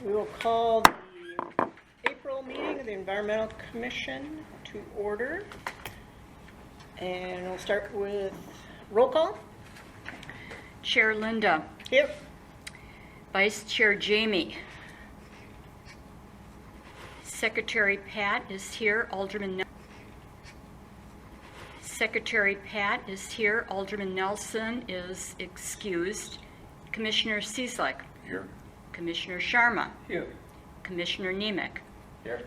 We will call the April meeting of the Environmental Commission to order. And we'll start with roll call. Chair Linda. Here. Vice Chair Jamie. Secretary Pat is here. Secretary Pat is here. Alderman Nelson is excused. Commissioner Cieslak. Here. Commissioner Sharma. Here. Commissioner Nemec. Here.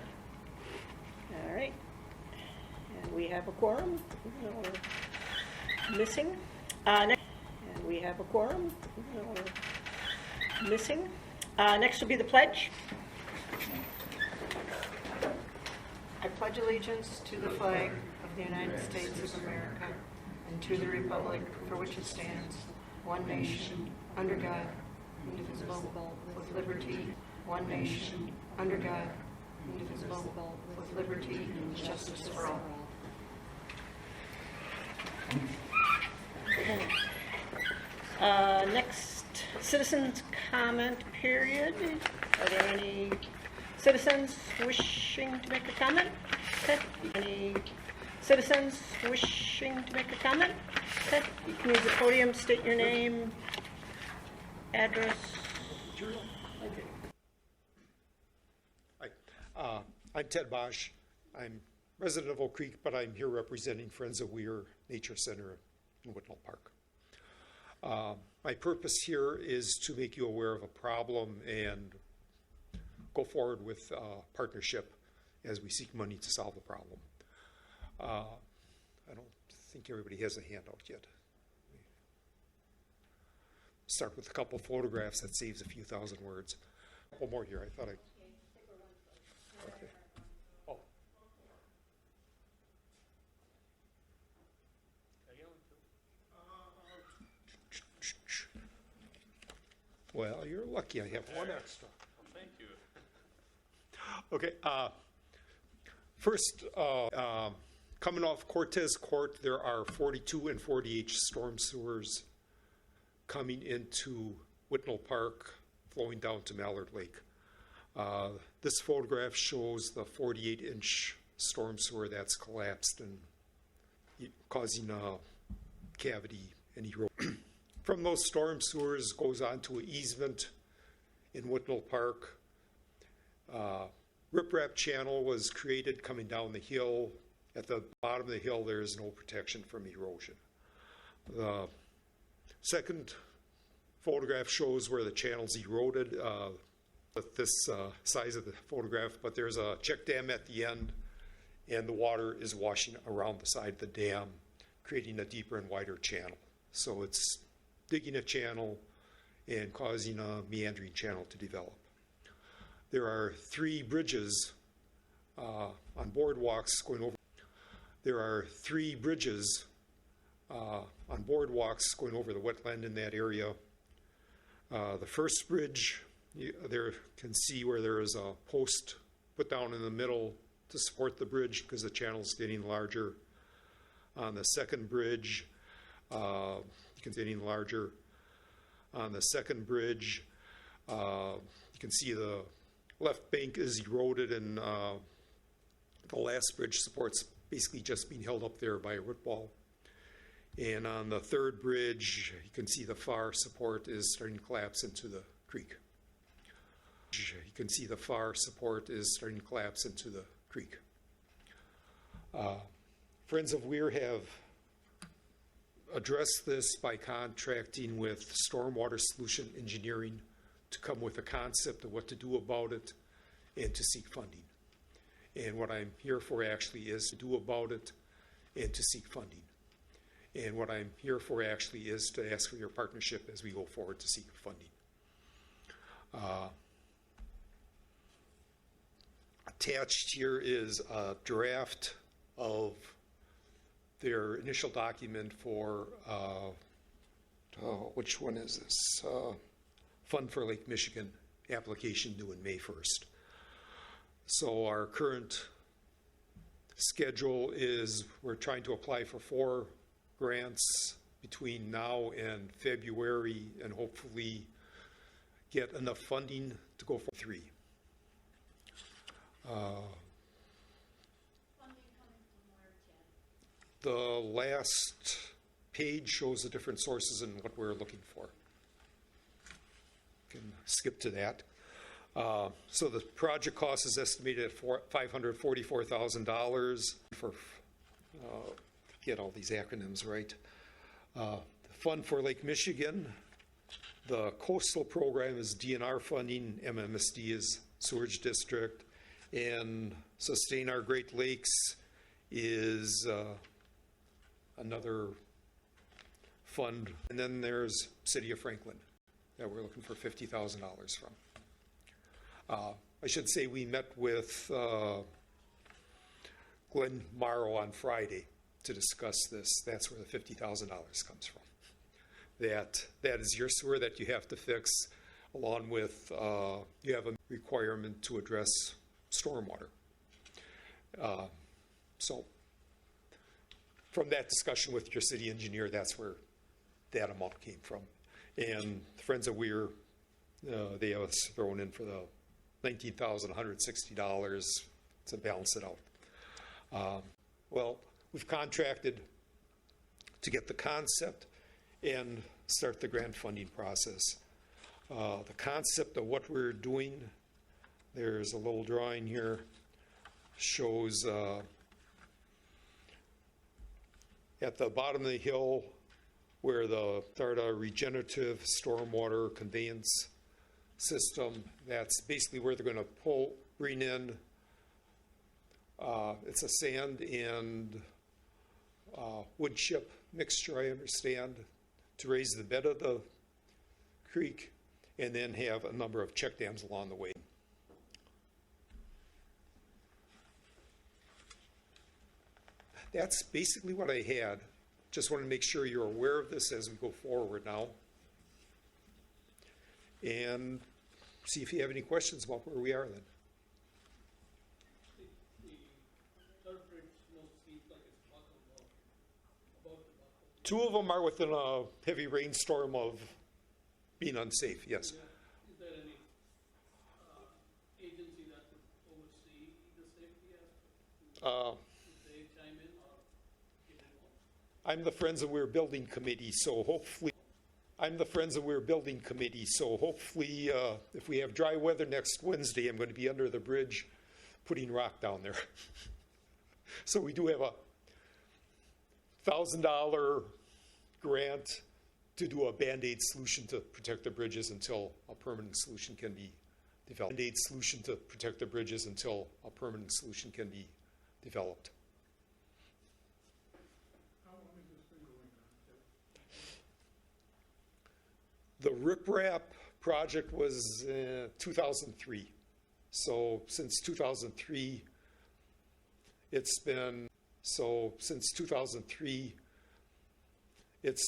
All right. And we have a quorum. Missing. And we have a quorum. Missing. Next will be the pledge. I pledge allegiance to the flag of the United States of America and to the republic for which it stands, one nation, under God, indivisible, with liberty, one nation, under God, indivisible, with liberty and justice for all. Next, citizens' comment period. Are there any citizens wishing to make a comment? Okay. Any citizens wishing to make a comment? Okay. You can use the podium, state your name, address. Hi, I'm Ted Bosch. I'm resident of Oak Creek, but I'm here representing Friends of Weir Nature Center in Woodland Park. My purpose here is to make you aware of a problem and go forward with partnership as we seek money to solve the problem. I don't think everybody has a handout yet. Start with a couple photographs that saves a few thousand words. A couple more here. I thought okay. Oh. Well, you're lucky I have one extra. Thank you. Okay, first, coming off Cortez Court, there are 42 and 48 storm sewers coming into Whitnell Park, flowing down to Mallard Lake. This photograph shows the 48-inch storm sewer that's collapsed and causing a cavity and erosion. From those storm sewers goes on to an easement in Whitnell Park. Riprap channel was created coming down the hill. At the bottom of the hill, there is no protection from erosion. The second photograph shows where the channel's eroded with this size of the photograph, but there's a check dam at the end, and the water is washing around the side of the dam, creating a deeper and wider channel. So it's digging a channel and causing a meandering channel to develop. There are 3 bridges on boardwalks going over. There are 3 bridges on boardwalks going over the wetland in that area. The first bridge, there can see where there is a post put down in the middle to support the bridge because the channel is getting larger. On the second bridge, it's getting larger. On the second bridge, you can see the left bank is eroded, and the last bridge support's basically just being held up there by a root ball. And on the third bridge, you can see the far support is starting to collapse into the creek. You can see the far support is starting to collapse into the creek. Friends of Weir have addressed this by contracting with Stormwater Solution Engineering to come with a concept of what to do about it and to seek funding. And what I'm here for actually is to do about it and to seek funding. And what I'm here for actually is to ask for your partnership as we go forward to seek funding. Attached here is a draft of their initial document for, which one is this? Fund for Lake Michigan application due in May 1st. So our current schedule is we're trying to apply for 4 grants between now and February, and hopefully get enough funding to go for 3. The last page shows the different sources and what we're looking for. Can skip to that. So the project cost is estimated at $544,000 for, get all these acronyms right. The Fund for Lake Michigan, the coastal program is DNR funding, MMSD is Sewerage District, and Sustain Our Great Lakes is another fund. And then there's City of Franklin that we're looking for $50,000 from. I should say we met with Glenn Morrow on Friday to discuss this. That's where the $50,000 comes from. That is your sewer that you have to fix, along with you have a requirement to address stormwater. So from that discussion with your city engineer, that's where that amount came from. And the Friends of Weir, they have us thrown in for the $19,160 to balance it out. Well, we've contracted to get the concept and start the grant funding process. The concept of what we're doing, there's a little drawing here, shows at the bottom of the hill where the start a regenerative stormwater conveyance system. That's basically where they're going to bring in, it's a sand and wood chip mixture, I understand, to raise the bed of the creek, and then have a number of check dams along the way. That's basically what I had. Just want to make sure you're aware of this as we go forward now. And see if you have any questions about where we are then. Two of them are within a heavy rainstorm of being unsafe, yes. Is there any agency that would oversee the safety aspect? Would they chime in or get involved? I'm the Friends of Weir Building Committee, so hopefully, if we have dry weather next Wednesday, I'm going to be under the bridge putting rock down there. So we do have a $1,000 grant to do a Band-Aid solution to protect the bridges until a permanent solution can be developed. Band-Aid solution to protect the bridges until a permanent solution can be developed. How long has this been going on? The riprap project was 2003. So since 2003, it's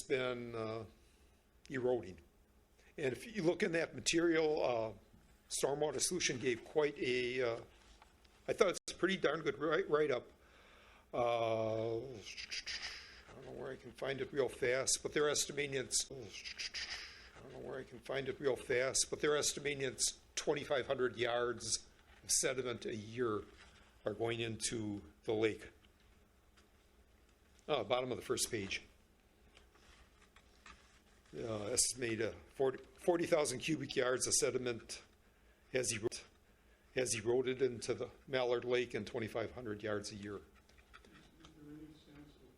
been eroding. And if you look in that material, Stormwater Solution gave quite a, I thought it's a pretty darn good write-up. I don't know where I can find it real fast, but they're estimating it's, 2,500 yards of sediment a year are going into the lake. Bottom of the first page. Estimate 40,000 cubic yards of sediment has eroded into the Mallard Lake, and 2,500 yards a year. Is there any sense of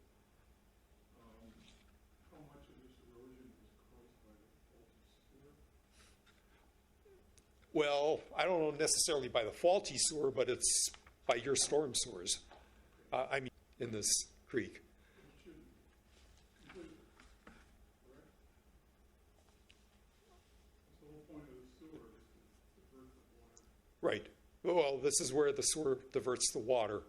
how much of this erosion is caused by the faulty sewer? Well, I don't know necessarily by the faulty sewer, but it's by your storm sewers. I mean, in this creek. Right. Well, this is where the sewer diverts the water,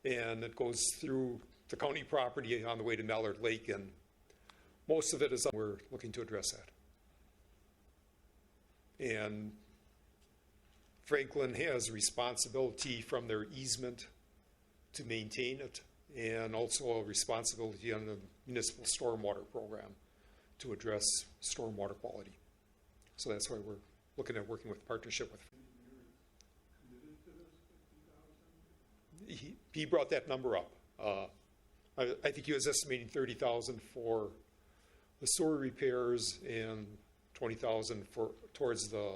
and it goes through the county property on the way to Mallard Lake, and most of it is, we're looking to address that. And Franklin has responsibility from their easement to maintain it, and also a responsibility on the municipal stormwater program to address stormwater quality. So that's why we're looking at working with partnership with. He brought that number up. I think he was estimating 30,000 for the sewer repairs and 20,000 towards the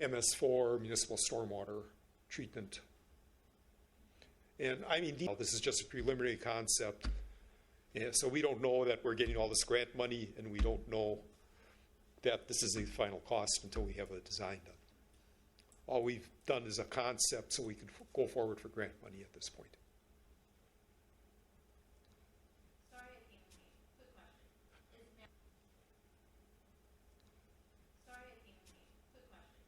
MS4 municipal stormwater treatment. And I mean, this is just a preliminary concept. And so we don't know that we're getting all this grant money, and we don't know that this is the final cost until we have a design done. All we've done is a concept so we can go forward for grant money at this point. Sorry, I came late. Quick question. Sorry, I came late. Quick question.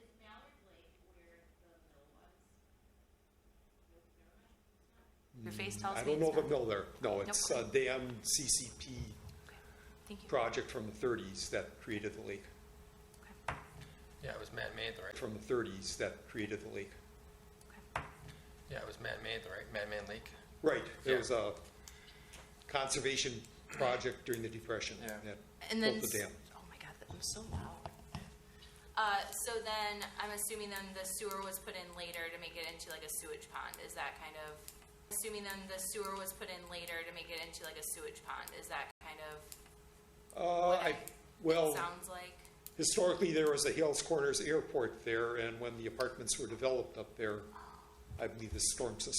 Is Mallard Lake where the mill was? Nope, never mind. Your face tells me I don't know it's of a mill there. No, it's a dam CCP Thank you. project from the 30s that created the lake. Yeah, it was man-made, right? From the 30s that created the lake. Yeah, it was man-made, right? Man-made lake. Right. There Yeah. was a conservation project during the Depression Yeah. that And then, built the dam. oh my God, that was so loud. So then, I'm assuming then the sewer was put in later to make it into like a sewage pond. Is that kind of? Assuming then the sewer was put in later to make it into like a sewage pond. Is that kind of? Well, Sounds like. historically, there was a Hales Corners airport there, and when the apartments were developed up there, I believe the storm sewer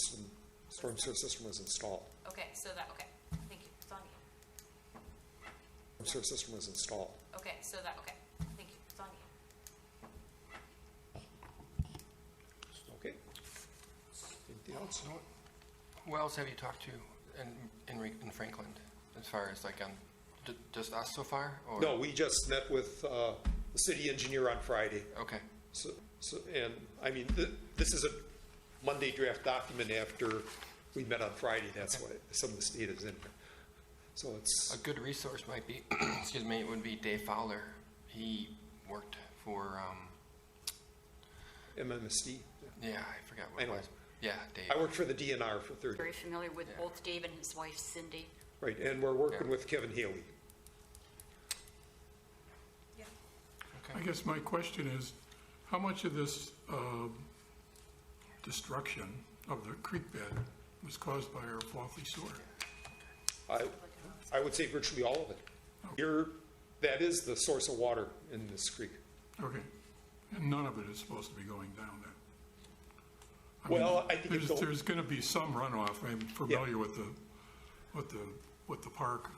system was installed. Okay, so that okay. Thank you. It's on you. Storm sewer system was installed. Okay, so that okay. Thank you. It's on you. Okay. Anything else? Who else have you talked to in Franklin, as far as like on just us so far? Or? No, we just met with the city engineer on Friday. Okay. And I mean, this is a Monday draft document after we met on Friday. That's why some of this data is in there. So it's A good resource might be, excuse me, it would be Dave Fowler. He worked for, MMSD. yeah, I forgot what I it know. was. Yeah, Dave. I worked for the DNR for 30. Very familiar with Yeah. both Dave and his wife Cindy. Right, and we're working Yeah. with Kevin Haley. Okay. I guess my question is, how much of this destruction of the creek bed was caused by our faulty sewer? I would say virtually all of it. That is the source of water in this creek. Okay, and none of it is supposed to be going down then? Well, I think There's going to be some runoff. I'm familiar with the park.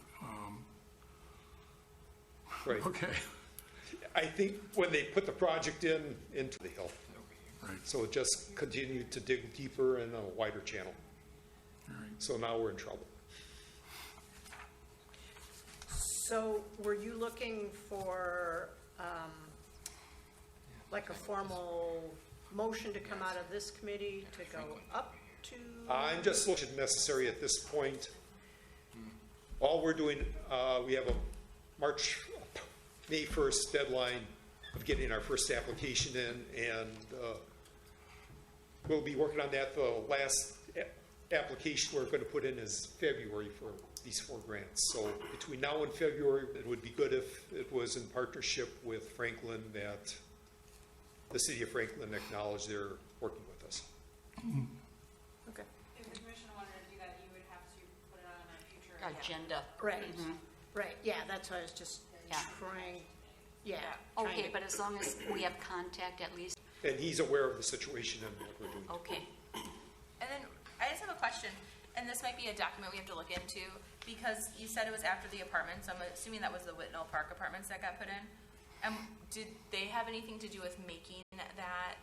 Right. Okay, I think when they put the project into the hill, right, so it just continued to dig deeper in a wider channel. all right. So now we're in trouble. So were you looking for, like a formal motion to come out of this committee to go up to? I'm just looking necessary at this point. All we're doing, we have a May 1st deadline of getting our first application in, and we'll be working on that. The last application we're going to put in is February for these 4 grants. So between now and February, it would be good if it was in partnership with Franklin, that the city of Franklin acknowledged they're working with us. Okay. If the commission wanted to do that, you would have to put it on a future Agenda. Right, right, yeah, that's why I was just Yeah. trying, yeah. Okay, trying but to- as long as we have contact at least, And he's aware of the situation and what we're doing. okay. And then I just have a question, and this might be a document we have to look into, because you said it was after the apartments. I'm assuming that was the Whitnall Park apartments that got put in. Did they have anything to do with making that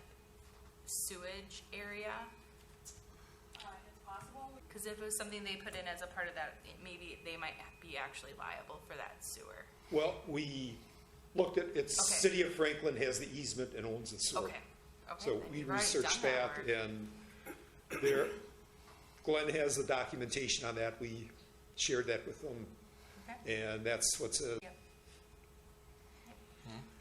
sewage area? It's possible. Because if it was something they put in as a part of that, maybe they might be actually liable for that sewer. Well, we looked at, it's Okay. City of Franklin has the easement and owns the sewer. Okay. Okay. So then we you've already researched done that, work. and Glenn has the documentation on that. We shared that with them, Okay. and that's what's, Yep.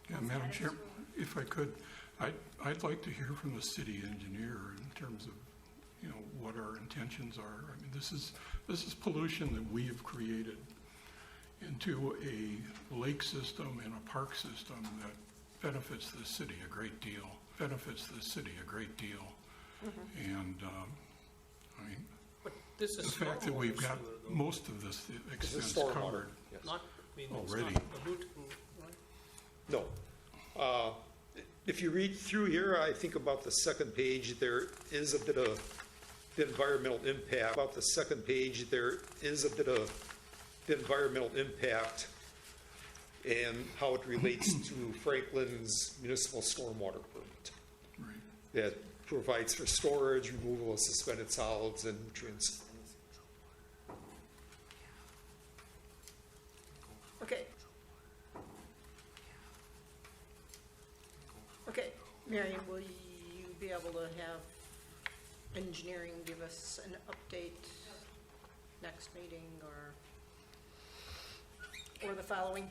Yeah, Madam Chair, if I could, I'd like to hear from the city engineer in terms of, what our intentions are. I mean, this is pollution that we have created. into a lake system and a park system that benefits the city a great deal, And, I mean, But this is the fact that we've got stormwater sewer, though. most of this This is expense stormwater, covered. yes. Not, I mean, it's Already. not pollutant, right? No. If you read through here, I think about the second page, there is a bit of the environmental impact. About the second page, there is a bit of the environmental impact and how it relates to Franklin's municipal stormwater permit. Right. That provides for storage, removal of suspended solids and nutrients. Okay. Okay, Marion, will you be able to have engineering give us an update next meeting or the following?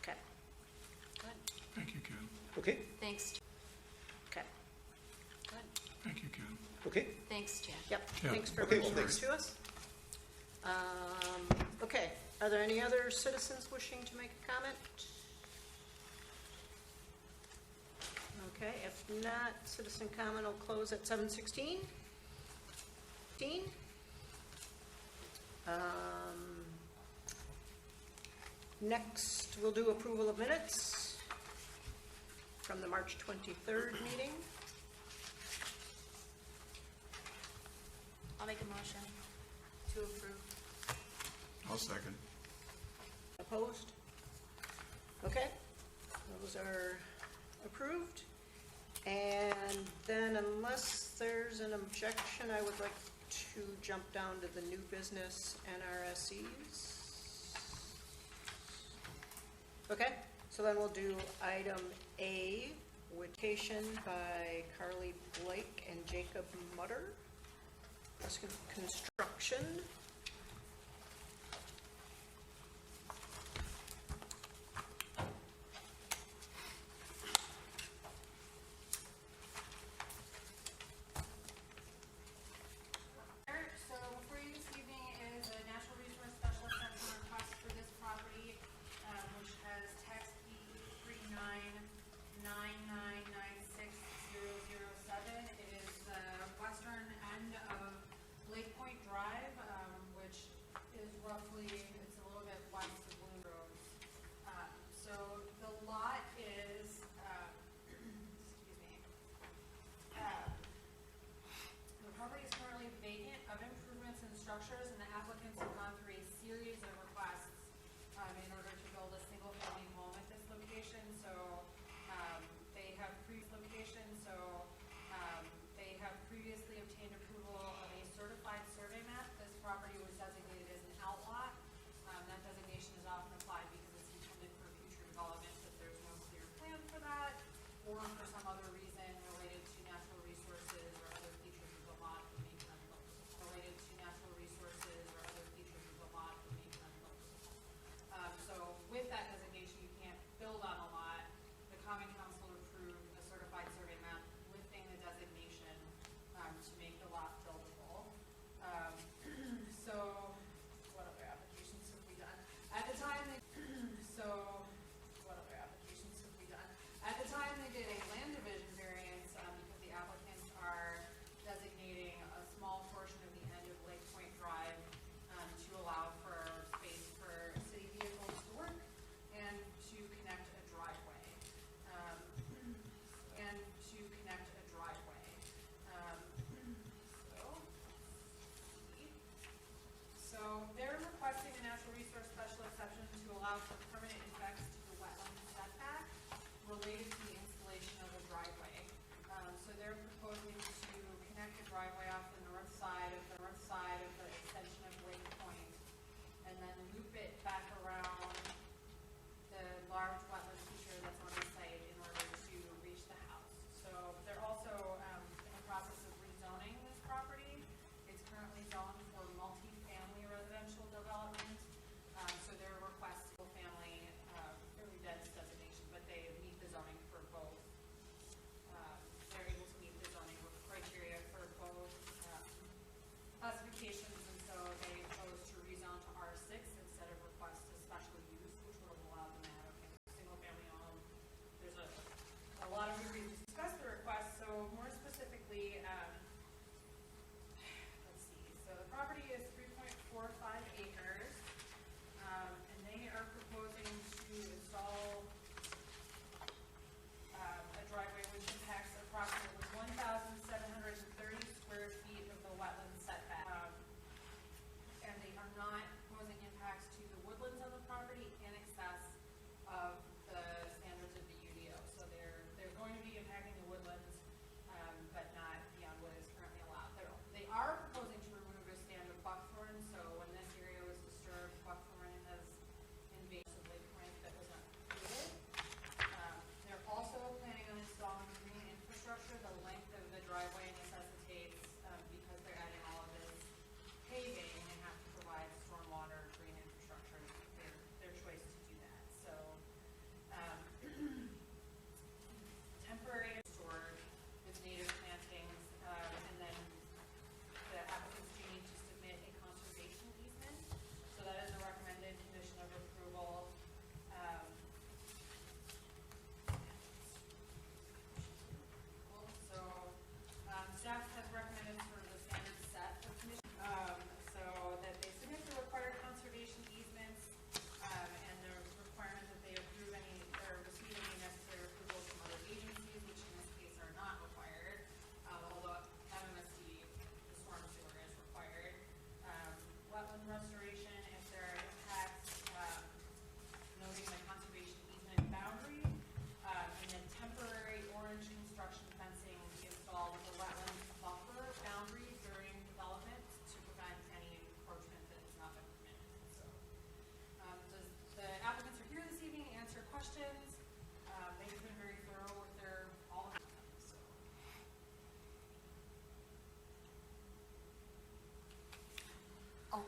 Okay, Good, Thank you, Ken. Okay, thanks, okay, good, Thank you, Ken. okay. thanks, Jack. yep, Yeah. thanks for Okay, well, bringing this thanks. to us. Okay, are there any other citizens wishing to make a comment? Okay, if not, citizen comment will close at 7:16. Next, we'll do approval of minutes from the March 23rd meeting. I'll make a motion to approve. I'll second. Opposed? Okay, those are approved. And then unless there's an objection, I would like to jump down to the new business NRSEs. Okay, so then we'll do item A, Wittation by Carly Blake and Jacob Mutter. That's construction. So before you this evening is a natural resource special assessment request for this property, which has tax P 3999960007. It is the western end of Lake Point Drive.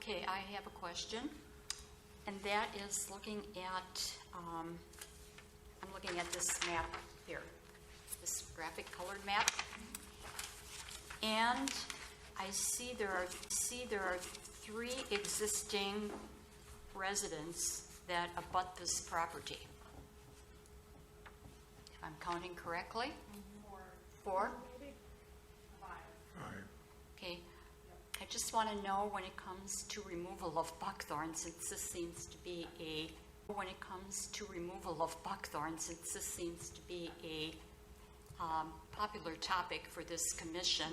Okay, I have a question, and that is looking at, I'm looking at this map here, this graphic colored map. And I see there are 3 existing residents that abut this property. If I'm counting correctly? 4? Okay. I just want to know when it comes to removal of buckthorn, since this seems to be a popular topic for this commission.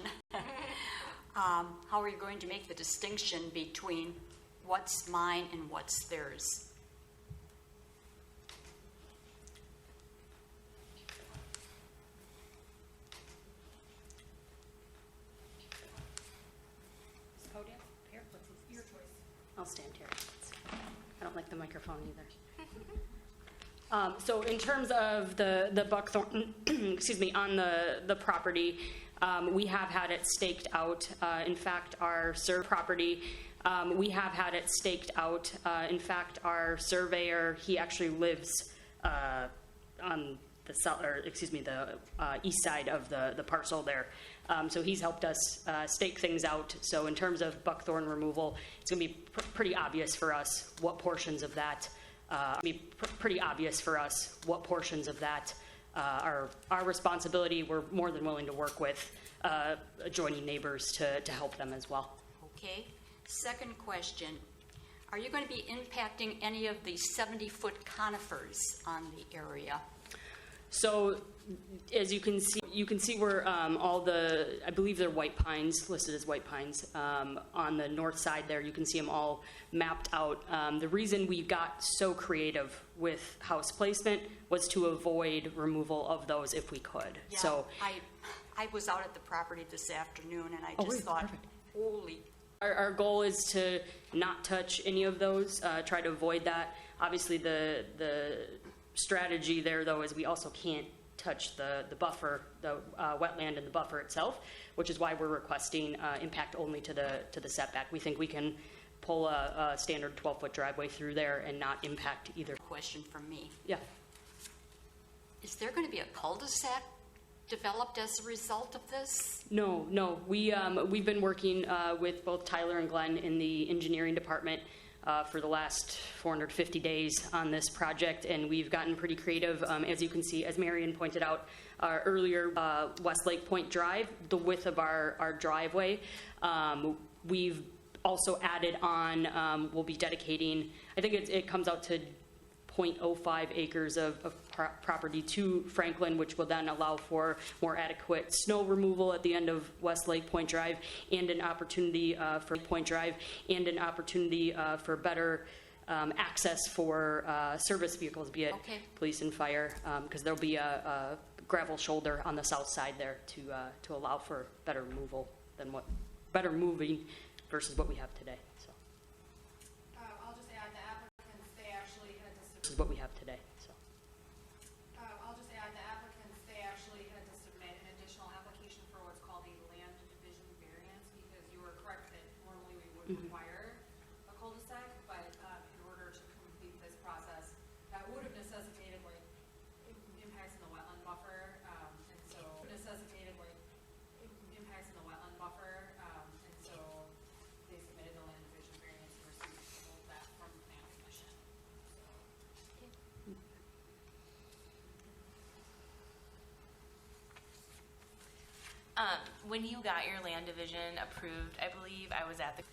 How are you going to make the distinction between what's mine and what's theirs? Podium? Here, what's your choice? I'll stand here. I don't like the microphone either. So in terms of the buckthorn, excuse me, on the property, we have had it staked out. In fact, our surveyor, he actually lives on the south, or excuse me, the east side of the parcel there. So he's helped us stake things out. So in terms of buckthorn removal, it's going to be pretty obvious for us what portions of that are our responsibility. We're more than willing to work with adjoining neighbors to help them as well. Okay. Second question. Are you going to be impacting any of the 70-foot conifers on the area? So as you can see where all the, I believe they're white pines, listed as white pines. On the north side there, you can see them all mapped out. The reason we got so creative with house placement was to avoid removal of those if we could. Yeah, So I was out at the property this afternoon, and I just great, thought, perfect. holy. Our goal is to not touch any of those, try to avoid that. Obviously, the strategy there, though, is we also can't touch the buffer, the wetland and the buffer itself, which is why we're requesting impact only to the setback. We think we can pull a standard 12-foot driveway through there and not impact either. Question from me. Yeah. Is there going to be a cul-de-sac developed as a result of this? No. We've been working with both Tyler and Glenn in the engineering department for the last 450 days on this project, and we've gotten pretty creative. As you can see, as Marion pointed out earlier, West Lake Point Drive, the width of our driveway, we've also added on, we'll be dedicating, I think it comes out to 0.05 acres of property to Franklin, which will then allow for more adequate snow removal at the end of West Lake Point Drive, and an opportunity for better access for service vehicles, be it Okay. police and fire, because there'll be a gravel shoulder on the south side there to allow for better moving versus what we have today. So. I'll just add the applicants, they actually had to This is what we have today. So. they actually had to submit an additional application for what's called a land division variance, because you were correct that normally we would require a cul-de-sac, but in order to complete this process, that would have necessitated impacts in the wetland buffer, and so they submitted the land division variance and received that from the planning commission. When you got your land division approved, I believe I was at the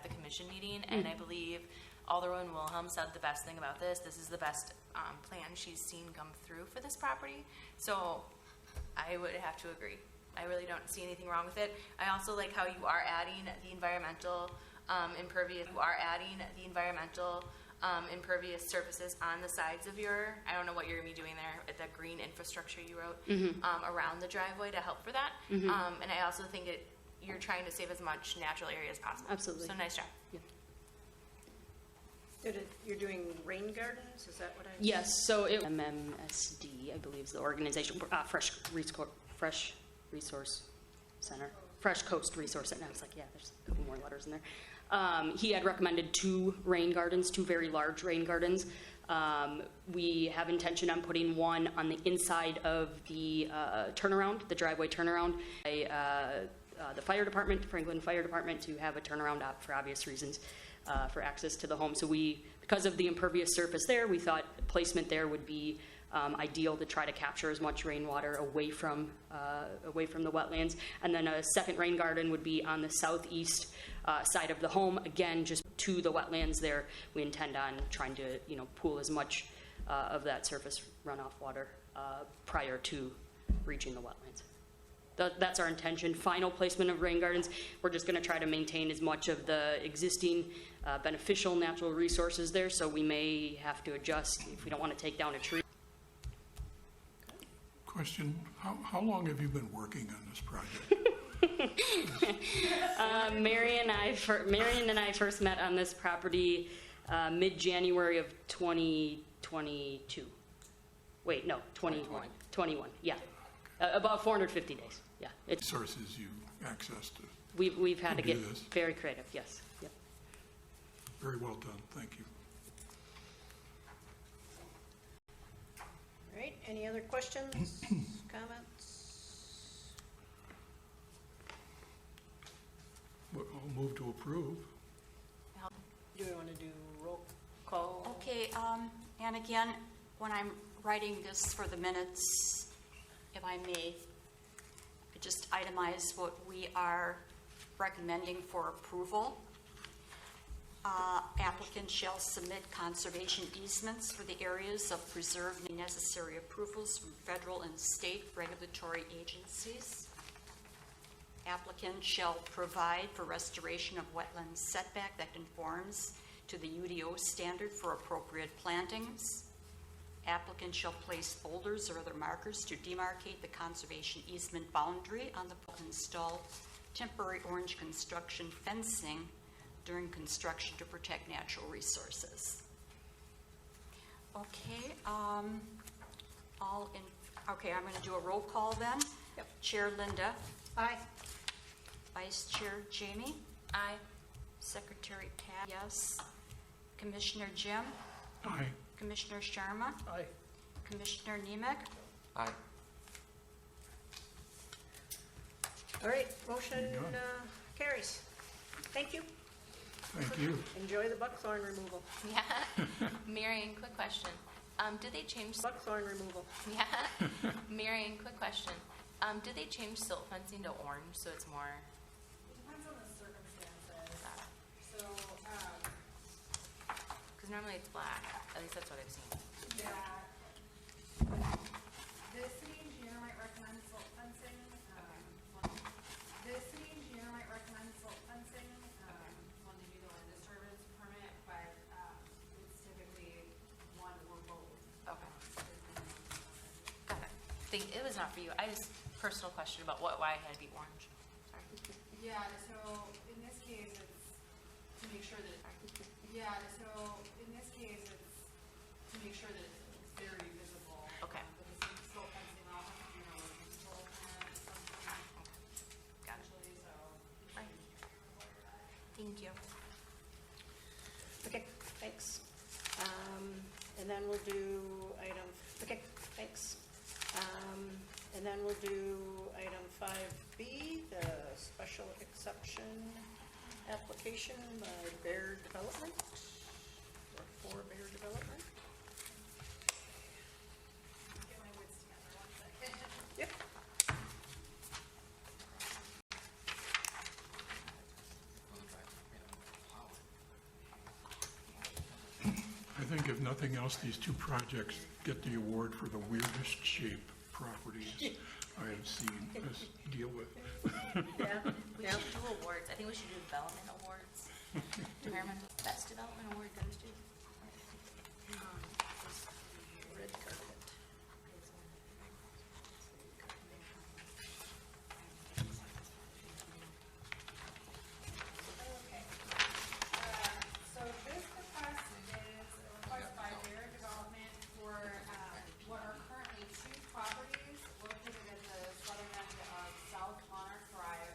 commission meeting, and I believe Alderwoman Wilhelm said the best thing about this. This is the best plan she's seen come through for this property. So I would have to agree. I really don't see anything wrong with it. I also like how you are adding the environmental impervious. Impervious surfaces on the sides of your, I don't know what you're going to be doing there, at that green infrastructure you wrote, around the driveway to help for that. And I also think you're trying to save as much natural area as possible. Absolutely. So nice job. Yeah. You're doing rain gardens, is that what I? Yes, so MMSD, I believe is the organization, Fresh Resource Center. Fresh Coast Resource, and I was like, yeah, there's a couple more letters in there. He had recommended 2 rain gardens, 2 very large rain gardens. We have intention on putting one on the inside of the turnaround, the driveway turnaround. The fire department, Franklin Fire Department, to have a turnaround up for obvious reasons, for access to the home. So because of the impervious surface there, we thought placement there would be ideal to try to capture as much rainwater away from the wetlands. And then a second rain garden would be on the southeast side of the home, again, just to the wetlands there. We intend on trying to, pool as much of that surface runoff water prior to reaching the wetlands. That's our intention. Final placement of rain gardens, we're just going to try to maintain as much of the existing beneficial natural resources there, so we may have to adjust if we don't want to take down a tree. Question, how long have you been working on this project? Marion and I first met on this property mid-January of 2022. Wait, no, 2021, yeah. About 450 days, yeah. Sources you access to. We've had to get this. very creative, yes. Yep. Very well done, thank you. All right, any other questions, comments? Well, I'll move to approve. Do we want to do roll call? Okay, and again, when I'm writing this for the minutes, if I may, I just itemize what we are recommending for approval. Applicant shall submit conservation easements for the areas of preserved and necessary approvals from federal and state regulatory agencies. Applicant shall provide for restoration of wetland setback that conforms to the UDO standard for appropriate plantings. Applicant shall place boulders or other markers to demarcate the conservation easement boundary on the install temporary orange construction fencing during construction to protect natural resources. Okay, I'm going to do a roll call then. Yep. Chair Linda. Aye. Vice Chair Jamie. Aye. Secretary Pat. Yes. Commissioner Jim. Aye. Commissioner Sharma. Aye. Commissioner Nemec. Aye. All right, motion There you go. carries. Thank you. Thank you. Enjoy the buckthorn removal. Yeah. Marion, quick question. Did they change? Buckthorn removal. Yeah. Marion, quick question. Did they change silt fencing to orange so it's more? It depends on the circumstances. So, Because normally it's black. At least that's what I've seen. yeah, the city engineer might recommend silt fencing. The city engineer might recommend silt fencing when they do the land disturbance permit, but it's typically one or both. Okay. Got it. It was not for you. I just personal question about why it had to be orange. Sorry. Yeah, so in this case, it's to make sure that, to make sure that it's very visible. Okay. Because it's still fencing off, control plan or something, Got it. essentially, so. Right. Thank you. Okay, thanks. And then we'll do item, okay, thanks. And then we'll do item 5B, the special exception application by Bear Development, or for Bear Development. Get my wits together one second. Yep. I think if nothing else, these 2 projects get the award for the weirdest shape properties I have seen us deal with. Yeah, We yeah. should do awards. I think we should do development awards. Environmental best development award goes to. Red carpet. Okay. So this request is a request by Bear Development for what are currently 2 properties located at the southern end of South Monarch Drive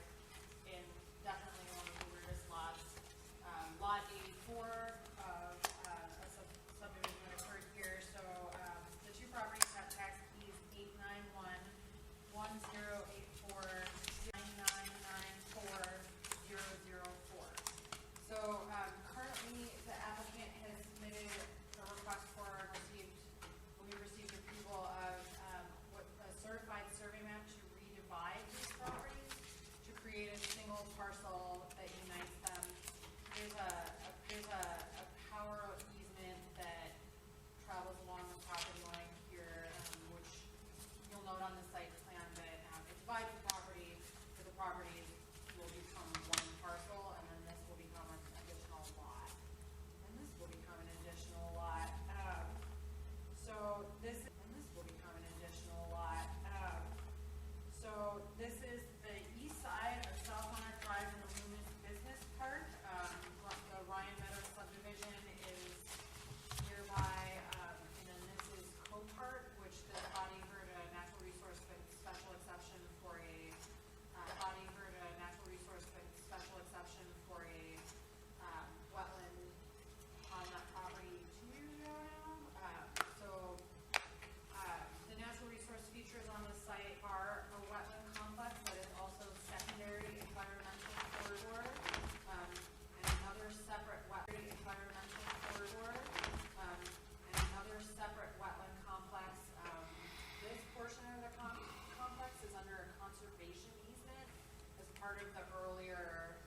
the earlier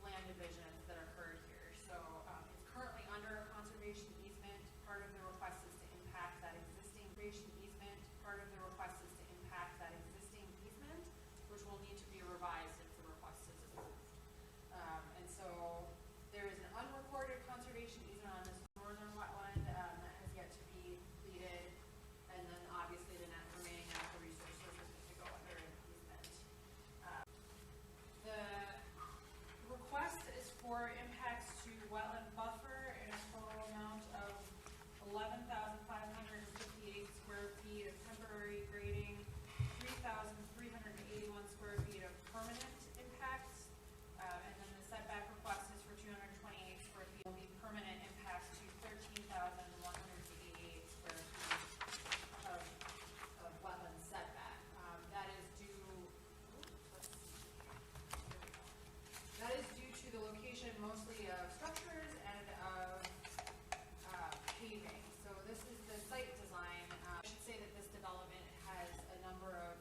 land divisions that occurred here. So it's currently under a conservation easement. Part of the request is to impact that existing conservation easement. Part of the request is to impact that existing easement, which will need to be revised if the request is approved. And so there is an unrecorded conservation easement on this northern wetland that has yet to be completed. And then obviously the remaining natural resources are to go under an easement. The request is for impacts to wetland buffer in a total amount of 11,558 square feet of temporary grading, 3,381 square feet of permanent impacts, and then the setback request is for 228 square feet. Will be permanent impacts to 13,188 square feet of wetland setback. That is due. Let's see. That is due to the location mostly of structures and of paving. So this is the site design. I should say that this development has a number of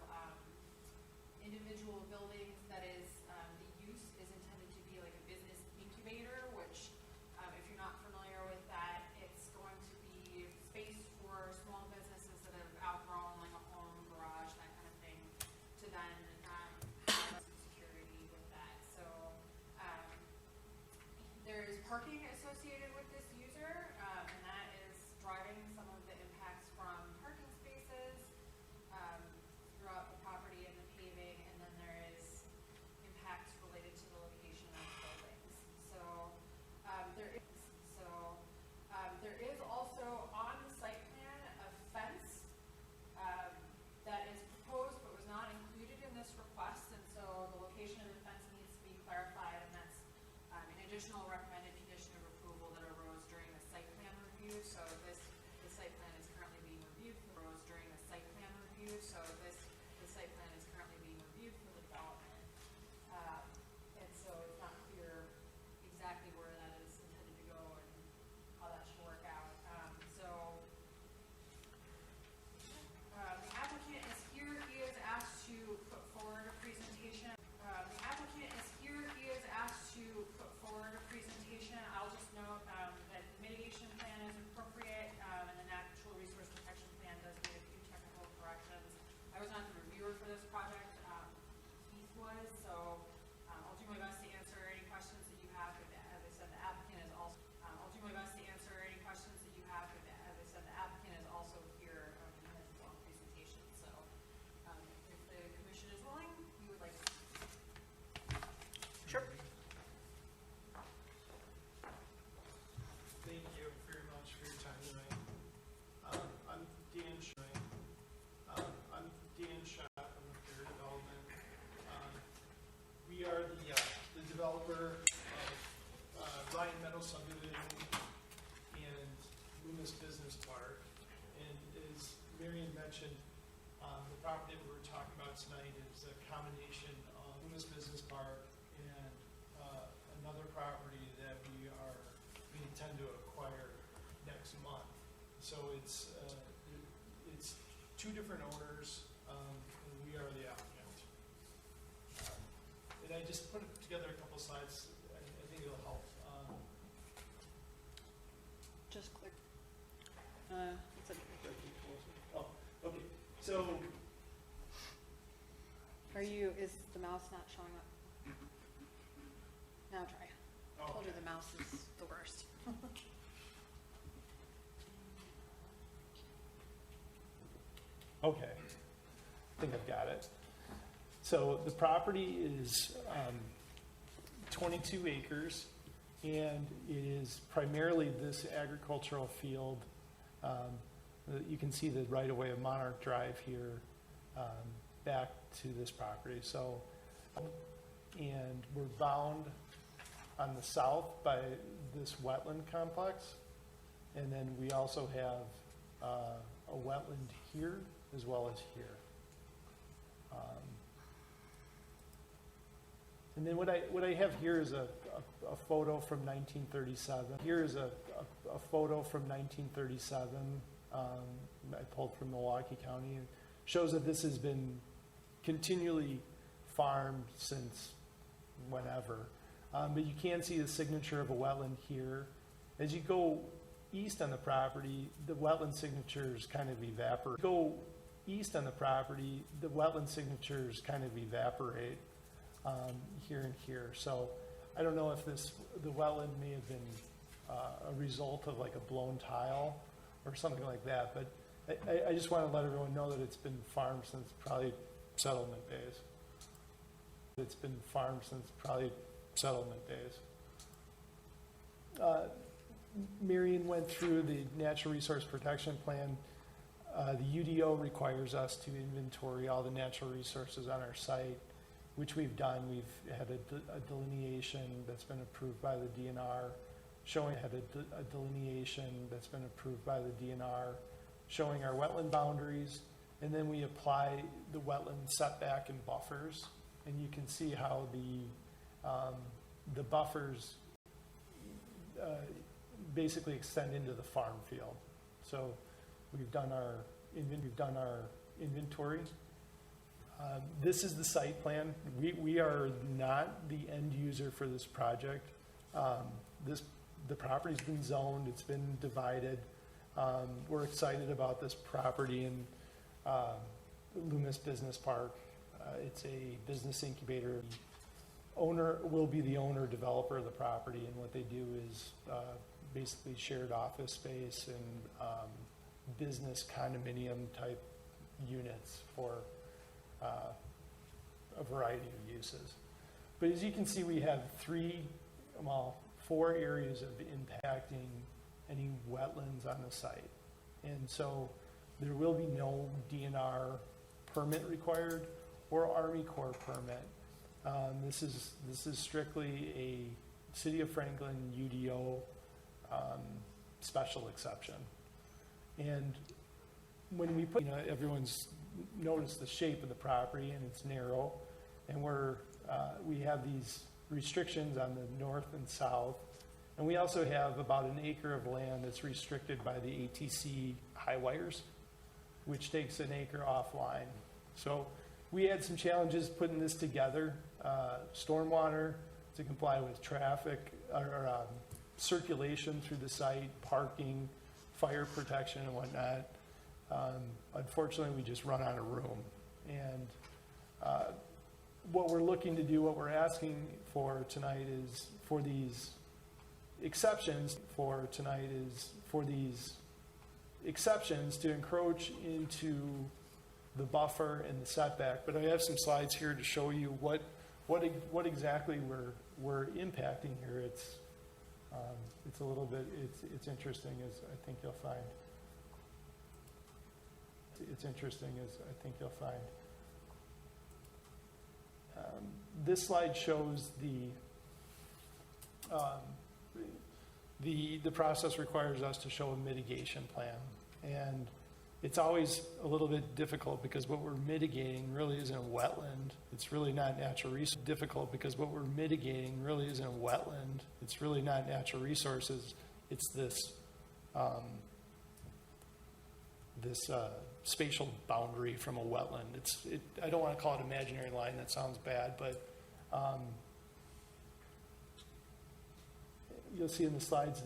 individual buildings that is, the use is intended to be like a business incubator, which if you're not familiar with that, it's going to be space for small businesses that have outgrown like a home, garage, that kind of thing, to then have security with that. So there is parking associated with this user, and that is driving some of the impacts from parking spaces throughout the property and the paving, and then there is impacts related to the location of buildings. So there is also on the site plan a fence that is proposed but was not included in this request, and so the location of the fence needs to be clarified, and that's an additional recommended condition of approval that arose during the site plan review. So the site plan is currently being reviewed for the site plan review. So the site plan is currently being reviewed for the development, and so it's not clear exactly where that is intended to go and how that should work out. The applicant is here. He is asked to put forward a presentation. The applicant is here. He is asked to put forward a presentation. I'll just note that the mitigation plan is appropriate, and the natural resource protection plan does need a few technical corrections. I was not the reviewer for this project. Keith was, so I'll do my best to answer any questions that you have. But as I said, the applicant is also. I'll do my best to answer any questions that you have. But as I said, the applicant is also here in his own presentation. So if the commission is willing, we would like to. Sure. Thank you very much for your time tonight. I'm Dan Schott. I'm with Fair Development. We are the developer of Ryan Meadow Subdivision and Loomis Business Park. And as Marion mentioned, the property that we're talking about tonight is a combination of Loomis Business Park and another property that we intend to acquire next month. So it's two different owners, and we are the applicant. And I just put together a couple slides. I think it'll help. Just click. It's okay. Oh, okay. So Is the mouse not showing up? Now try. I told you the mouse is the worst. okay, I think I've got it. So the property is 22 acres, and it is primarily this agricultural field. You can see the right-of-way of Monarch Drive here back to this property. So, and we're bound on the south by this wetland complex, and then we also have a wetland here as well as here. And then what I have here is a photo from 1937. Here is a photo from 1937. I pulled from Milwaukee County. It shows that this has been continually farmed since whenever. But you can see the signature of a wetland here. As you go east on the property, the wetland signatures kind of evaporate. Go east on the property, the wetland signatures kind of evaporate here and here. So I don't know if the wetland may have been a result of like a blown tile or something like that, but I just want to let everyone know that it's been farmed since probably settlement days. It's been farmed since probably settlement days. Marion went through the Natural Resource Protection Plan. The UDO requires us to inventory all the natural resources on our site, which we've done. We've had a delineation that's been approved by the DNR, showing a delineation that's been approved by the DNR, showing our wetland boundaries, and then we apply the wetland setback and buffers, and you can see how the buffers basically extend into the farm field. So we've done our inventory. This is the site plan. We are not the end user for this project. The property's been zoned. It's been divided. We're excited about this property in Loomis Business Park. It's a business incubator. Owner will be the owner developer of the property, and what they do is basically shared office space and business condominium type units for a variety of uses. But as you can see, we have four areas of impacting any wetlands on the site. And so there will be no DNR permit required or Army Corps permit. This is strictly a City of Franklin UDO special exception. And when we put, everyone's noticed the shape of the property, and it's narrow, and we have these restrictions on the north and south, and we also have about an acre of land that's restricted by the ATC high wires, which takes an acre offline. So we had some challenges putting this together. Stormwater to comply with traffic or circulation through the site, parking, fire protection and whatnot. Unfortunately, we just run out of room. And what we're looking to do, what we're asking for tonight is for these exceptions to encroach into the buffer and the setback. But I have some slides here to show you what exactly we're impacting here. It's a little bit, it's interesting, as I think you'll find. This slide shows the process requires us to show a mitigation plan, and it's always a little bit difficult because what we're mitigating really isn't a wetland. It's really not natural resource. Difficult because what we're mitigating really isn't a wetland. It's really not natural resources. It's this spatial boundary from a wetland. I don't want to call it imaginary line. That sounds bad, but you'll see in the slides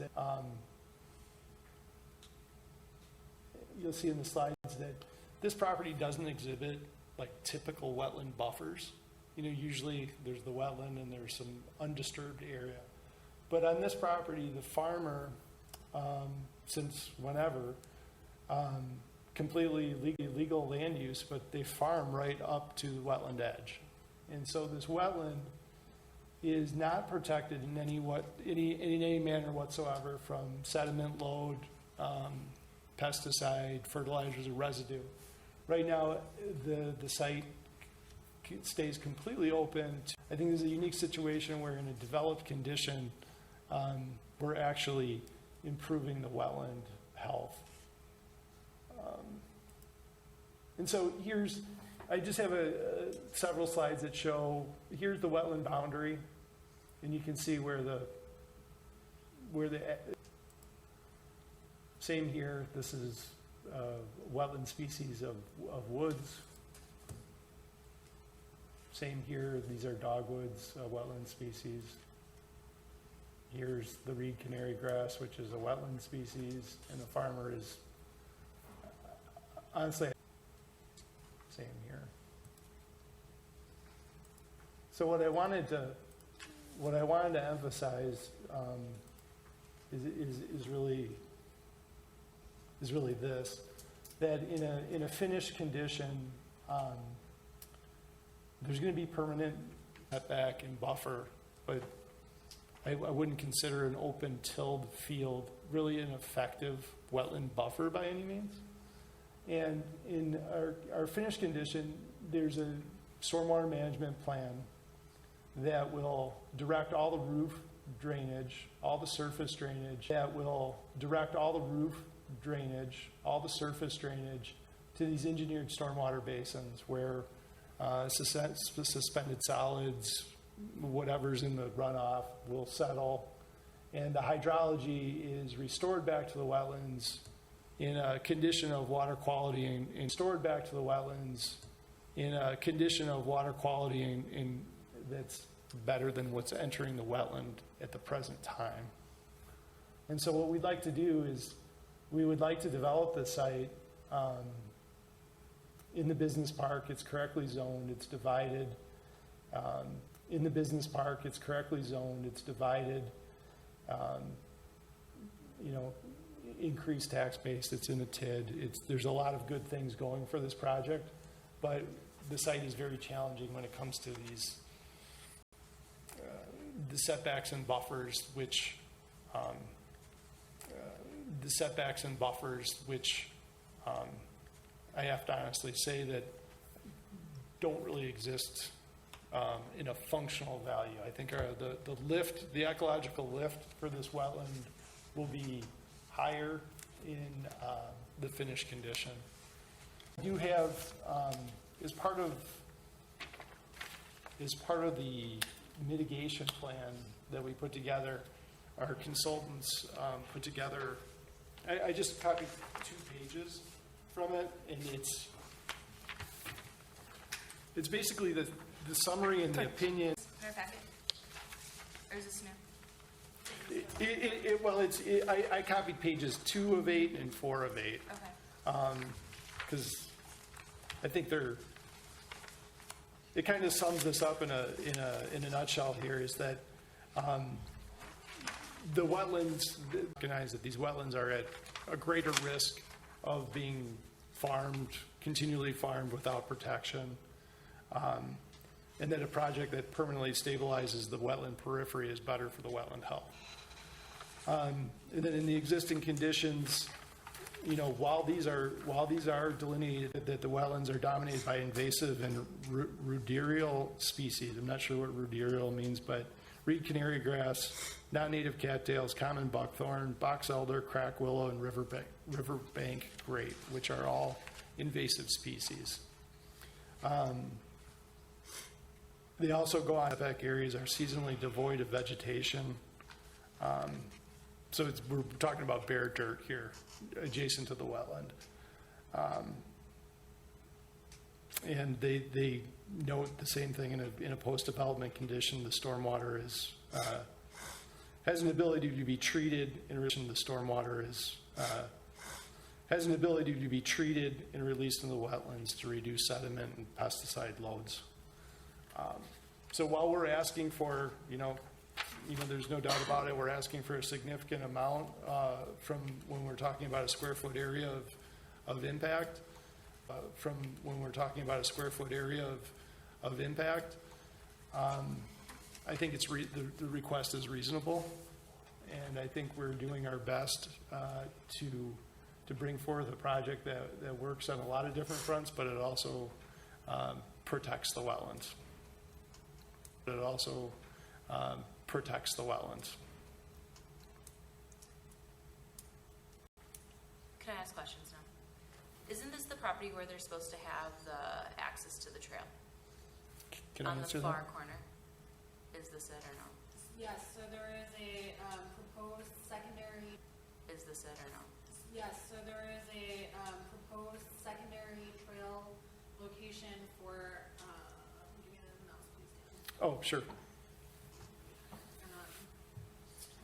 that this property doesn't exhibit like typical wetland buffers. Usually there's the wetland and there's some undisturbed area. But on this property, the farmer, since whenever, completely legal land use, but they farm right up to the wetland edge. And so this wetland is not protected in any manner whatsoever from sediment load, pesticide, fertilizers, or residue. Right now, the site stays completely open. I think there's a unique situation where in a developed condition, we're actually improving the wetland health. And so I just have several slides that show, here's the wetland boundary, and you can see where the same here, this is wetland species of woods. Same here, these are dogwoods, a wetland species. Here's the reed canary grass, which is a wetland species, and the farmer is, honestly, same here. So what I wanted to emphasize is really this, that in a finished condition, there's going to be permanent setback and buffer, but I wouldn't consider an open tilled field really an effective wetland buffer by any means. And in our finished condition, there's a stormwater management plan that will direct all the roof drainage, all the surface drainage, to these engineered stormwater basins where suspended solids, whatever's in the runoff will settle, and the hydrology is restored back to the wetlands in a condition of water quality and stored back to the wetlands in a condition of water quality and that's better than what's entering the wetland at the present time. And so what we'd like to do is we would like to develop the site in the business park. It's correctly zoned, it's divided. In the business park, it's correctly zoned, it's divided. Increased tax base, it's in a TID. There's a lot of good things going for this project, but the site is very challenging when it comes to these the setbacks and buffers, which I have to honestly say that don't really exist in a functional value. I think the ecological lift for this wetland will be higher in the finished condition. I do have, as part of the mitigation plan that we put together, our consultants put together, I just copied 2 pages from it, and it's basically the summary and the opinion. In our packet? Or is this new? I copied pages 2 of 8 and 4 of 8. Okay. Because I think it kind of sums this up in a nutshell here, is that the wetlands, recognize that these wetlands are at a greater risk of being continually farmed without protection. And that a project that permanently stabilizes the wetland periphery is better for the wetland health. And then in the existing conditions, while these are delineated that the wetlands are dominated by invasive and ruderal species, I'm not sure what ruderal means, but reed canary grass, non-native cattails, common buckthorn, box elder, crack willow, and riverbank grape, which are all invasive species. They also go on setback areas are seasonally devoid of vegetation. So we're talking about bare dirt here, adjacent to the wetland. And they note the same thing in a post-development condition. The stormwater has an ability to be treated in relation to the stormwater has an ability to be treated and released in the wetlands to reduce sediment and pesticide loads. So while we're asking for, there's no doubt about it, we're asking for a significant amount from when we're talking about a square foot area of impact. I think the request is reasonable, and I think we're doing our best to bring forth a project that works on a lot of different fronts, but it also protects the wetlands. Can I ask questions now? Isn't this the property where they're supposed to have the access to the trail? Can I answer that? On the far corner? Is this it or no? Yes, so there is a proposed secondary. Is this it or no? Yes, so there is a proposed secondary trail location for, give me the Oh, sure.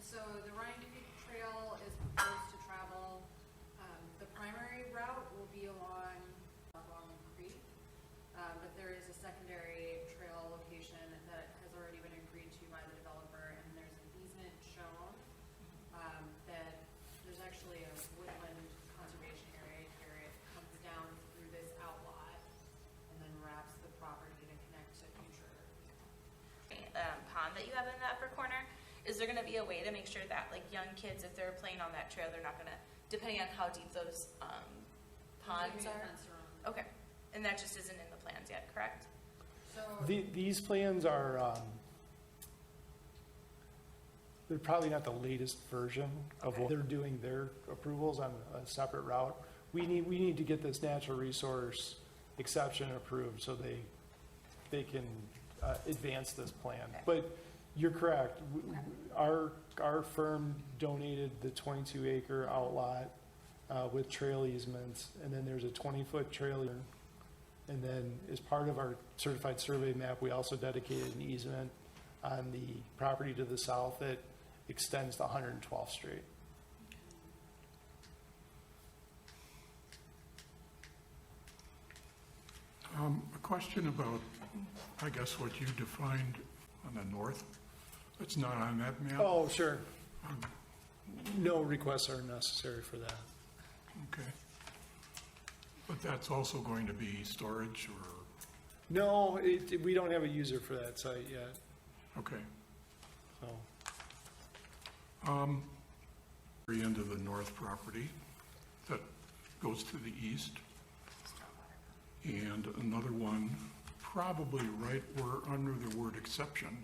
So the Ryan Creek Trail is proposed to travel, the primary route will be along the creek, but there is a secondary trail location that has already been agreed to by the developer, and there's an easement shown, that there's actually a woodland conservation area here. It comes down through this outlot and then wraps the property to connect to future. Pond that you have in the upper corner, is there gonna be a way to make sure that like young kids, if they're playing on that trail, they're not gonna, depending on how deep those ponds Keeping a are? fence around. Okay, and that just isn't in the plans yet, correct? So These plans are, they're probably not the latest version of what they're doing their approvals on a separate route. We need to get this natural resource exception approved so they can advance this plan. Okay. But you're correct. Our firm donated the 22-acre outlot with trail easements, and then there's a 20-foot trail. And then as part of our certified survey map, we also dedicated an easement on the property to the south that extends to 112th Street. A question about, I guess, what you defined on the north. It's not on that map? Oh, sure. No requests are necessary for that. Okay. But that's also going to be storage or, No, we don't have a user for that site yet, okay. so. Very end of the north property that goes to the east. And another one, probably right where under the word exception,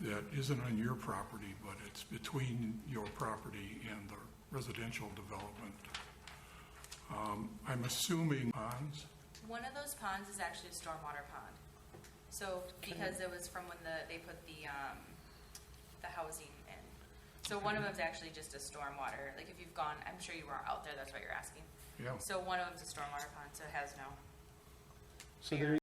that isn't on your property, but it's between your property and the residential development. I'm assuming ponds. One of those ponds is actually a stormwater pond. So, because it was from when they put the housing in. So one of them's actually just a stormwater, like if you've gone, I'm sure you were out there, that's what you're asking. Yeah. So one of them's a stormwater pond, so it has no. So there,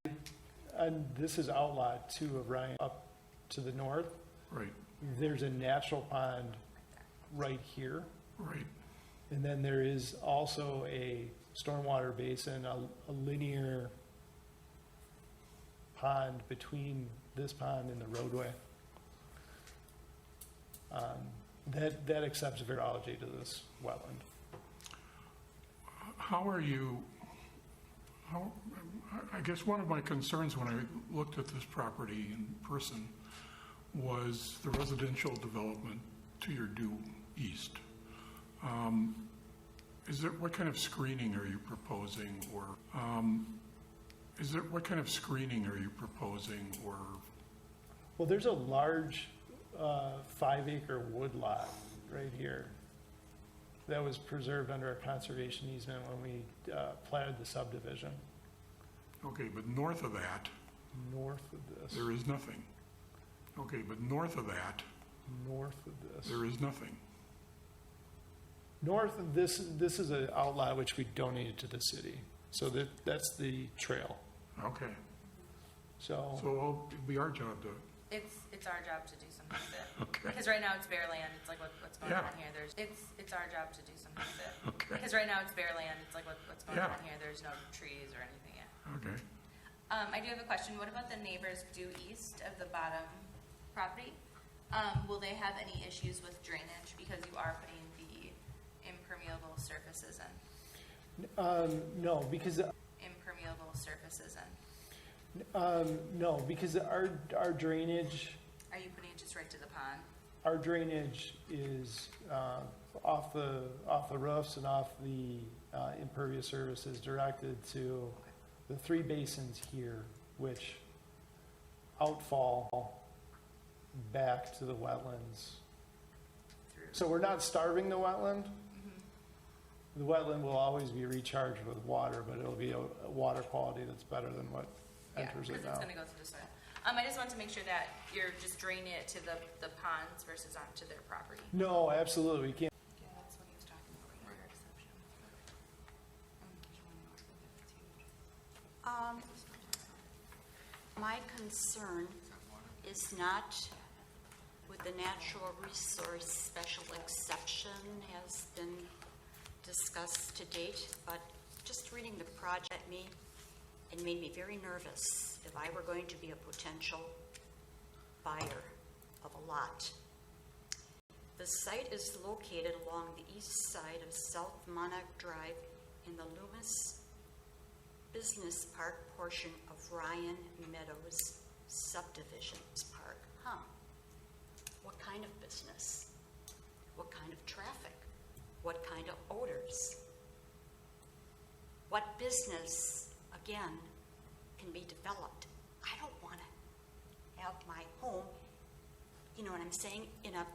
and this is outlot 2 of Ryan up to the north. Right, There's a natural pond right here. right. And then there is also a stormwater basin, a linear pond between this pond and the roadway. That accepts virology to this wetland. I guess one of my concerns when I looked at this property in person was the residential development to your due east. What kind of screening are you proposing, or what kind of screening are you proposing, or? Well, there's a large 5-acre woodlot right here that was preserved under a conservation easement when we platted the subdivision. Okay, but north of that, North of this, there is nothing. Okay, but north of that, north of this. there is nothing. North of this is an outlet which we donated to the city. So that's the trail. Okay, So, so it'll be our job to, It's our job to do something with it. okay, Because right now it's bare land, it's like what's going Yeah. on here, it's our job to do something with it. okay, Because right now it's bare land, it's like what's going Yeah. on here, there's no trees or anything yet. okay. I do have a question, what about the neighbors due east of the bottom property? Will they have any issues with drainage because you are putting the impermeable surfaces in? no, because Impermeable surfaces in? no, because our drainage, Are you putting it just right to the pond? our drainage is off the roofs and off the impervious surfaces directed to the 3 basins here, which outfall back to the wetlands. Through. So we're not starving the wetland. The wetland will always be recharged with water, but it'll be a water quality that's better than what enters Yeah, it because it's now. gonna go through the soil. I just want to make sure that you're just draining it to the ponds versus onto their property. No, absolutely, we can't. Yeah, that's what he was talking about, right under exception. My concern is not with the natural resource special exception has been discussed to date, but just reading the project it made me very nervous if I were going to be a potential buyer of a lot. The site is located along the east side of South Monarch Drive in the Loomis Business Park portion of Ryan Meadows Subdivisions Park. What kind of business? What kind of traffic? What kind of odors? What business, again, can be developed? I don't want to have my home, you know what I'm saying, in a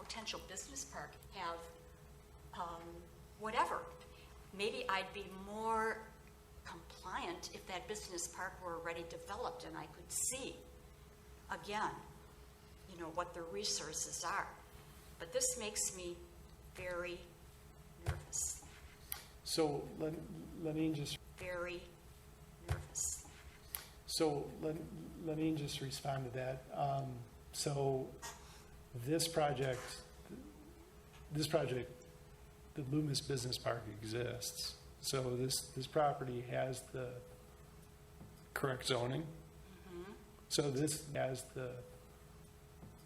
potential business park, have whatever. Maybe I'd be more compliant if that business park were already developed and I could see, again, you know, what the resources are. But this makes me very nervous. So let me just, Very nervous. so let me just respond to that. So this project, the Loomis Business Park exists. So this property has the correct zoning. So this has the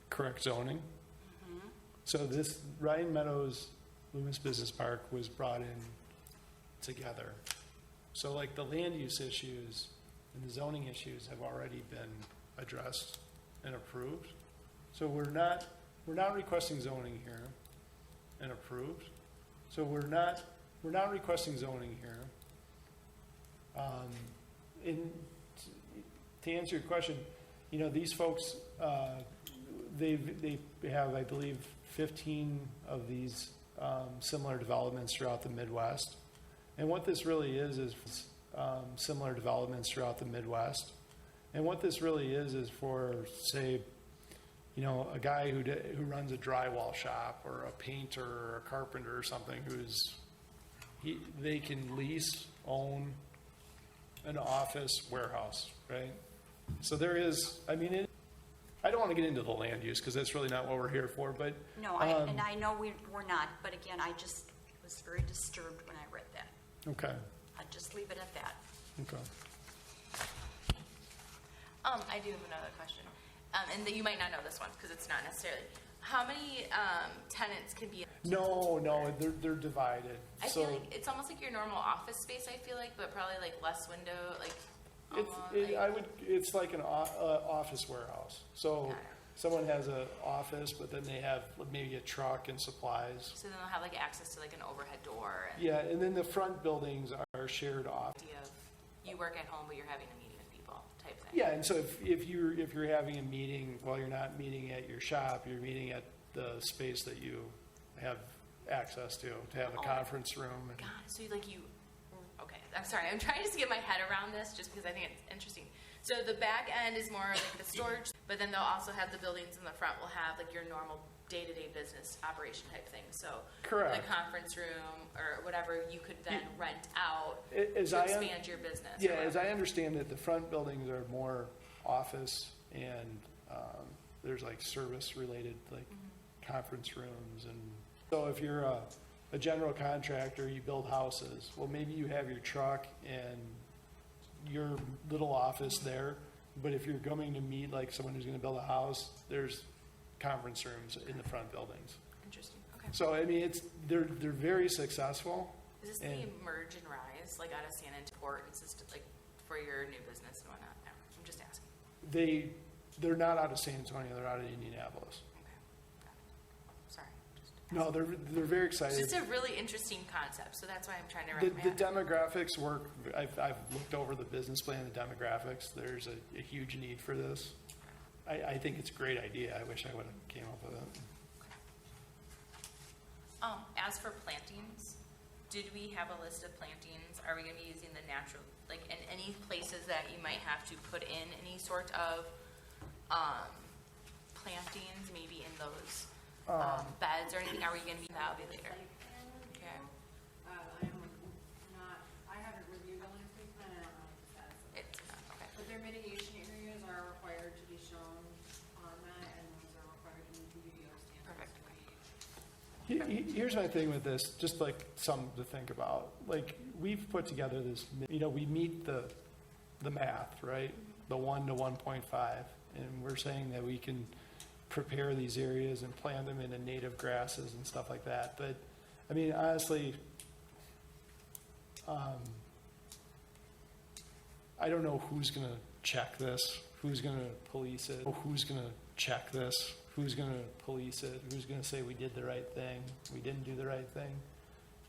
correct zoning. So this Ryan Meadows Loomis Business Park was brought in together. So like the land use issues and the zoning issues have already been addressed and approved. So we're not requesting zoning here and approved. So we're not requesting zoning here. And to answer your question, you know, these folks, they have, I believe, 15 of these similar developments throughout the Midwest. And what this really is similar developments throughout the Midwest. And what this really is for, say, you know, a guy who runs a drywall shop or a painter or a carpenter or something they can lease, own an office warehouse, right? So there is, I mean, I don't want to get into the land use because that's really not what we're here for, but. No, and I know we're not, but again, I just was very disturbed when I read that. Okay. I'd just leave it at that. Okay. I do have another question, and that you might not know this one because it's not necessarily. How many tenants can be? No, they're divided. I feel like it's almost like your normal office space. I feel like, but probably like less window, like. It's like an office warehouse. So someone has an office, but then they have maybe a truck and supplies. So then they'll have like access to like an overhead door. Yeah, and then the front buildings are shared office. Idea of you work at home, but you're having a meeting with people type thing. Yeah, and so if you're having a meeting, well, you're not meeting at your shop, you're meeting at the space that you have access to have a conference room. And, God, so okay, I'm sorry, I'm trying to just get my head around this just because I think it's interesting. So the back end is more like the storage, but then they'll also have the buildings in the front will have like your normal day-to-day business operation type thing. So correct. The conference room or whatever you could then rent out to expand your business. Yeah, as I understand it, the front buildings are more office and there's like service-related like conference rooms. And so if you're a general contractor, you build houses, well, maybe you have your truck and your little office there, but if you're going to meet like someone who's going to build a house, there's conference rooms in the front buildings. Interesting. Okay. So I mean, they're very successful. Is this the Emerge and Rise, like out of San Antonio Port, insisted like for your new business and whatnot? No, I'm just asking. They're not out of San Antonio. They're out of Indianapolis. Okay. Got it. Sorry. No, they're very excited. It's just a really interesting concept, so that's why I'm trying to wrap The demographics work. I've looked over the business plan, the demographics. There's a huge need for this. I think it's a great idea. I wish I would have came up with it. As for plantings, did we have a list of plantings? Are we going to be using the natural, like in any places that you might have to put in any sort of plantings, maybe in those beds or anything? Are we going to be, that'll be later. Okay. I haven't reviewed the landscape plan, I don't know what the status of it. It's, okay. But their mitigation areas are required to be shown here's my thing with this, just like something to think about. Like, we've put together this, we meet the math, right? The 1 to 1.5, and we're saying that we can prepare these areas and plant them into native grasses and stuff like that. But, I mean, honestly, I don't know who's going to check this, who's going to police it, who's going to check this, who's going to police it, who's going to say we did the right thing, we didn't do the right thing.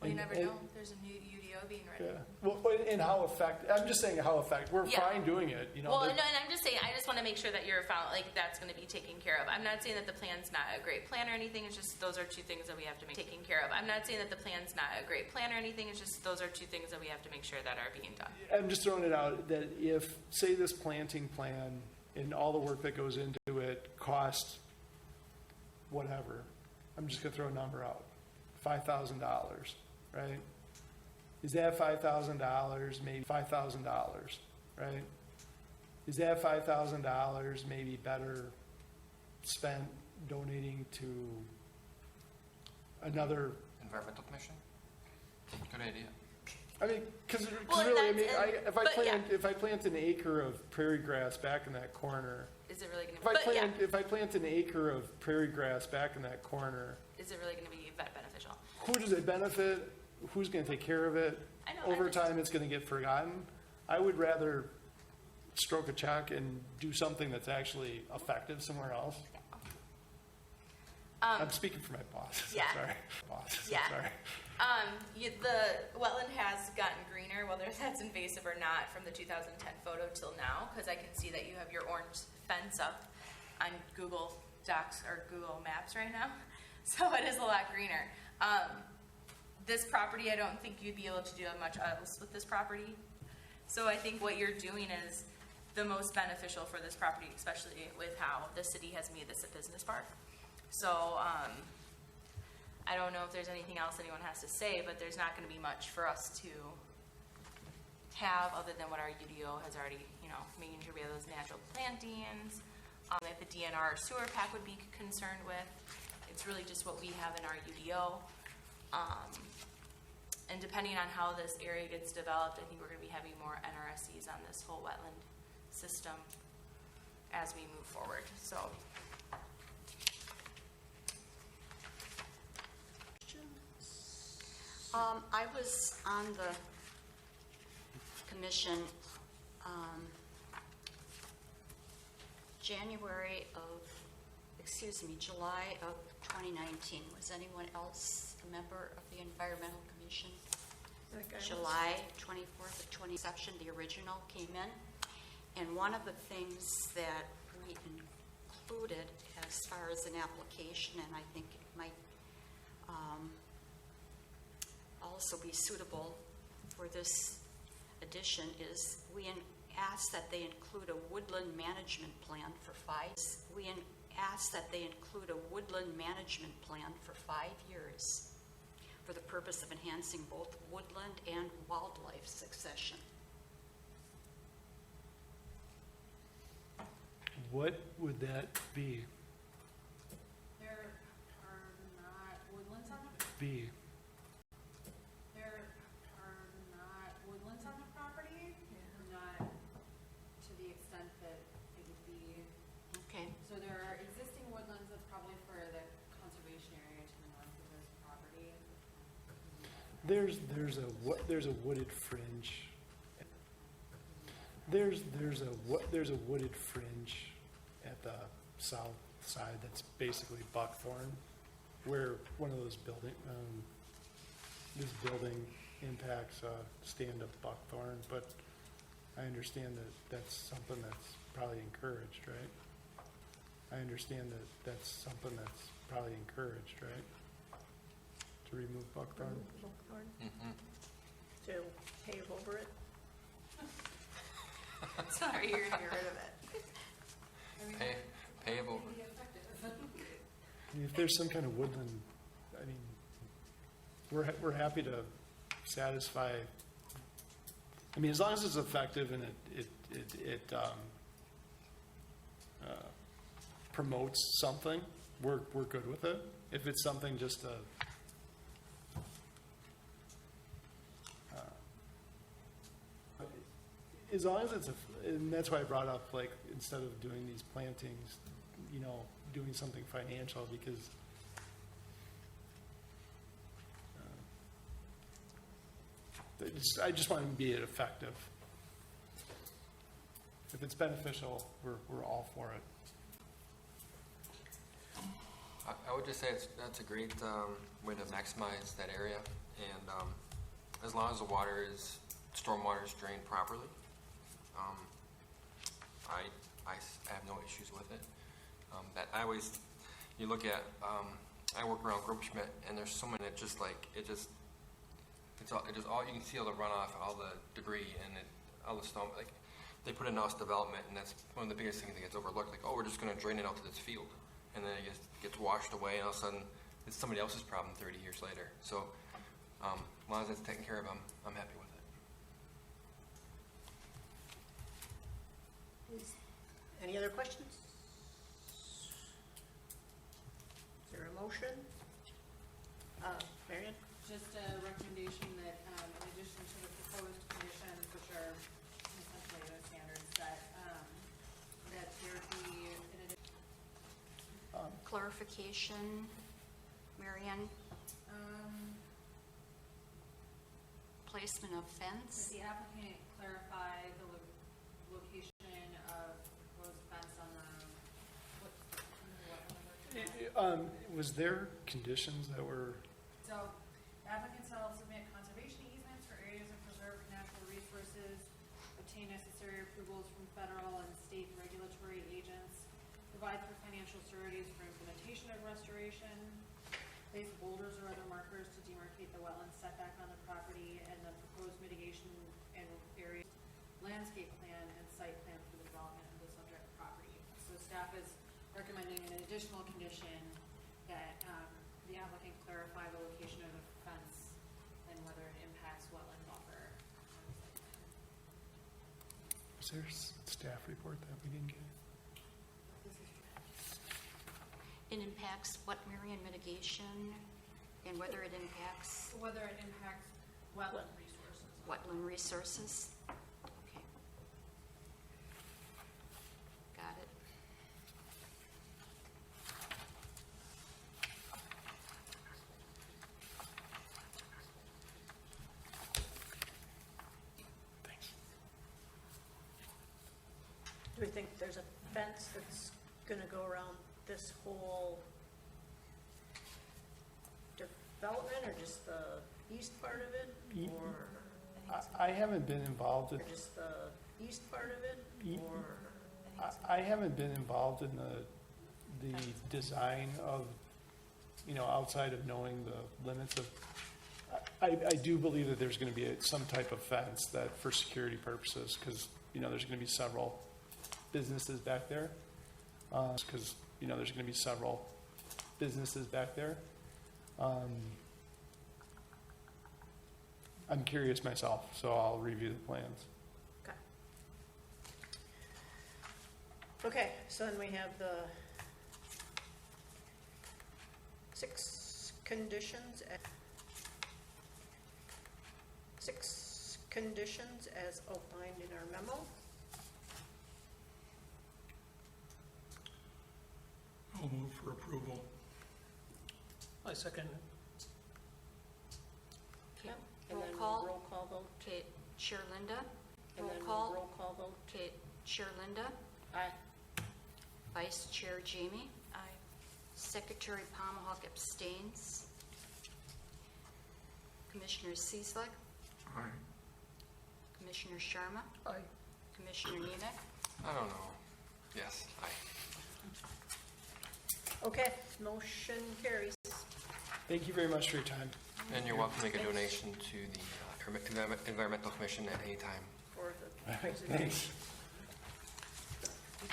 Well, you never And- know. There's a new UDO being written. Yeah. Well, and how effective, I'm just saying how effective, we're Yeah. fine doing it, Well, but- no, and I'm just saying, I just want to make sure that you're found, like, that's going to be taken care of. I'm not saying that the plan's not a great plan or anything, it's just those are two things that we have to make taken care of. I'm not saying that the plan's not a great plan or anything, it's just those are two things that we have to make sure that are being done. I'm just throwing it out that if, say, this planting plan and all the work that goes into it cost whatever, I'm just gonna throw a number out, $5,000, right? Is that $5,000, maybe $5,000, right? Is that $5,000 maybe better spent donating to another, Environmental Commission? Good idea. I mean, because Well, really, I that's- mean, and- but yeah. if I plant an acre of prairie grass back in that corner, Is it really going to if I but yeah, if I plant an acre of prairie grass back in that corner, is it really going to be vet beneficial? who does it benefit? Who's going to take care of it? I know, Over I'm just- time, it's going to get forgotten. I would rather stroke a check and do something that's actually effective somewhere else. I'm speaking for my bosses. yeah. I'm sorry. Bosses. Yeah. I'm sorry. The wetland has gotten greener, whether that's invasive or not, from the 2010 photo till now, because I can see that you have your orange fence up on Google Docs or Google Maps right now. So it is a lot greener. This property, I don't think you'd be able to do much else with this property. So I think what you're doing is the most beneficial for this property, especially with how the city has made this a business park. So, I don't know if there's anything else anyone has to say, but there's not gonna be much for us to have other than what our UDO has already, making sure we have those natural plantings. If the DNR or sewer pack would be concerned with, it's really just what we have in our UDO. And depending on how this area gets developed, I think we're gonna be having more NRSEs on this whole wetland system as we move forward, so. I was on the commission July of 2019. Was anyone else a member of the Environmental Commission? July 24th of 20, section, the original came in. And one of the things that we included as far as an application, and I think it might also be suitable for this addition, is we ask that they include a woodland management plan for 5 years for the purpose of enhancing both woodland and wildlife succession. What would that be? There are not woodlands on the, Be? there are not woodlands on the property, not to the extent that it would be. Okay. So there are existing woodlands that's probably for the conservation area to the north of this property. There's a wooded fringe. There's a wooded fringe at the south side that's basically buckthorn, where one of those this building impacts stand-up buckthorn, but I understand that that's something that's probably encouraged, right? To remove buckthorn? To pave over it. Sorry, you're gonna get rid of it. Payable. I mean, if there's some kind of woodland, I mean, we're happy to satisfy, I mean, as long as it's effective and it promotes something, we're good with it. If it's something just to as long as it's, and that's why I brought up, like, instead of doing these plantings, you know, doing something financial, because I just want to be effective. If it's beneficial, we're all for it. I would just say that's a great way to maximize that area, and as long as the stormwater is drained properly, I have no issues with it. You look at, I work around Grove Schmidt, and there's so many that just like, it's all, you can see all the runoff, all the debris, and all the stone, like, they put in house development, and that's one of the biggest things that gets overlooked, like, oh, we're just gonna drain it out to this field, and then it gets washed away, and all of a sudden, it's somebody else's problem 30 years later. So, as long as it's taken care of, I'm happy with it. Any other questions? Is there a motion? Marion? Just a recommendation that, in addition to the proposed conditions, which are essentially the standards, that there be an additional. Clarification, Marion? Placement of fence? Does the applicant clarify the location of proposed fence on the, Was there conditions that were, So, the applicant shall submit conservation easements for areas of preserved natural resources, obtain necessary approvals from federal and state regulatory agents, provide for financial sureties for implementation of restoration, place boulders or other markers to demarcate the wetland setback on the property, and the proposed mitigation and area landscape plan and site plan for the development of the subject property. So staff is recommending an additional condition that the applicant clarify the location of the fence and whether it impacts wetland buffer. was there a staff report that we didn't get? It impacts what, Marion, mitigation, and whether it impacts Whether it impacts wetland resources. wetland resources? Okay. Got it. Thanks. Do we think there's a fence that's going to go around this whole development, or just the east part of it? Or I haven't been involved in, just the east part of it? Or I haven't been involved in the design of, you know, outside of knowing the limits of, I do believe that there's going to be some type of fence that for security purposes, because, you know, there's going to be several businesses back there. Because, you know, there's going to be several businesses back there. I'm curious myself, so I'll review the plans. Okay, so then we have the 6 conditions. 6 conditions as outlined in our memo. I'll move for approval. I second. Okay. And Roll then call. roll call vote. Okay, Chair Linda? And Roll then call. roll call vote. Okay, Chair Linda? Aye. Vice Chair Jamie? Aye. Secretary Pomahawk abstains. Commissioner Cieslik? Aye. Commissioner Sharma? Aye. Commissioner Nemec? I don't know. Yes, Okay, motion carries. Thank you very much for your time. and you're welcome to make a donation to the Environmental Commission at any time. For the presentation.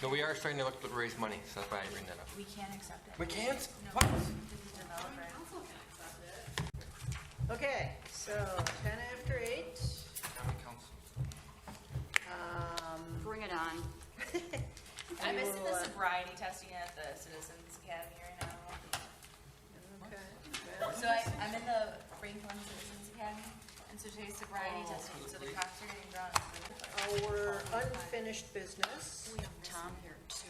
No, we are starting to look to raise money, so that's why I bring that up. We can't accept it. We can't? No. What? This is developer. Council can accept it. Okay, so 10 after 8. Common Council. Bring it on. I'm missing will, the sobriety testing at the Citizens Academy right now. Okay. So I'm in the Franklin Citizens Academy, and so today's sobriety testing, so the cops are getting drawn. Our unfinished business. We have Tom here too.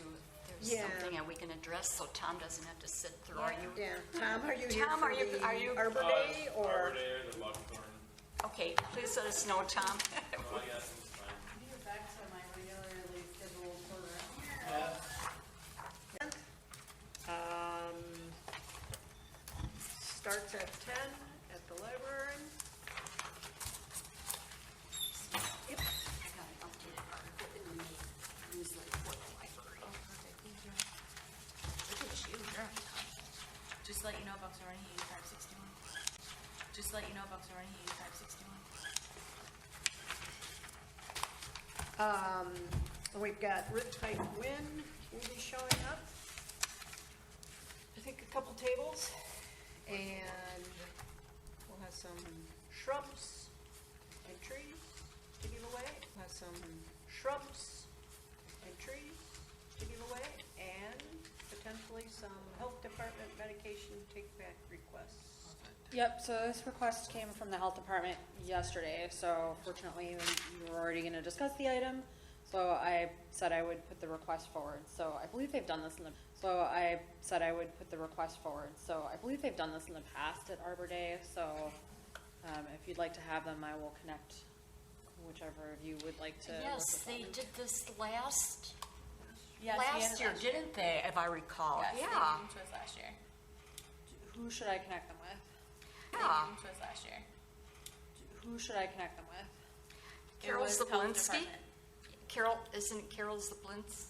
There's Yeah. something that we can address, so Tom doesn't have to sit through. Are you? Yeah, Tom, are you here Tom, for are you- the are you- Arbor Day or? Arbor Day or the buckthorn. Okay, please let us know, Tom. Oh, yes, it's fine. You're back to my regularly scheduled program. Starts at 10 at the library. I got an updated article in the May newsletter for the library. Look at you, you're on top. Just to let you know, Bucks are running 8561. Just to let you know, Bucks are running 8561. We've got Rip Pike Wind will be showing up. I think a couple tables, and we'll have some shrubs and trees to give away. We'll have some shrubs and trees to give away, and potentially some health department medication take-back requests. Yep, so this request came from the health department yesterday, so fortunately you were already gonna discuss the item. So I said I would put the request forward, so I believe they've done this in the, past at Arbor Day, so, if you'd like to have them, I will connect whichever of you would like to. work Yes, with they them. did this last Yes, year, didn't they, if I recall? Yes, they Yeah. came to us last year. Who should I connect them with? They Yeah. came to us last year. Who should I connect them with? Carol It was health Zablinski? department. Carol, isn't it Carol Zablinski?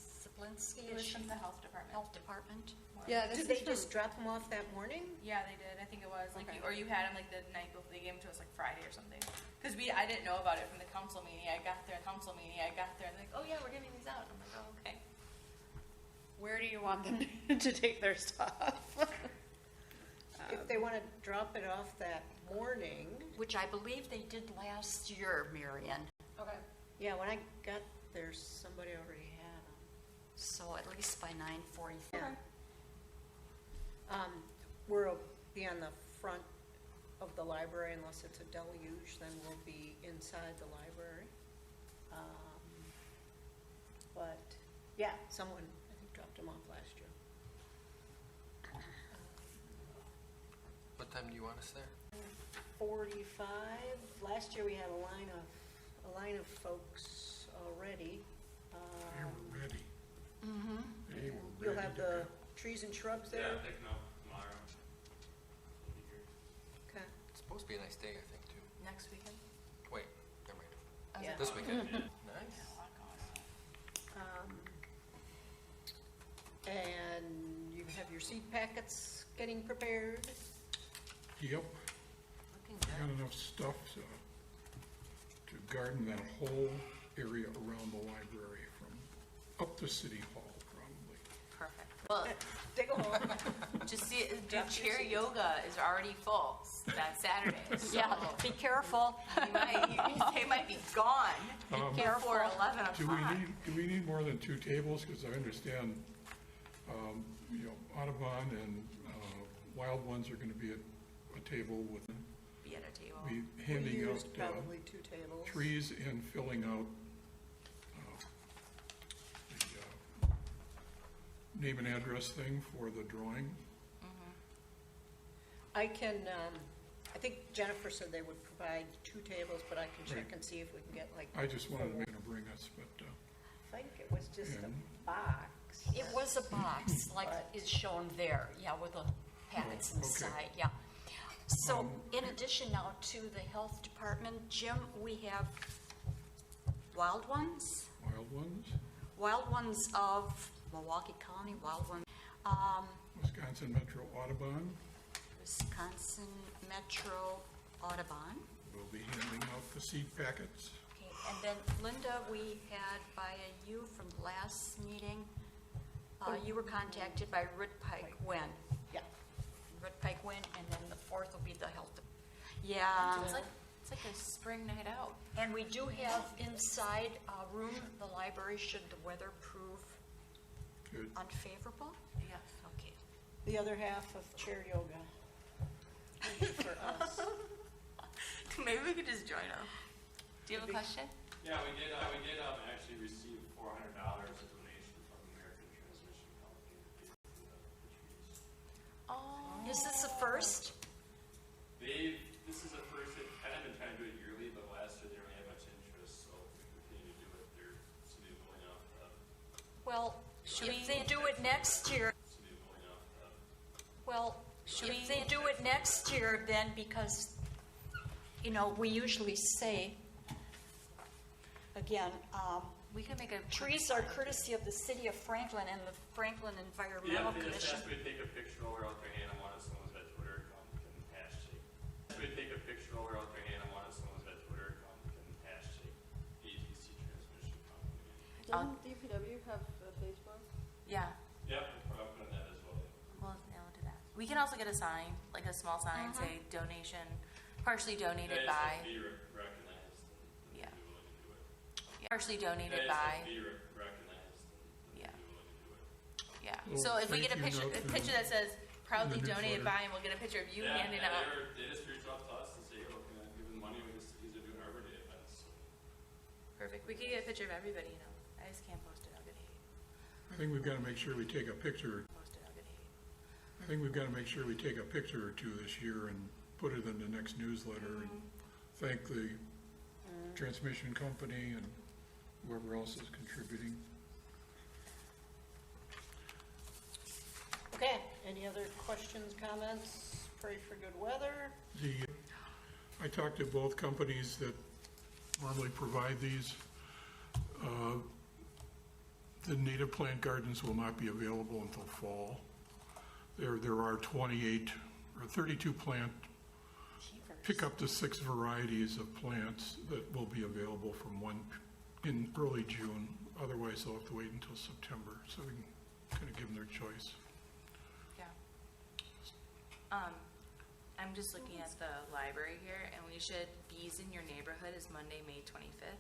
It was Is she from the health department. Health Department? Yeah, this Did is they from- just drop them off that morning? Yeah, they did. I think it was like, Okay. or you had them like the night before. They gave them to us like Friday or something. Because I didn't know about it from the council meeting. I got there, and they're like, oh yeah, we're giving these out. I'm like, oh okay. Where do you want them to take their stuff? If they want to drop it off that morning, Which I believe they did last year, Marion. Okay. yeah, when I got there, somebody already had them. So at least by 9:40. Yeah. We'll be on the front of the library unless it's a deluge, then we'll be inside the library. But, yeah, someone, I think, dropped them off last year. What time do you want us there? 45, last year we had a line of folks already. They were ready. They were You'll ready have to the go. trees and shrubs Yeah, there? picking up tomorrow. It'll be here. Okay. It's supposed to be a nice day, I think, too. Next weekend. Wait, never mind. Yeah. This weekend. Nice. Yeah, a lot going on. And you have your seed packets getting prepared? Yep, Looking I got enough stuff to garden that whole area around the library from up to City Hall, probably. Perfect. Well, Dig a hole. just see, the chair yoga is already full that Saturday. So Yeah, be careful. they might be gone before 11 Do o'clock. we need more than 2 tables? Because I understand, Audubon and Wild Ones are gonna be at a table with, Be at a table. be We handing used out probably 2 tables. trees and filling out the name and address thing for the drawing. I can, I think Jennifer said they would provide 2 tables, but I can check Right. and see if we can get like, I just wanted to bring us, but, I think it was just a And- box. It was a box, like But- is shown there, yeah, with the packets Oh, okay. inside, yeah. So in addition now to the health department, Jim, we have Wild Ones? Wild Ones, of Milwaukee County, Wild Ones, Wisconsin Metro Audubon Wisconsin Metro Audubon. will be handing out the seed packets. Okay, and then Linda, we had via you from the last meeting, you were contacted by Rid Pike Wynn. Yeah. Red Pike Wynn, and then the 4th will be the health. Yeah. It's like a spring night out. And we do have inside a room, the library, should the weather prove Good. unfavorable? Yes. Okay. The other half of chair yoga. For us. Maybe we could just join them. Do you have a question? Yeah, we did actually Is this the first? This is the first, they've kind of been trying to do it yearly, but last year they didn't have much interest, so if we continue to do it, they're somebody going off, Well, if they do it next year, somebody going off, well, if they do it next year, then because, you know, we usually say, again, We could make a. trees are courtesy of the city of Franklin and the Franklin yeah, Environmental they just Commission. asked me to take a picture while we're out there handing one of someone's at Twitter account can hashtag. Asked me to take a picture while we're out there handing one of someone's at Twitter account can hashtag ATC transmission company. Doesn't DPW have a Facebook? Yeah. Yep, I'm putting that as well. Well, yeah, we'll do that. We can also get a sign, like a small sign, say donation, partially donated They just by. have to be recognized and Yeah. be willing to do it. Partially They donated just by. have to be recognized and Yeah. be willing to do it. Yeah. Well, So if we get a thank you picture, note a picture that says proudly in the donated newsletter. by, and we'll get a picture of you Yeah, handing and out. they just reached out to us and say, oh, can I give them money? We just, these are doing Arbor Day events. So Perfect. We could get a picture of everybody, you know. I just can't post it. I'll get hate. I think we've got to make sure we take a picture. Post it. I'll get hate. I think we've got to make sure we take a picture or two this year and put it in the next newsletter and thank the transmission company and whoever else is contributing. Okay, any other questions, comments? Pray for good weather. I talked to both companies that normally provide these. The native plant gardens will not be available until fall. There are 28 or 32 plant, pick up to 6 varieties of plants that will be available from in early June. Otherwise, they'll have to wait until September, so we can kind of give them their choice. Yeah. I'm just looking at the library here, and we should, Bees in Your Neighborhood is Monday, May 25th.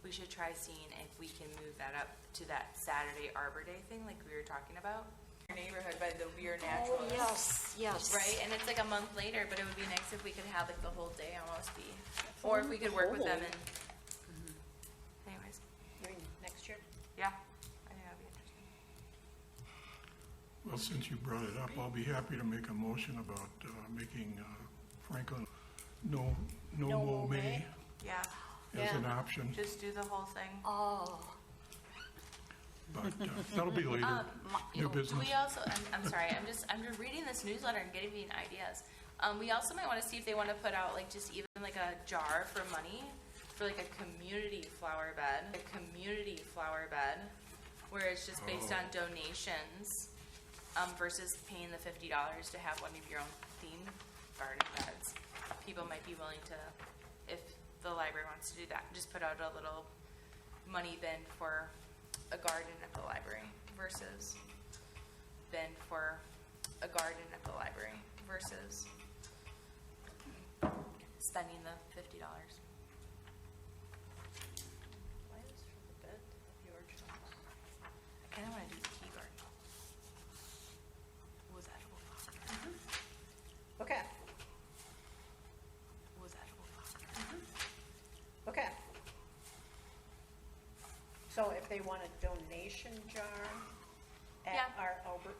We should try seeing if we can move that up to that Saturday Arbor Day thing like we were talking about. Your neighborhood by the Weird Naturalists. Yes. Right, and it's like a month later, but it would be nice if we could have like the whole day almost be, or if we could work with them and, anyways, You mean next year? yeah, I think that'd be interesting. Well, since you brought it up, I'll be happy to make a motion about making Franklin no mow May Yeah, as an option, just do the whole thing. Oh, but that'll be later. New Do business. we also, I'm sorry, I'm just reading this newsletter and getting ideas. We also might want to see if they want to put out like just even like a jar for money for like a community flower bed, where it's just based on donations, versus paying the $50 to have one of your own themed garden beds. People might be willing to, if the library wants to do that, just put out a little money bin for a garden at the library versus bin for a garden at the library versus spending the $50. Why is for the bed of your choice? I kind of want to do the tea garden. Was edible flower. Okay, Was edible flower. okay. So if they want a donation jar at Yeah. our Arbor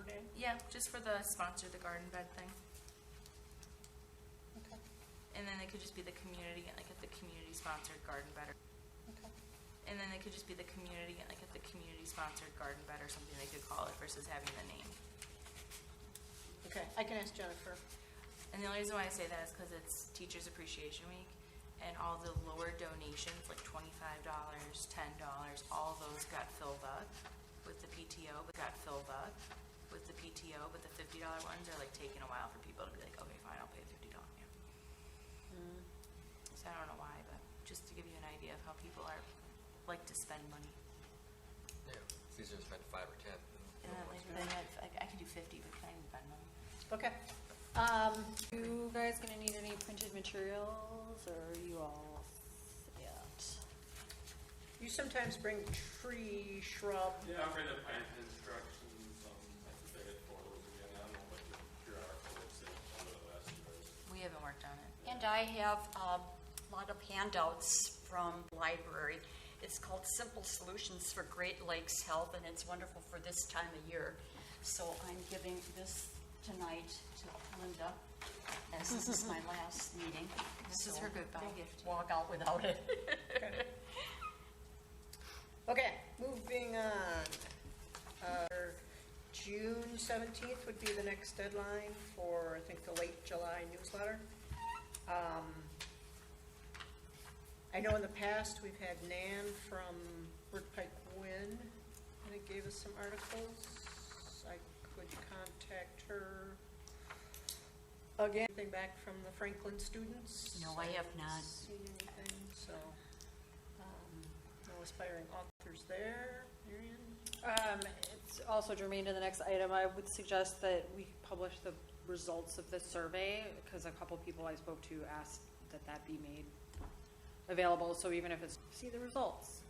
Day? Yeah, just for the sponsor the garden bed thing. Okay, And then it could just be the community, like at the community sponsored garden bed. okay. And then it could just be the community, like at the community sponsored garden bed or something they could call it versus having the name. Okay, I can ask Jennifer. And the only reason why I say that is because it's Teachers Appreciation Week, and all the lower donations, like $25, $10, all those got filled up with the PTO, but the $50 ones are like taking a while for people to be like, okay, fine, I'll pay $50. Yeah. So I don't know why, but just to give you an idea of how people like to spend money. Yeah, it's easier to spend 5 or 10. And then I could do 50, but can I even spend money? Okay. You guys gonna need any printed materials, or are you all set? You sometimes bring tree, shrub. Yeah, I'll bring the plant instructions, I think I get photos again, I don't know what the QR codes say on the last years. We haven't worked on it. and I have a lot of handouts from the library. It's called Simple Solutions for Great Lakes Health, and it's wonderful for this time of year. So I'm giving this tonight to Linda, as this is my last meeting. This is So her goodbye don't gift. Walk out without it. Okay, moving on. June 17th would be the next deadline for, I think, the late July newsletter. I know in the past, we've had Nan from Brookpike Win, I think gave us some articles. I could contact her. Again, anything back from the Franklin students? No, I have not. haven't seen anything, so, no aspiring authors there. Marion? It's also germane to the next item. I would suggest that we publish the results of this survey, because a couple people I spoke to asked that that be made available, so even if it's, see the results.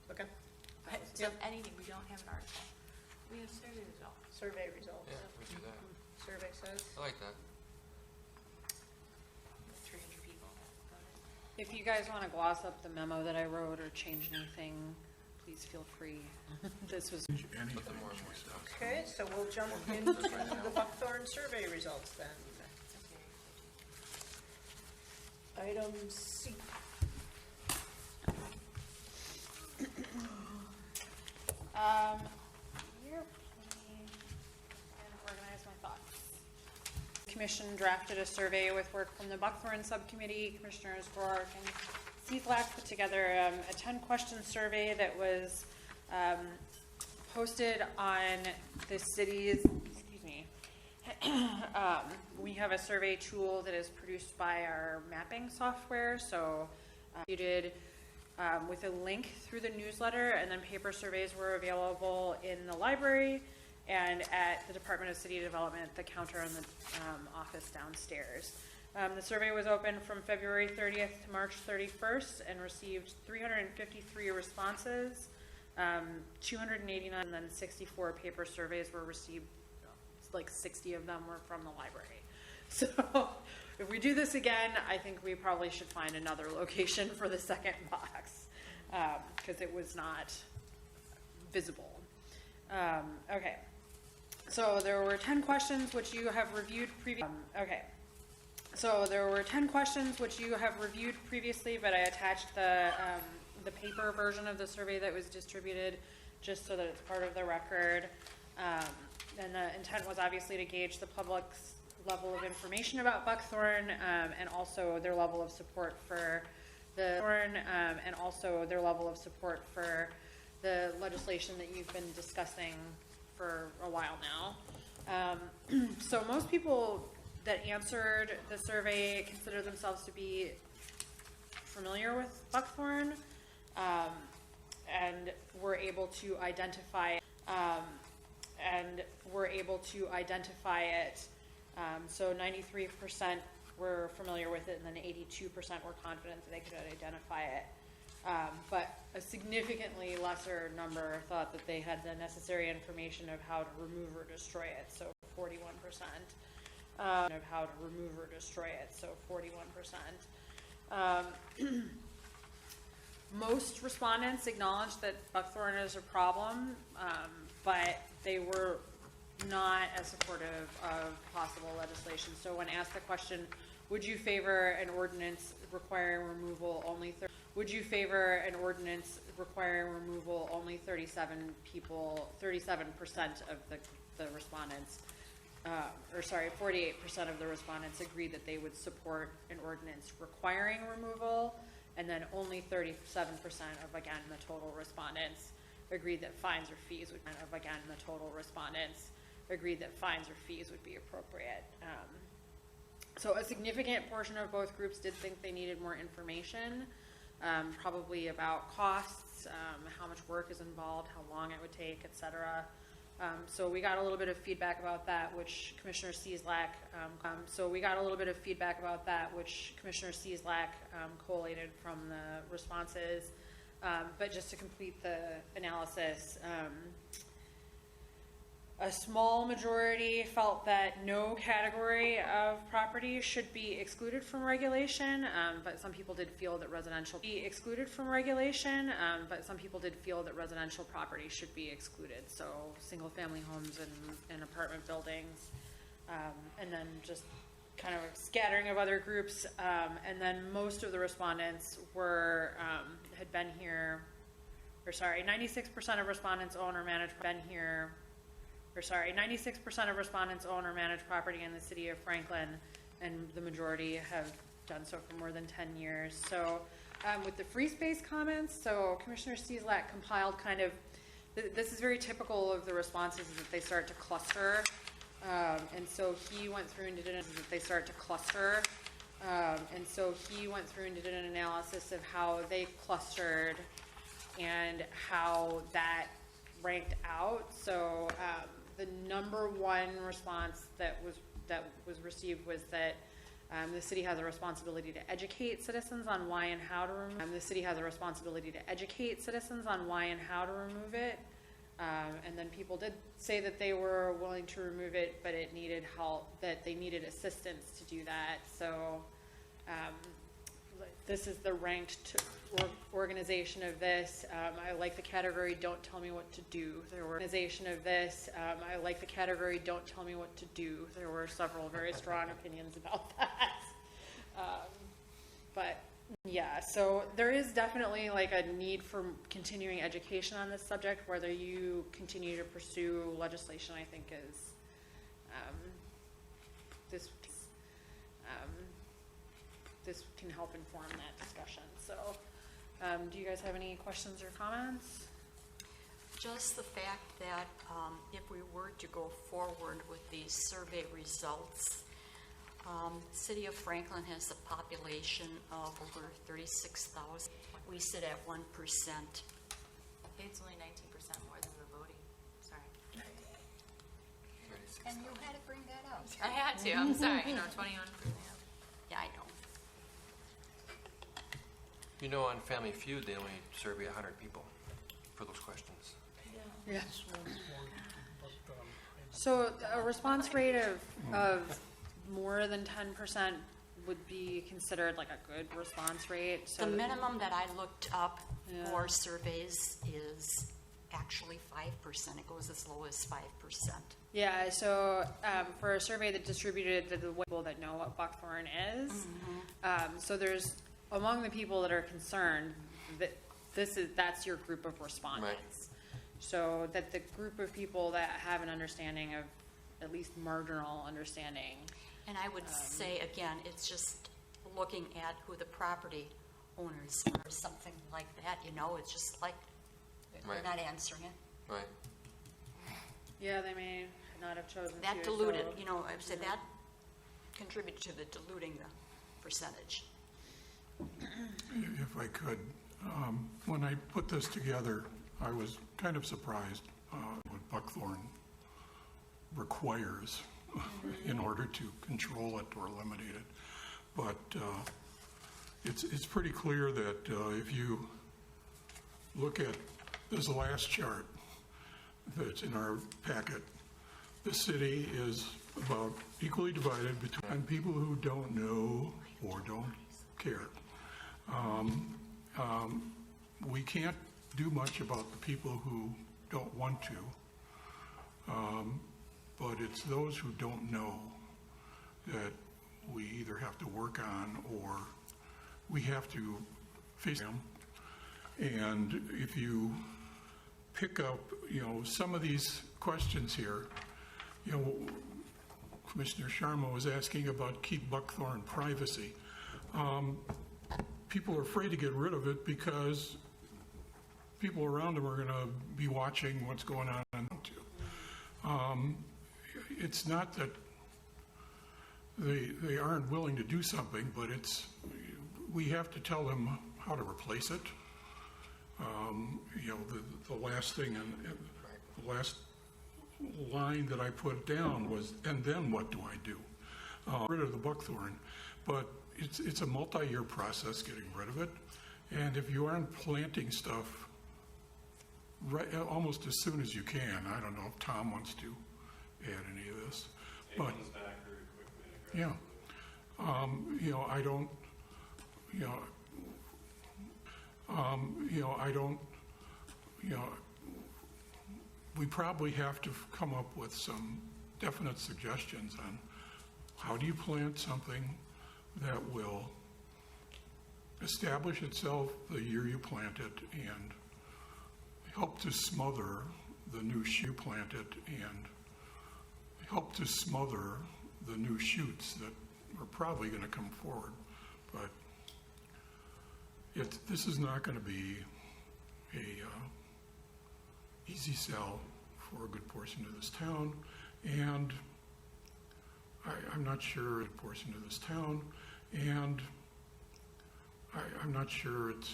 Okay, So if anything, we don't have an article. We have survey results. survey results. Yeah, we do that. Survey says. I like that. 300 people voted. If you guys want to gloss up the memo that I wrote or change anything, please feel free. This was Anything, Put the more and more she stuff. says. Okay, so we'll jump into the Buckthorn survey results then. Item C. Here, and organize my thoughts. Commission drafted a survey with work from the Buckthorn Subcommittee. Commissioners Rourke and Cieslak put together a 10-question survey that was posted on the city's, excuse me, we have a survey tool that is produced by our mapping software, so you did with a link through the newsletter, and then paper surveys were available in the library and at the Department of City Development, the counter in the office downstairs. The survey was open from February 30th to March 31st and received 353 responses, 289, and then 64 paper surveys were received. Like 60 of them were from the library. So if we do this again, I think we probably should find another location for the second box, because it was not visible. Okay, so there were 10 questions which you have reviewed previously. So there were 10 questions which you have reviewed previously, but I attached the paper version of the survey that was distributed just so that it's part of the record. And the intent was obviously to gauge the public's level of information about Buckthorn, and also their level of support for the legislation that you've been discussing for a while now. So most people that answered the survey consider themselves to be familiar with Buckthorn, and were able to identify it. So 93% were familiar with it, and then 82% were confident that they could identify it. But a significantly lesser number thought that they had the necessary information of how to remove or destroy it. So 41%. Of how to remove or destroy it. So 41%. Most respondents acknowledged that buckthorn is a problem, but they were not as supportive of possible legislation. So when asked the question, would you favor an ordinance requiring removal only 37% of the respondents, 48% of the respondents agreed that they would support an ordinance requiring removal, and then only 37% of, again, the total respondents agreed that fines or fees would be appropriate. So a significant portion of both groups did think they needed more information, probably about costs, how much work is involved, how long it would take, etc. So we got a little bit of feedback about that, which Commissioner Cieslak collated from the responses. But just to complete the analysis, A small majority felt that no category of property should be excluded from regulation, but some people did feel that residential be excluded from regulation, but some people did feel that residential property should be excluded. So single-family homes and apartment buildings, and then just kind of a scattering of other groups. And then most of the respondents were had been here, or sorry, 96% of respondents own or manage been here. 96% of respondents own or manage property in the city of Franklin, and the majority have done so for more than 10 years. So with the free space comments, so Commissioner Cieslak compiled kind of, this is very typical of the responses, is that they start to cluster. And so he went through and did an analysis of how they clustered and how that ranked out. So the number one response that was received was that the city has a responsibility to educate citizens on why and how to remove. The city has a responsibility to educate citizens on why and how to remove it. And then people did say that they were willing to remove it, but it needed help, that they needed assistance to do that. So this is the ranked organization of this. I like the category, don't tell me what to do. There were organization of this. I like the category, don't tell me what to do. There were several very strong opinions about that. But yeah, so there is definitely like a need for continuing education on this subject. Whether you continue to pursue legislation, I think is this can help inform that discussion. So do you guys have any questions or comments? Just the fact that if we were to go forward with these survey results, City of Franklin has a population of over 36,000. We sit at 1%. It's only 19% more than the voting. Sorry. And you had to bring that up. I had to. I'm sorry. 21%. Yeah, I know. You know, on Family Feud, they only survey 100 people for those questions. Yeah. So a response rate of more than 10% would be considered like a good response rate. So The minimum that I looked up for surveys is actually 5%. It goes as low as 5%. Yeah, so for a survey that distributed to the people that know what buckthorn is, so there's, among the people that are concerned, that that's your group of respondents. Right. So that the group of people that have an understanding of, at least marginal understanding. And I would say, again, it's just looking at who the property owners are, or something like that, it's just like, they're Right. not answering it. Right. Yeah, they may not have chosen That to. diluted, so, I would say that contributed to the diluting the percentage. If I could, when I put this together, I was kind of surprised what buckthorn requires in order to control it or eliminate it. But it's pretty clear that if you look at this last chart that's in our packet, the city is about equally divided between people who don't know or don't care. We can't do much about the people who don't want to, but it's those who don't know that we either have to work on or we have to face them. And if you pick up, some of these questions here, Commissioner Sharma was asking about keep buckthorn privacy. People are afraid to get rid of it because people around them are going to be watching what's going on. It's not that they aren't willing to do something, but we have to tell them how to replace it. The last thing, the last line that I put down was, and then what do I do? Rid of the buckthorn. But it's a multi-year process getting rid of it. And if you aren't planting stuff right almost as soon as you can, I don't know if Tom wants to add any of this. It But, comes back very quickly and yeah, aggressively. you know, I don't, you know, I don't, you know, we probably have to come up with some definite suggestions on how do you plant something that will establish itself the year you plant it and help to smother the new shoe planted and help to smother the new shoots that are probably going to come forward. But this is not going to be a easy sell for a good portion of this town, and I'm not sure a portion of this town, and I'm not sure it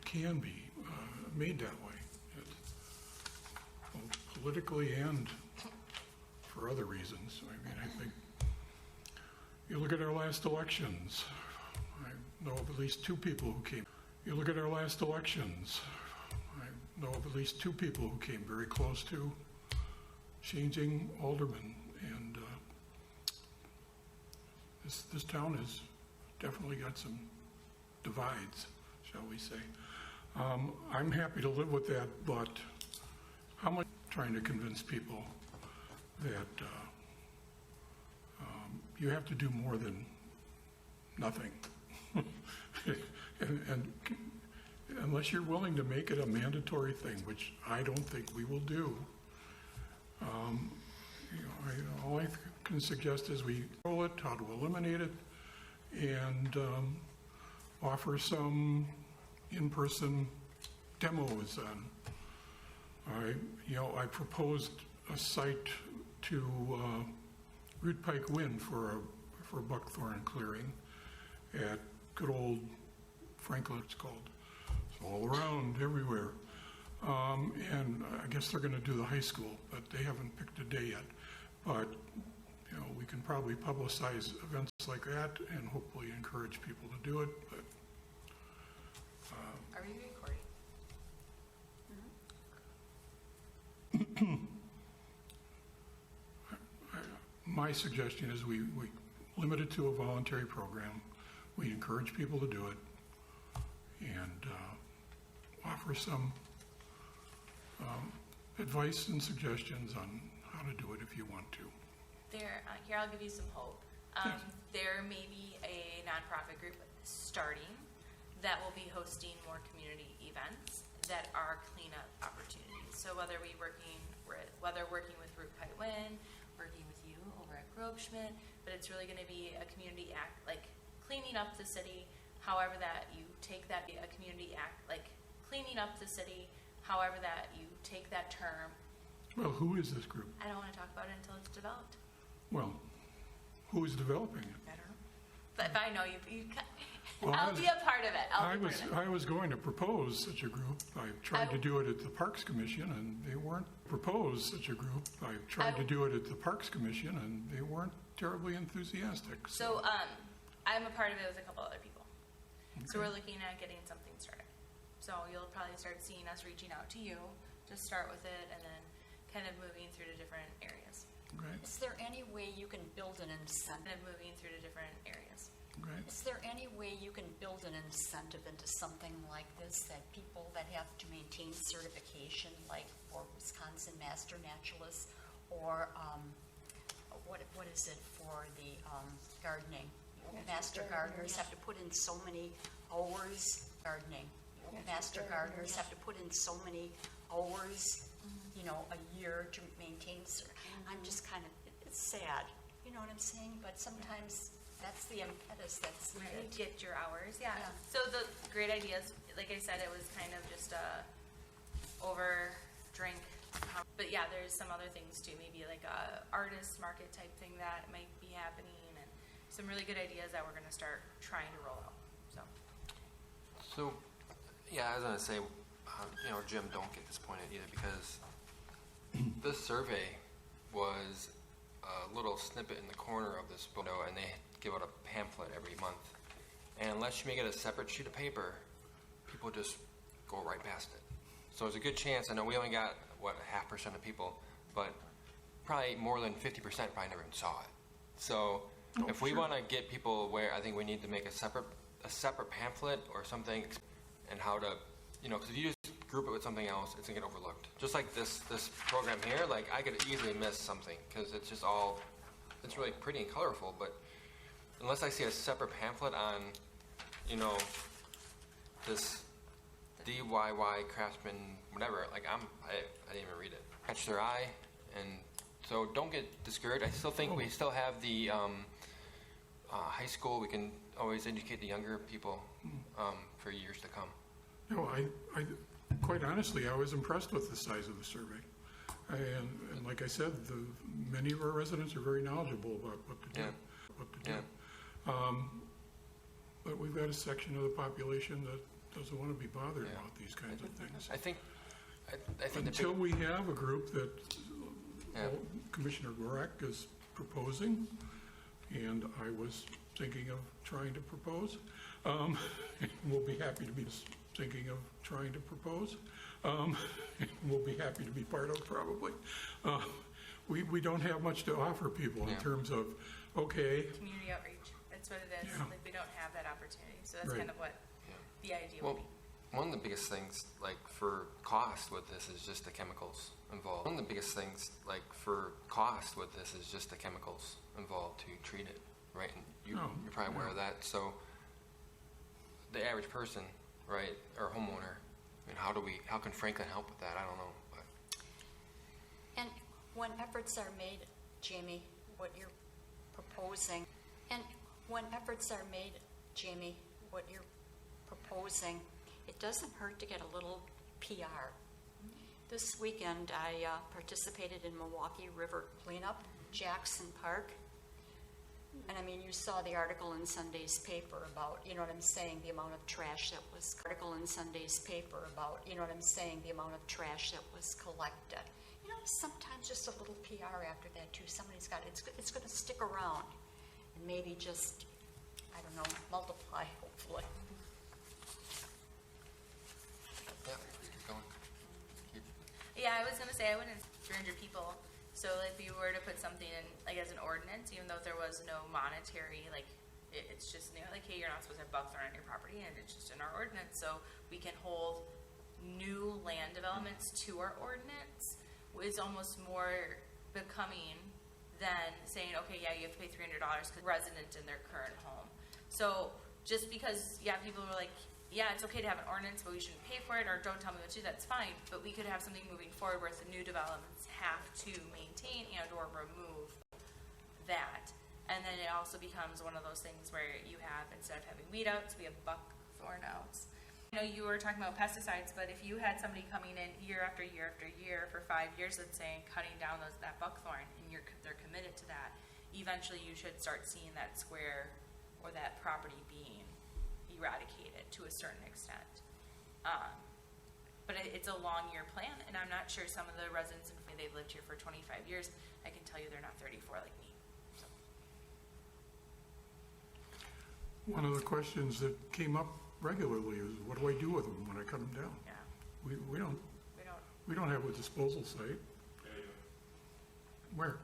can be made that way, both politically and for other reasons. I mean, I think you look at our last elections. I know of at least two people who came. You look at our last elections. I know of at least two people who came very close to changing aldermen, and this town has definitely got some divides, shall we say. I'm happy to live with that, but how much trying to convince people that you have to do more than nothing. and unless you're willing to make it a mandatory thing, which I don't think we will do, all I can suggest is we control it, how to eliminate it, and offer some in-person demos on. I proposed a site to Root Pike Wind for buckthorn clearing at good old Franklin, it's called. It's all around, everywhere. And I guess they're going to do the high school, but they haven't picked a day yet. But, we can probably publicize events like that and hopefully encourage people to do it. But Are we recording? my suggestion is we limit it to a voluntary program. We encourage people to do it and offer some advice and suggestions on how to do it if you want to. Here, I'll give you some hope. Yes. There may be a nonprofit group starting that will be hosting more community events that are cleanup opportunities. So whether working with Root Pike Wind, working with you over at Grove Schmidt, but it's really going to be a community act, like cleaning up the city. However, that you take that a community act, like cleaning up the city. However, that you take that term. Well, who is this group? I don't want to talk about it until it's developed. Well, who is developing it? I don't know. But if I know you Well, I'll be a part of it. I was going to propose such a group. I tried to do it at the Parks Commission, and they weren't proposed such a group. I tried to do it at the Parks Commission, and they weren't terribly enthusiastic. So I'm a part of it with a couple other people. Okay. So we're looking at getting something started. So you'll probably start seeing us reaching out to you to start with it, and then kind of moving through to different areas. Right. Is there any way you can build an incentive? And moving through to different areas. Right. Is there any way you can build an incentive into something like this that people that have to maintain certification, like for Wisconsin Master Naturalists, or what is it for the gardening? Master gardeners have to put in so many hours gardening. Master gardeners have to put in so many hours, a year to maintain. I'm just kind of, it's sad, you know what I'm saying? But sometimes that's the impetus that's needed. Get your hours, yeah. So the great ideas, like I said, it was kind of just a over drink. But yeah, there's some other things too, maybe like a artist market type thing that might be happening, and some really good ideas that we're going to start trying to roll out. So, yeah, I was going to say, Jim, don't get disappointed either, because this survey was a little snippet in the corner of this book, and they give out a pamphlet every month. And unless you make it a separate sheet of paper, people just go right past it. So there's a good chance, I know we only got, 0.5% of people, but probably more than 50% probably never even saw it. So if we want to get people aware, I think we need to make a separate pamphlet or something, and how to, because if you just group it with something else, it's gonna get overlooked. Just like this program here, like I could easily miss something because it's just all, it's really pretty and colorful, but unless I see a separate pamphlet on, this DIY craftsman, whatever, like I didn't even read it. Catch their eye, and so don't get discouraged. I still think we still have the high school. We can always educate the younger people for years to come. I quite honestly, I was impressed with the size of the survey. And like I said, many of our residents are very knowledgeable about what to do. But we've got a section of the population that doesn't want to be bothered about these kinds of things. I think Until we have a group that Commissioner Gorak is proposing, and I was thinking of trying to propose, we'll be happy to be thinking of trying to propose, we'll be happy to be part of probably. We don't have much to offer people in terms of, okay. Community outreach, that's what it is. Yeah. Like, we don't have that opportunity, so that's Right. kind of what the idea would be. One of the biggest things, like for cost with this, is just the chemicals involved. One of the biggest things, like for cost with this, is just the chemicals involved to treat it, right? And you're probably aware of that. So the average person, right, or homeowner, I mean, how can Franklin help with that? I don't know. But. And when efforts are made, Jamie, what you're proposing, it doesn't hurt to get a little PR. This weekend, I participated in Milwaukee River cleanup, Jackson Park. And I mean, you saw the article in Sunday's paper about, the amount of trash that was, collected. Sometimes just a little PR after that too. Somebody's got, it's going to stick around and maybe just, multiply, hopefully. Yeah, keep going. Yeah, I was gonna say, I wouldn't 300 people, so if you were to put something in, like as an ordinance, even though there was no monetary, like, it's just, like, hey, you're not supposed to have buckthorn on your property, and it's just in our ordinance, so we can hold new land developments to our ordinance, is almost more becoming than saying, okay, yeah, you have to pay $300 because resident in their current home. So just because, people were like, yeah, it's okay to have an ordinance, but we shouldn't pay for it, or don't tell me what to do, that's fine. But we could have something moving forward where the new developments have to maintain and or remove that. And then it also becomes one of those things where you have, instead of having weed outs, we have buckthorn outs. You were talking about pesticides, but if you had somebody coming in year after year after year for 5 years, let's say, and cutting down that buckthorn, and they're committed to that, eventually you should start seeing that square or that property being eradicated to a certain extent. But it's a long year plan, and I'm not sure some of the residents, if they've lived here for 25 years, I can tell you they're not 34 like me. So. One of the questions that came up regularly is, what do I do with them when I cut them down? Yeah. We don't have a disposal site. There you go. Where?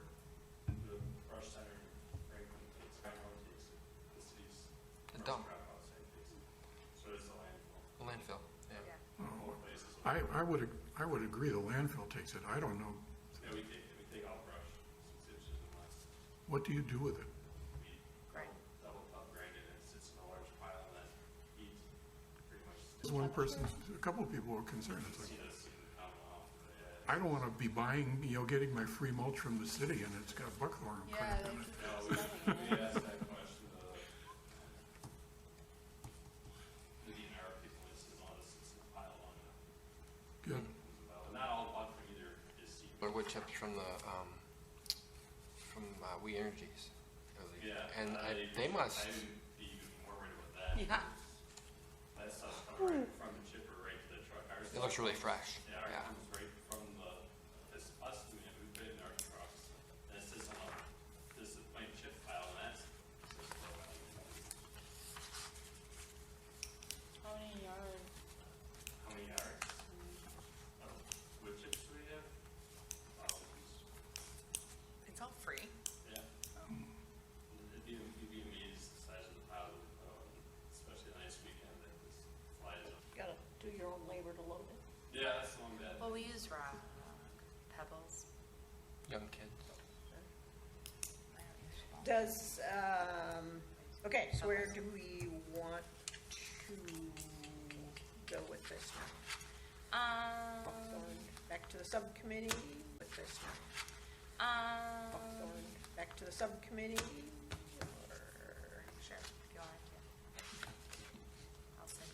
The brush center in Franklin takes the city's The brush dump. scrap outside takes it. So does the landfill. The landfill, yeah. Both places. I would agree the landfill takes it. I don't know. Yeah, we take all brush, 6 inches and less. What do you do with it? We Right. double top grind it, and it sits in a large pile, and that heat pretty much. A couple of people were concerned. It's like, See this coming off. I don't want to be buying, getting my free mulch from the city and it's got buckthorn crap in it. We asked that question to the DNR people, and says, no, this sits in a pile on it. Good. Not all buckthorn either is seed. Or wood chips from We Energies. Yeah. And they must. I'd be even more worried about that. Yeah. That stuff's coming right from the chipper right to the truck. Ours It looks really fresh. Yeah, ours Yeah. comes right from it's us doing it, we put it in our trucks, and it sits on this is my chip pile, and that's sits below that. How many yards? How many yards? Wood chips do we have? Thousands. Yeah, that's the one bad. Well, we use rock, pebbles. Young kids. Does, okay, so where do we want to go with this now? Back to the subcommittee with this now? Back to the subcommittee, or? Sure, if you want to. I'll send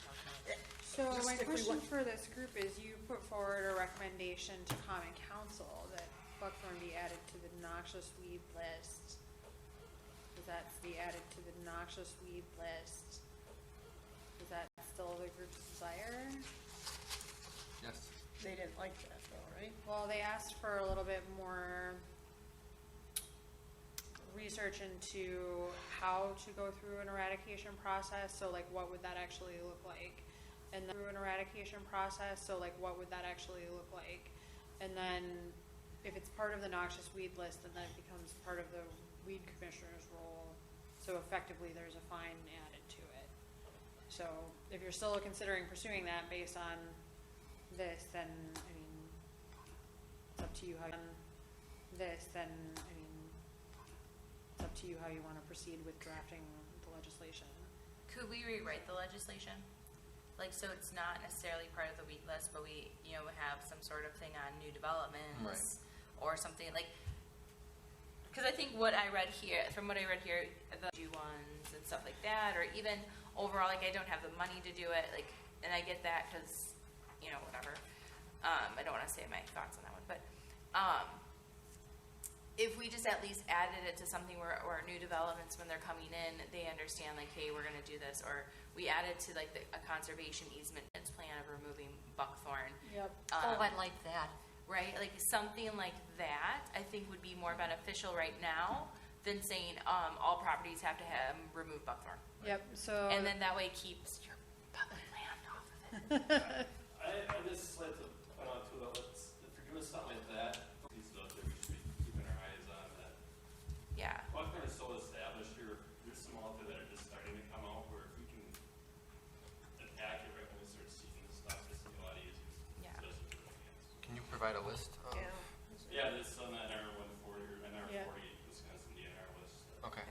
you. So Just my if we question want- for this group is you put forward a recommendation to Common Council that buckthorn be added to the noxious weed list. Is that to be added to the noxious weed list? Is that still the group's desire? Yes. They didn't like that though, right? Well, they asked for a little bit more research into how to go through an eradication process, so like what would that actually look like? And then through an eradication process, so like what would that actually look like? And then if it's part of the noxious weed list, then that becomes part of the weed commissioner's role. So effectively, there's a fine added to it. So if you're still considering pursuing that based on this, then, I mean, it's up to you how, it's up to you how you want to proceed with drafting the legislation. Could we rewrite the legislation? Like, so it's not necessarily part of the weed list, but we, have some sort of thing on new developments or something like, because I think what I read here, the do ones and stuff like that, or even overall, like, I don't have the money to do it, like, and I get that because, whatever. I don't want to say my thoughts on that one, but, if we just at least added it to something where new developments, when they're coming in, they understand like, hey, we're going to do this, or we added to like a conservation easement plan of removing buckthorn. Yep. Oh, I like that. Right? Like something like that, I think would be more beneficial right now than saying all properties have to have remove buckthorn. Yep, so. And then that way keeps your public land off of it. I just like to point out too that if you're doing something like that, these are out there we should be keeping our eyes on that. Yeah. Buckthorn is so established here, there's some out there that are just starting to come out where if we can attack it right when we start seeing stuff, it's gonna be a lot easier. Yeah. Especially for the hands. Can you provide a list of? Yeah. Yeah, this on that NR 140 or NR Yeah. 48 Wisconsin DNR list. Okay.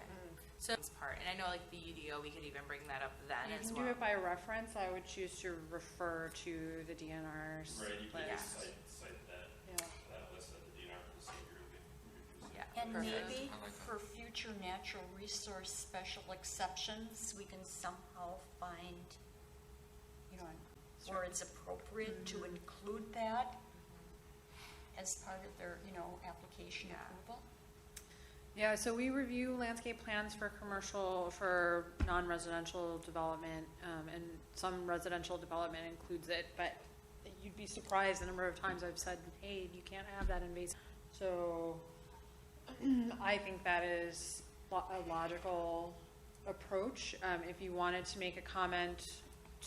So this part, and I know like the UDO, we could even bring that up then You as can well. do it by reference. I would choose to refer to the DNR's Right, you can list. just cite that, Yeah. that list that the DNR for the state will be reducing. Yeah. And Perfect. maybe I like that. for future natural resource special exceptions, we can somehow find, where it's appropriate to include that as part of their, application approval. Yeah, so we review landscape plans for non-residential development, and some residential development includes it, but you'd be surprised the number of times I've said, hey, you can't have that invasive. So I think that is a logical approach. If you wanted to make a comment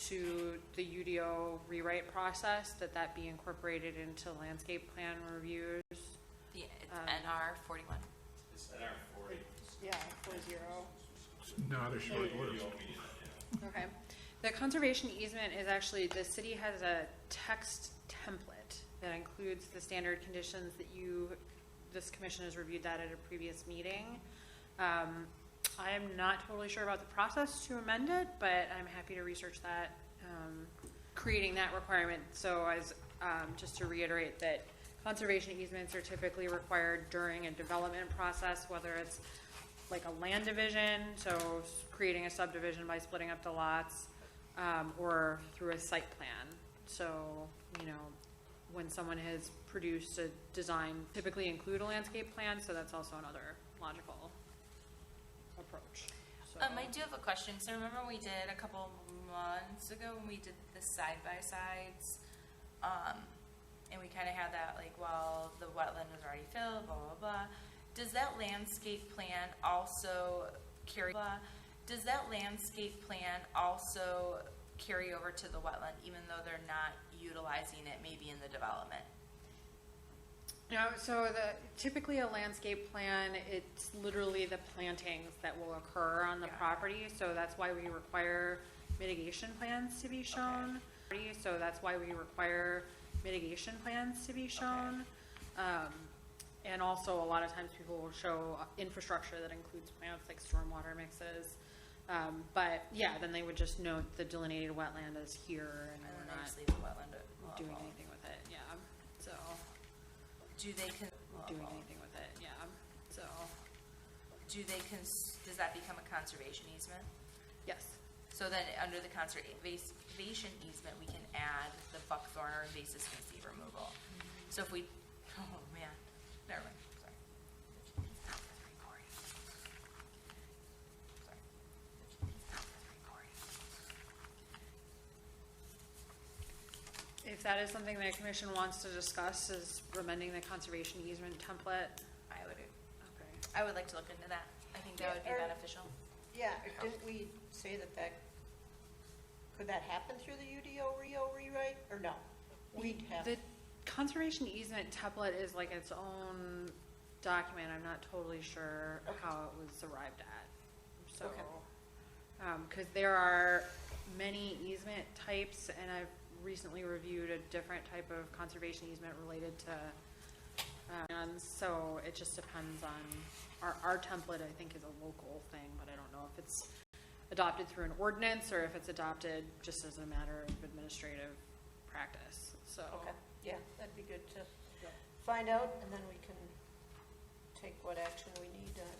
to the UDO rewrite process, that be incorporated into landscape plan reviews. It's NR 41. It's NR 40. Yeah, 40. Not a short list. Okay. The conservation easement is actually, the city has a text template that includes the standard conditions that this commission has reviewed that at a previous meeting. I am not totally sure about the process to amend it, but I'm happy to research that, creating that requirement. So as, just to reiterate that conservation easements are typically required during a development process, whether it's like a land division, so creating a subdivision by splitting up the lots, or through a site plan. So, when someone has produced a design, typically include a landscape plan, so that's also another logical approach. So, I do have a question. So remember we did a couple months ago when we did the side-by-sides, and we kind of had that like, well, the wetland was already filled, blah, blah, blah. Does that landscape plan also carry over to the wetland, even though they're not utilizing it maybe in the development? So typically a landscape plan, it's literally the plantings that will occur on the property, so that's why we require mitigation plans to be shown. So that's why we require mitigation plans to be shown. And also, a lot of times people will show infrastructure that includes plants like stormwater mixes. But yeah, then they would just note the delineated wetland is here, and And we're then they not just leave the wetland doing anything with it. Yeah, so Do they doing anything with it. Yeah, so does that become a conservation easement? yes. So then, under the conservation easement, we can add the buckthorn or invasive species removal. So if we, oh man, never mind, sorry. If that is something the commission wants to discuss, is amending the conservation easement template. I would like to look into that. I think that would be beneficial. Yeah, didn't we say that could that happen through the UDO rewrite, or no? We'd have, The conservation easement template is like its own document. I'm not totally sure how it was arrived at. So, because there are many easement types, and I've recently reviewed a different type of conservation easement related to lands, so it just depends on, our template, I think, is a local thing, but I don't know if it's adopted through an ordinance or if it's adopted just as a matter of administrative practice, so. okay, yeah, that'd be good to find out, and then we can take what action we need on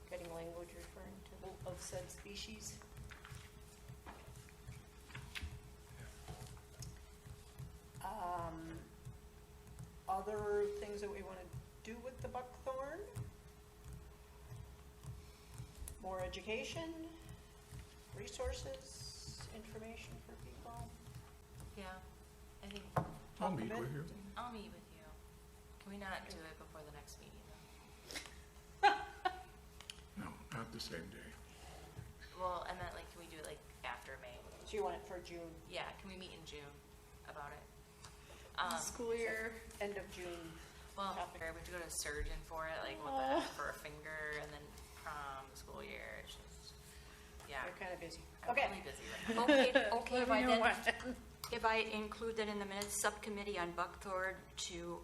getting language referring to of said species. Other things that we want to do with the buckthorn? More education, resources, information for people. Yeah, I think I'll meet with you. I'll meet with you. Can we not do it before the next meeting though? No, not the same day. Well, I meant like, can we do it like after May? So you want it for June? Yeah, can we meet in June about it? School year, end of June. Well, topic. we have to go to a surgeon for it, like what the heck, for a finger, and then prom, the school year, it's just, yeah. We're kind of busy. I'm Okay. really busy right now. Okay, if I include that in the minutes, subcommittee on buckthorn to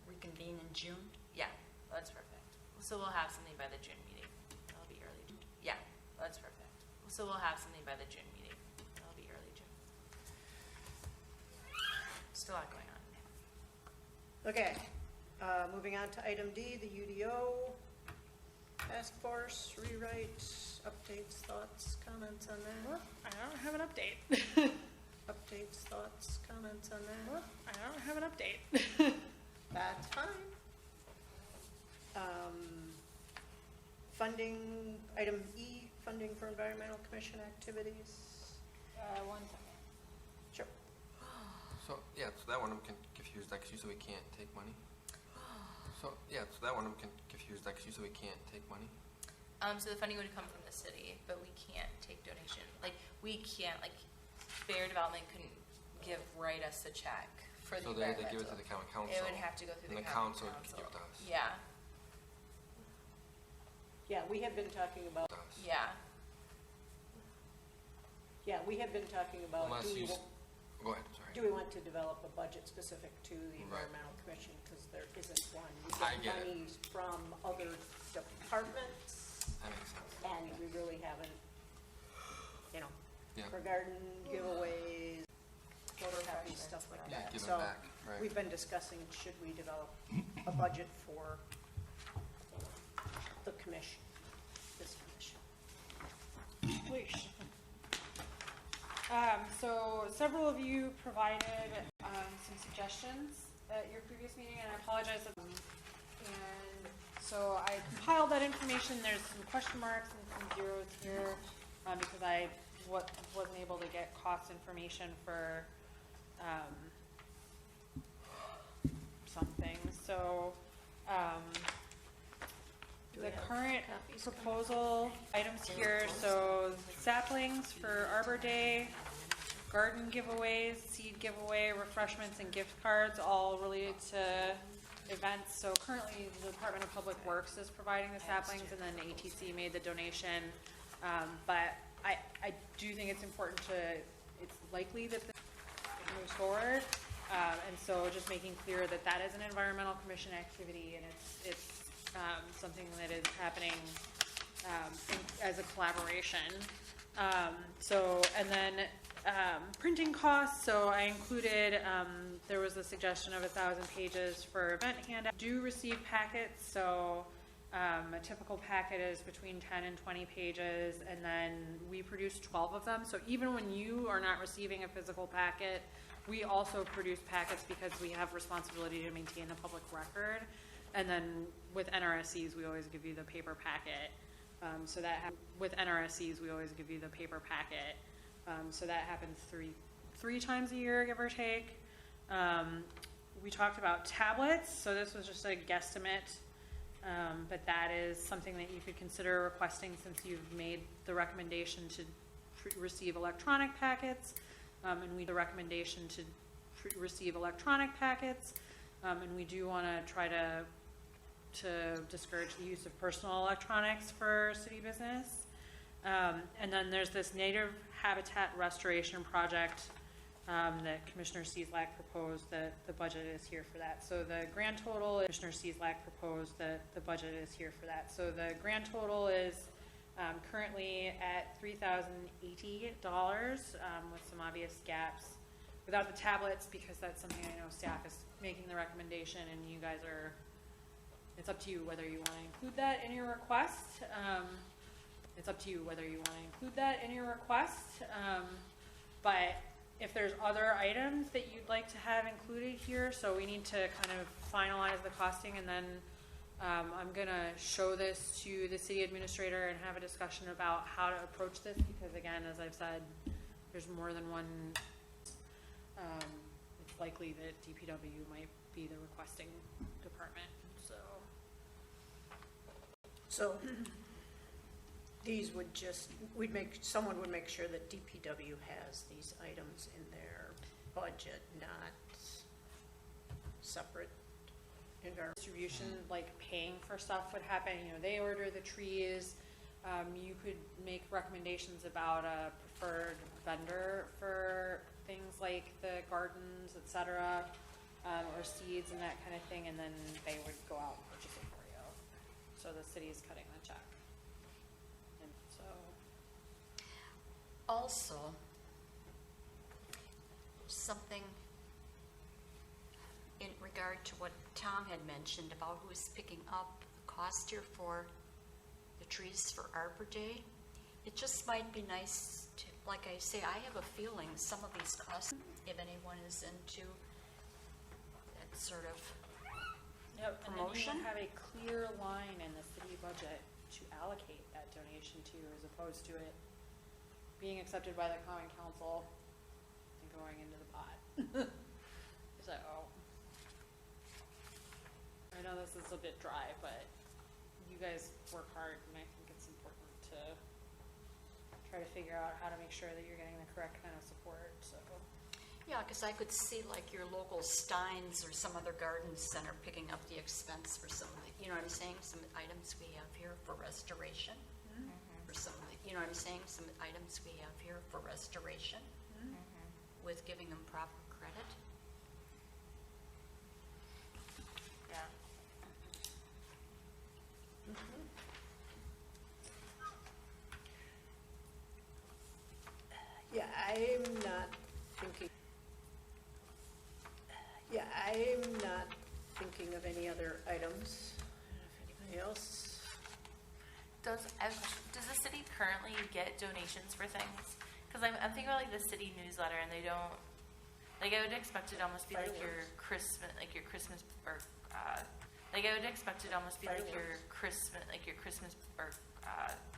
reconvene in June? Yeah, that's perfect. So we'll have something by the June meeting. That'll be early June. Yeah, that's perfect. So we'll have something by the June meeting. That'll be early June. Still a lot going on. Okay, moving on to item D, the UDO task force rewrite, updates, thoughts, comments on that? I don't have an update. Updates, thoughts, comments on that? I don't have an update. That's fine. Funding, item E, funding for environmental commission activities. 1 second. Sure. So, yeah, so that one I'm confused, like, you said we can't take money? So, yeah, so that one I'm confused, like, you said we can't take money? So the funding would come from the city, but we can't take donation. Like, we can't, like, Bear Development couldn't write us a check for the So they environmental. give it to the county council? It would have to go through And the the county council council. would give it to us? Yeah, Yeah, we have been talking about, To us. yeah. yeah, we have been talking about, Unless do we you, wa- go ahead, sorry. do we want to develop a budget specific to the Right. environmental commission, because there isn't one. We I get it. money from other departments, That makes sense. and we really haven't, Yeah. for garden giveaways, photocopies, stuff like Yeah, that. give it So back, right. we've been discussing, should we develop a budget for the commission, this commission? So several of you provided some suggestions at your previous meeting, and I apologize. And so I compiled that information. There's some question marks and some zeros here because I wasn't able to get cost information for some things. So Do the we have current copies? proposal items here, so saplings for Arbor Day, garden giveaways, seed giveaway, refreshments, and gift cards, all related to events. So currently, the Department of Public Works is providing the saplings, and then ATC made the donation. But I do think it's important it's likely that this moves forward. And so just making clear that that is an environmental commission activity, and it's something that is happening as a collaboration. And then printing costs, so I included, there was a suggestion of 1,000 pages for event handout. Do receive packets, so a typical packet is between 10 and 20 pages, and then we produce 12 of them. So even when you are not receiving a physical packet, we also produce packets because we have responsibility to maintain the public record. And then with NRSCs, we always give you the paper packet. With NRSCs, we always give you the paper packet. So that happens three times a year, give or take. We talked about tablets, so this was just a guesstimate, but that is something that you could consider requesting since you've made the recommendation to receive electronic packets, and we do want to try to discourage the use of personal electronics for city business. And then there's this native habitat restoration project that Commissioner Cieslak proposed, that the budget is here for that. So the grand total, Commissioner Cieslak proposed that the budget is here for that. So the grand total is currently at $3,080 with some obvious gaps. Without the tablets, because that's something I know staff is making the recommendation, and you guys are, it's up to you whether you want to include that in your request. But if there's other items that you'd like to have included here, so we need to kind of finalize the costing, and then I'm gonna show this to the city administrator and have a discussion about how to approach this, because again, as I've said, there's more than one. It's likely that DPW might be the requesting department, So these would just, someone would make sure that DPW has these items in their budget, not separate environment. distribution, like paying for stuff would happen, they order the trees. You could make recommendations about a preferred vendor for things like the gardens, et cetera, or seeds and that kind of thing, and then they would go out and purchase it for you. So the city's cutting the check. And so. Also, something in regard to what Tom had mentioned about who's picking up the cost here for the trees for Arbor Day. It just might be nice to, like I say, I have a feeling some of these costs, if anyone is into that sort of promotion. And then you have a clear line in the city budget to allocate that donation to, as opposed to it being accepted by the common council and going into the pot. So, I know this is a bit dry, but you guys work hard, and I think it's important to try to figure out how to make sure that you're getting the correct kind of support, so. Yeah, because I could see like your local Steins or some other garden center picking up the expense for some of the, you know what I'm saying, some items we have here for restoration. For some of the, you know what I'm saying, some items we have here for restoration with giving them proper credit. Yeah. Yeah, I'm not thinking of any other items. If anybody else? Does the city currently get donations for things? Because I'm thinking about like the city newsletter, and they don't, like, I would expect it almost be like your Christmas, or like I would expect it almost be like your Christmas or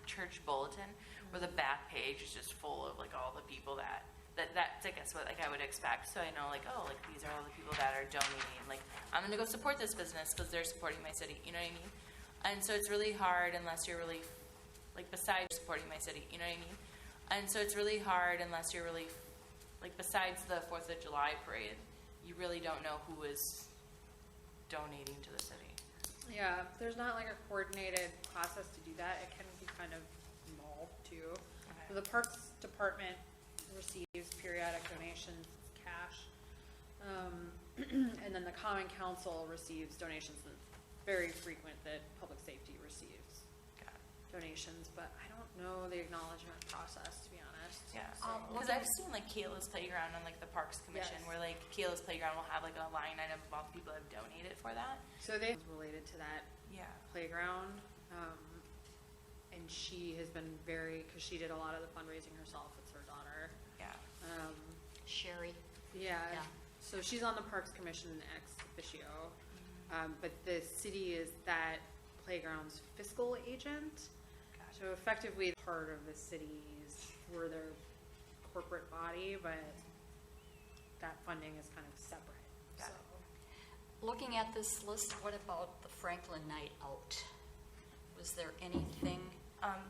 church bulletin, where the back page is just full of like all the people that's I guess what like I would expect. So I know like, oh, like these are all the people that are donating. Like, I'm gonna go support this business because they're supporting my city. You know what I mean? And so it's really hard unless you're really like besides supporting my city. You know what I mean? And so it's really hard unless you're really like besides the 4th of July parade, you really don't know who is donating to the city. Yeah, there's not like a coordinated process to do that. It can be kind of null too. Okay. The Parks Department receives periodic donations, cash, And then the Common Council receives donations, that very frequent that public safety receives donations, but I don't know the acknowledgement process, to be honest. Yeah, So- because I've seen like Kayla's Playground on like the Parks Commission, Yes. where like Kayla's Playground will have like a line item of all the people that have donated for that. So they related to that Yeah. playground, and she has been very, because she did a lot of the fundraising herself. It's her daughter. Yeah. Sherry? Yeah. Yeah. So she's on the Parks Commission ex officio, but the city is that playground's fiscal agent. So effectively, part of the city's, we're their corporate body, but that funding is kind of separate. Got So. Looking at this list, what about the Franklin Night Out? Was there anything?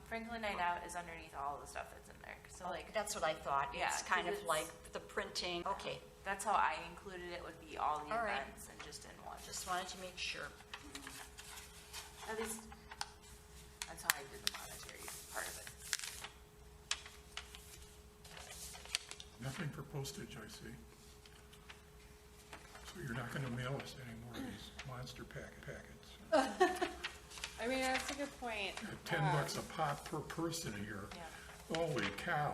Franklin Night Out is underneath all the stuff that's in there. So like, That's what I thought. Yeah, It's kind of 'cause it's- like the printing. Okay, that's how I included it, would be all the All right. events and just in one. just wanted to make sure. At least, that's how I did the monetary part of it. Nothing for postage, I see. So you're not gonna mail us any more of these monster packets. I mean, that's a good point. At $10 a pop per person here. Yeah. Holy cow.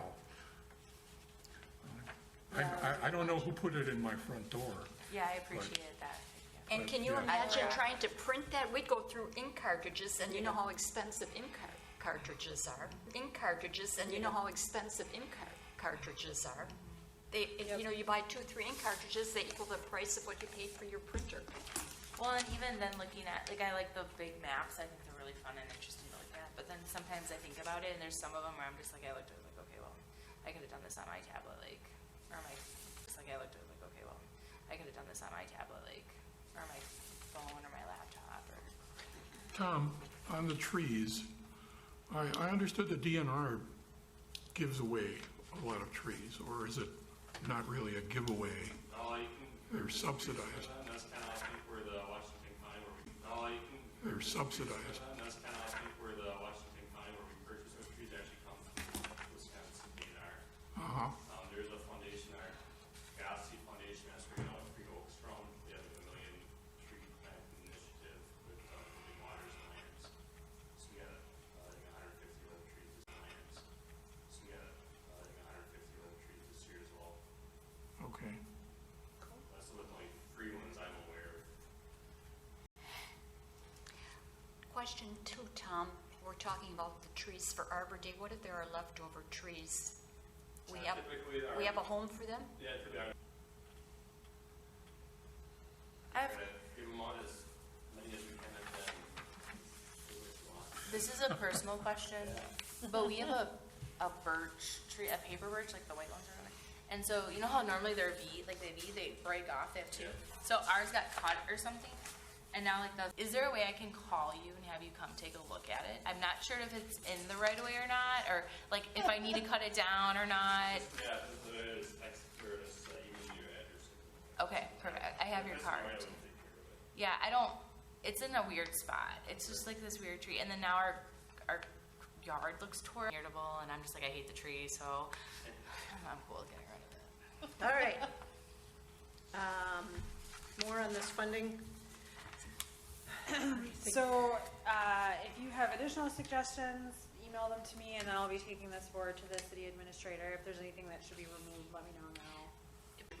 I don't know who put it in my front door. Yeah, I appreciated that. Yeah. And can you Yeah. imagine trying to print that? We'd go through ink cartridges, and you know how expensive ink cartridges are. Ink cartridges, and you know how expensive ink cartridges are. They, you know, you buy 2, 3 ink cartridges, they equal the price of what you paid for your printer. Well, and even then looking at, like, I like the big maps. I think they're really fun and interesting to look at. But then sometimes I think about it, and there's some of them where I'm just like, I looked at it like, okay, well, I could have done this on my tablet, like, or my, just like I looked at it like, okay, well, I could have done this on my tablet, like, or my phone or my laptop, or. Tom, on the trees, I understood the DNR gives away a lot of trees, or is it not really a giveaway? No, you can. They're subsidized. And that's kind of, I think, where the Washington Pine, where we, no, you can. They're subsidized. And that's kind of, I think, where the Washington Pine, where we purchase those trees actually come from Wisconsin DNR. Uh-huh. There's a foundation, our Gossy Foundation, that's where, Free Oaks from. They have a $1 million tree planting initiative with, Living Waters and Irons. So we got, I think 150 little trees this Irons. So we got, I think 150 little trees this year as well. Okay. That's the only free ones I'm aware of. Question 2, Tom. We're talking about the trees for Arbor Day. What if there are leftover trees? We have a home for them? Yeah, typically our I've, give them out as many as we can and then do what you want. this is a personal question, but we have a birch tree, a paper birch, like the white ones or whatever. And so, you know how normally they're they break off, they have 2. So ours got cut or something. And now like is there a way I can call you and have you come take a look at it? I'm not sure if it's in the right of way or not, or like if I need to cut it down or not. Yeah, there is text or just email your address. Okay, perfect. I have your That's card. the way I would take care of it. Yeah, I don't, it's in a weird spot. It's just like this weird tree. And then now our yard looks irritable, and I'm just like, I hate the tree, so I'm cool with getting rid of it. All right. More on this funding? So, if you have additional suggestions, email them to me, and then I'll be taking this forward to the city administrator. If there's anything that should be removed, let me know now.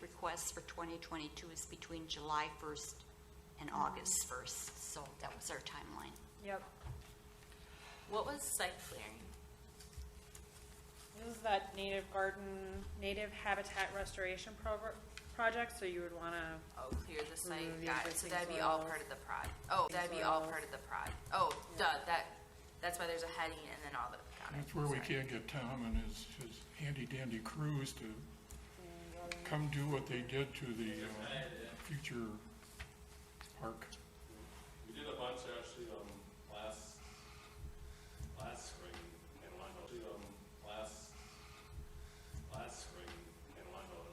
Requests for 2022 is between July 1st and August 1st, so that was our timeline. Yep. What was site clearing? This is that native habitat restoration project, so you would want to, Oh, clear the site. Remove the Got it. So existing that'd be all soils. part of the prod. Oh, that'd be all Soils. part of the prod. Oh, duh, that's why there's a heading and then all the, got it. That's where we Sorry. can't get Tom and his handy dandy crews to come do what they did to the future park. We did a bunch actually, last spring in Wendell. Last spring in Wendell,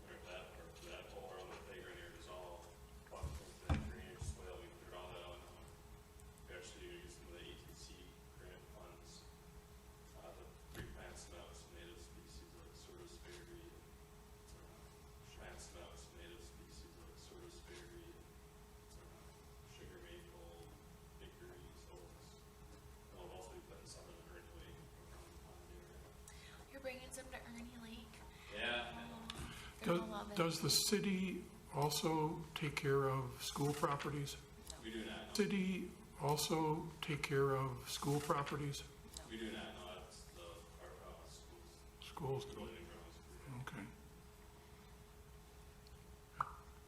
where that whole around the playground area is all bunch of that drainage swale. We cleared all that out. We actually used some of the ATC grant funds to replant some out some native species like Certus fairy, plant some out some native species. Does the city also take care of school properties? We do not know. City also take care of school properties? We do not know. It's our schools. Schools do Building it, grounds. okay.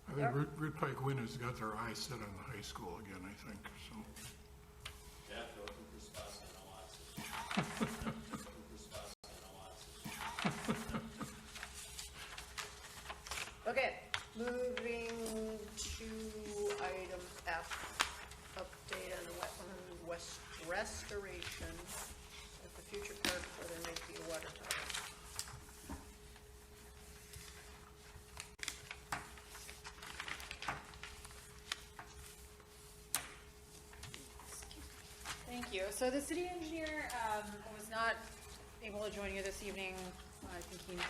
I think Root Pike Win has got their eyes set on the high school again, I think, so. Yeah, if you're looking for spots, I know lots of. Looking for spots, I know lots of. Okay, moving to item F, update on the wetland restoration at the future park where there might be a water tower. Thank you. So the city engineer was not able to join you this evening. I think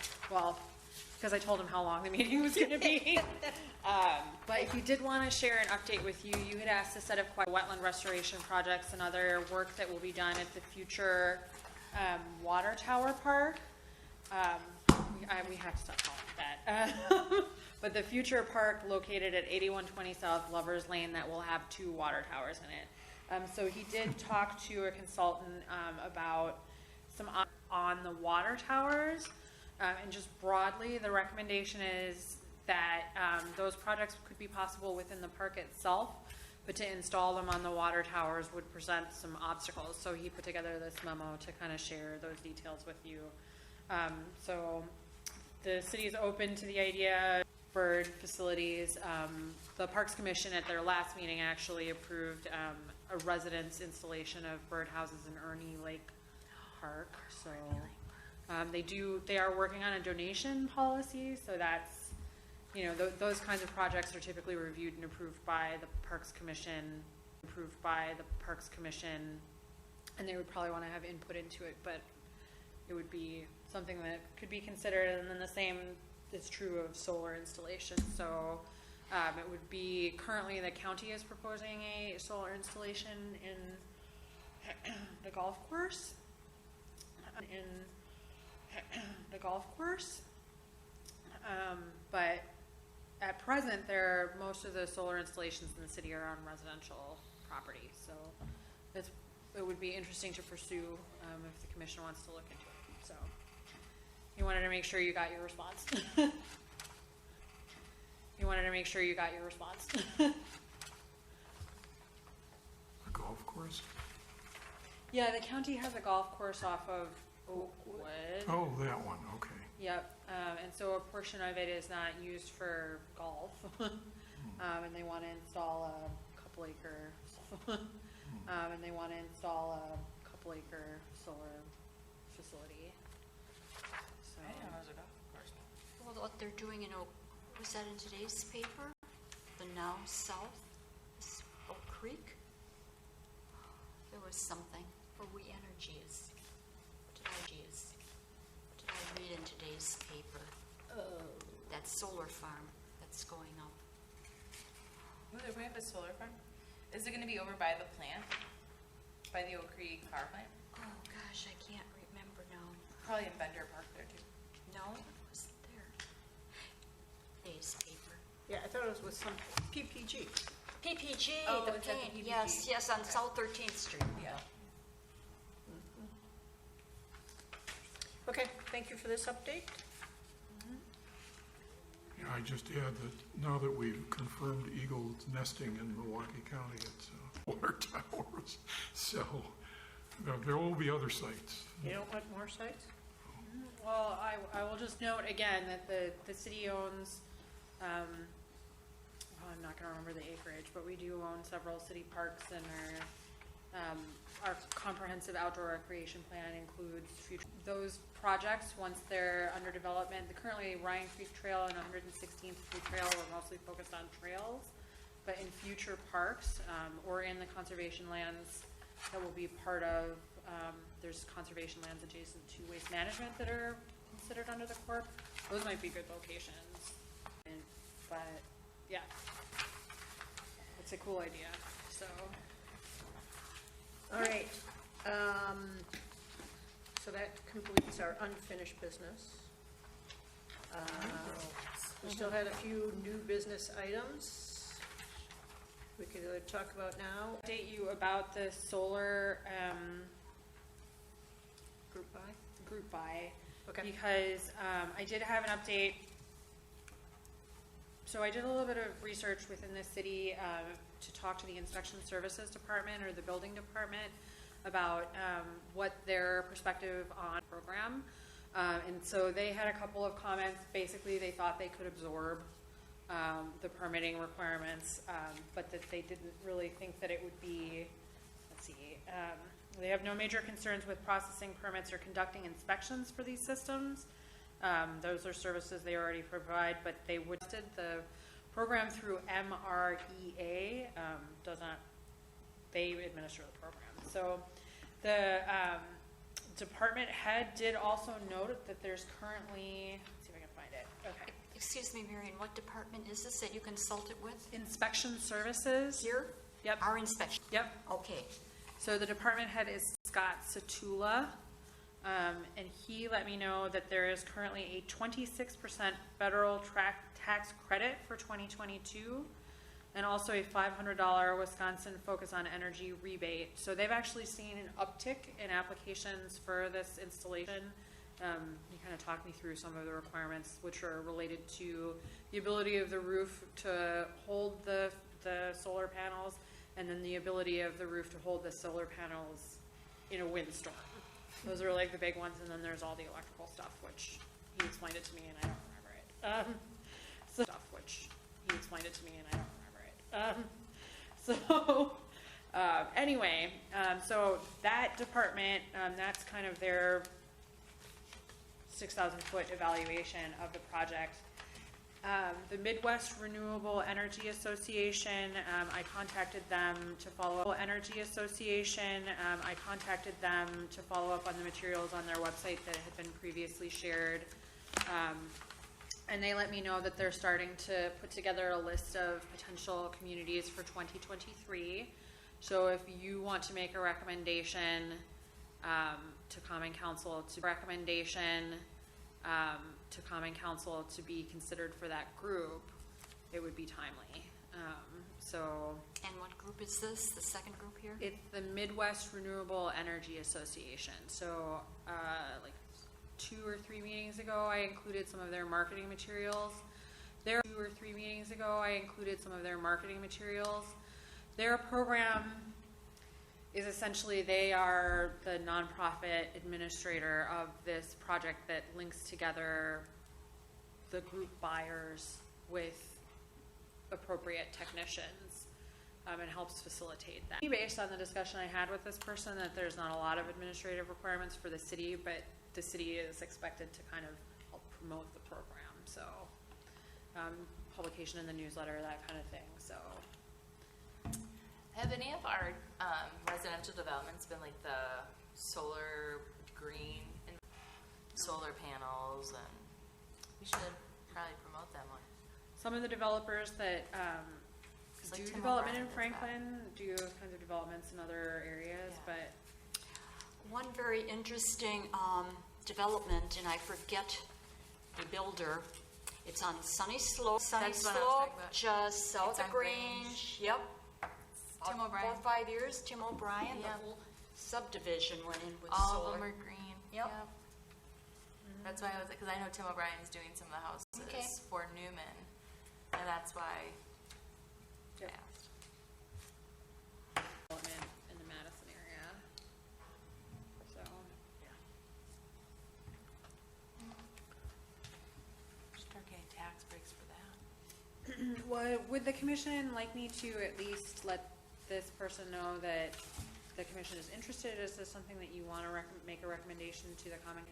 because I told him how long the meeting was going to be. But if you did want to share an update with you, you had asked to set up quite wetland restoration projects and other work that will be done at the future water tower park. We have to stop calling it that. But the future park located at 8120 South Lovers Lane that will have 2 water towers in it. So he did talk to a consultant about some on the water towers. And just broadly, the recommendation is that those projects could be possible within the park itself, but to install them on the water towers would present some obstacles. So he put together this memo to kind of share those details with you. So the city is open to the idea. Bird facilities. The Parks Commission at their last meeting actually approved a residence installation of birdhouses in Ernie Lake Park. So they are working on a donation policy. So that's, those kinds of projects are typically reviewed and approved by the Parks Commission, and they would probably want to have input into it, but it would be something that could be considered. And then the same is true of solar installation. So it would be, currently the county is proposing a solar installation in the golf course. But at present, most of the solar installations in the city are on residential property. So it would be interesting to pursue if the commission wants to look into it. So you wanted to make sure you got your response. A golf course? Yeah, the county has a golf course off of Oakwood. Oh, that one, okay. Yep, and so a portion of it is not used for golf. And they want to install a couple acre solar facility. So, I didn't know there was a golf course. Well, what they're doing in was that in today's paper? The Now South, Oak Creek? There was something for We Energies. What did I read in today's paper? That solar farm that's going up. Oh, we have a solar farm? Is it gonna be over by the plant? By the Oak Creek power plant? Oh, gosh, I can't remember now. Probably in Bender Park there too. No, it wasn't there. Today's paper. Yeah, I thought it was with some PPG. PPG, Oh, the it's at the paint, PPG. yes, on South 13th Street. Yeah. Okay, thank you for this update. Yeah, I just add that now that we've confirmed eagles nesting in Milwaukee County, it's water towers. So there will be other sites. You don't want more sites? well, I will just note again that the city owns, well, I'm not gonna remember the acreage, but we do own several city parks, and our comprehensive outdoor recreation plan includes those projects once they're under development. Currently, Ryan Creek Trail and 116th Street Trail are mostly focused on trails, but in future parks or in the conservation lands that will be part of, there's conservation lands adjacent to waste management that are considered under the corp. Those might be good locations, but yeah, it's a cool idea. So. All right, so that completes our unfinished business. We still had a few new business items we could talk about now. Update you about the solar, group buy. Okay. Because, I did have an update. So I did a little bit of research within the city, to talk to the inspection services department or the building department about, what their perspective on the program. And so they had a couple of comments. Basically, they thought they could absorb the permitting requirements, but that they didn't really think that it would be, let's see, they have no major concerns with processing permits or conducting inspections for these systems. Those are services they already provide, but they would the program through MREA, they administer the program. So the department head did also note that there's currently, let's see if I can find it. Okay. Excuse me, Marion, what department is this that you consulted with? Inspection services. Here? Yep. Our inspection? Yep. Okay. So the department head is Scott Satula, and he let me know that there is currently a 26% federal tax credit for 2022, and also a $500 Wisconsin Focus on Energy rebate. So they've actually seen an uptick in applications for this installation. He kind of talked me through some of the requirements, which are related to the ability of the roof to hold the solar panels, and then the ability of the roof to hold the solar panels in a windstorm. Those are like the big ones, and then there's all the electrical stuff, which he explained it to me and I don't remember it. Anyway, so that department, that's kind of their 6,000 foot evaluation of the project. The Midwest Renewable Energy Association, I contacted them to follow up. I contacted them to follow up on the materials on their website that had been previously shared. And they let me know that they're starting to put together a list of potential communities for 2023. So if you want to make a recommendation to Common Council, to be considered for that group, it would be timely. And what group is this, the second group here? It's the Midwest Renewable Energy Association. So like 2 or 3 meetings ago, I included some of their marketing materials. Their program is essentially, they are the nonprofit administrator of this project that links together the group buyers with appropriate technicians, and helps facilitate that. Based on the discussion I had with this person, that there's not a lot of administrative requirements for the city, but the city is expected to kind of help promote the program. So publication in the newsletter, that kind of thing. So Have any of our residential developments been like the solar green and solar panels, and we should probably promote them more. some of the developers that Like do Tim development O'Brien in does Franklin do those kinds of developments in other areas, Yeah. but One very interesting development, and I forget the builder. It's on Sunny Slope, That's what I was talking about. just south It's of on Grange. Yep. Tim 4 O'Brien. or 5 years, Tim O'Brien, the Yep. whole subdivision went in with All solar. of them are green. Yep. That's why I was, because I know Tim O'Brien's doing some of the houses Okay. for Newman, and that's why I Yep. asked. development in the Madison area. So Start getting tax breaks for that. would the commission like me to at least let this person know that the commission is interested? Is this something that you want to make a recommendation to the common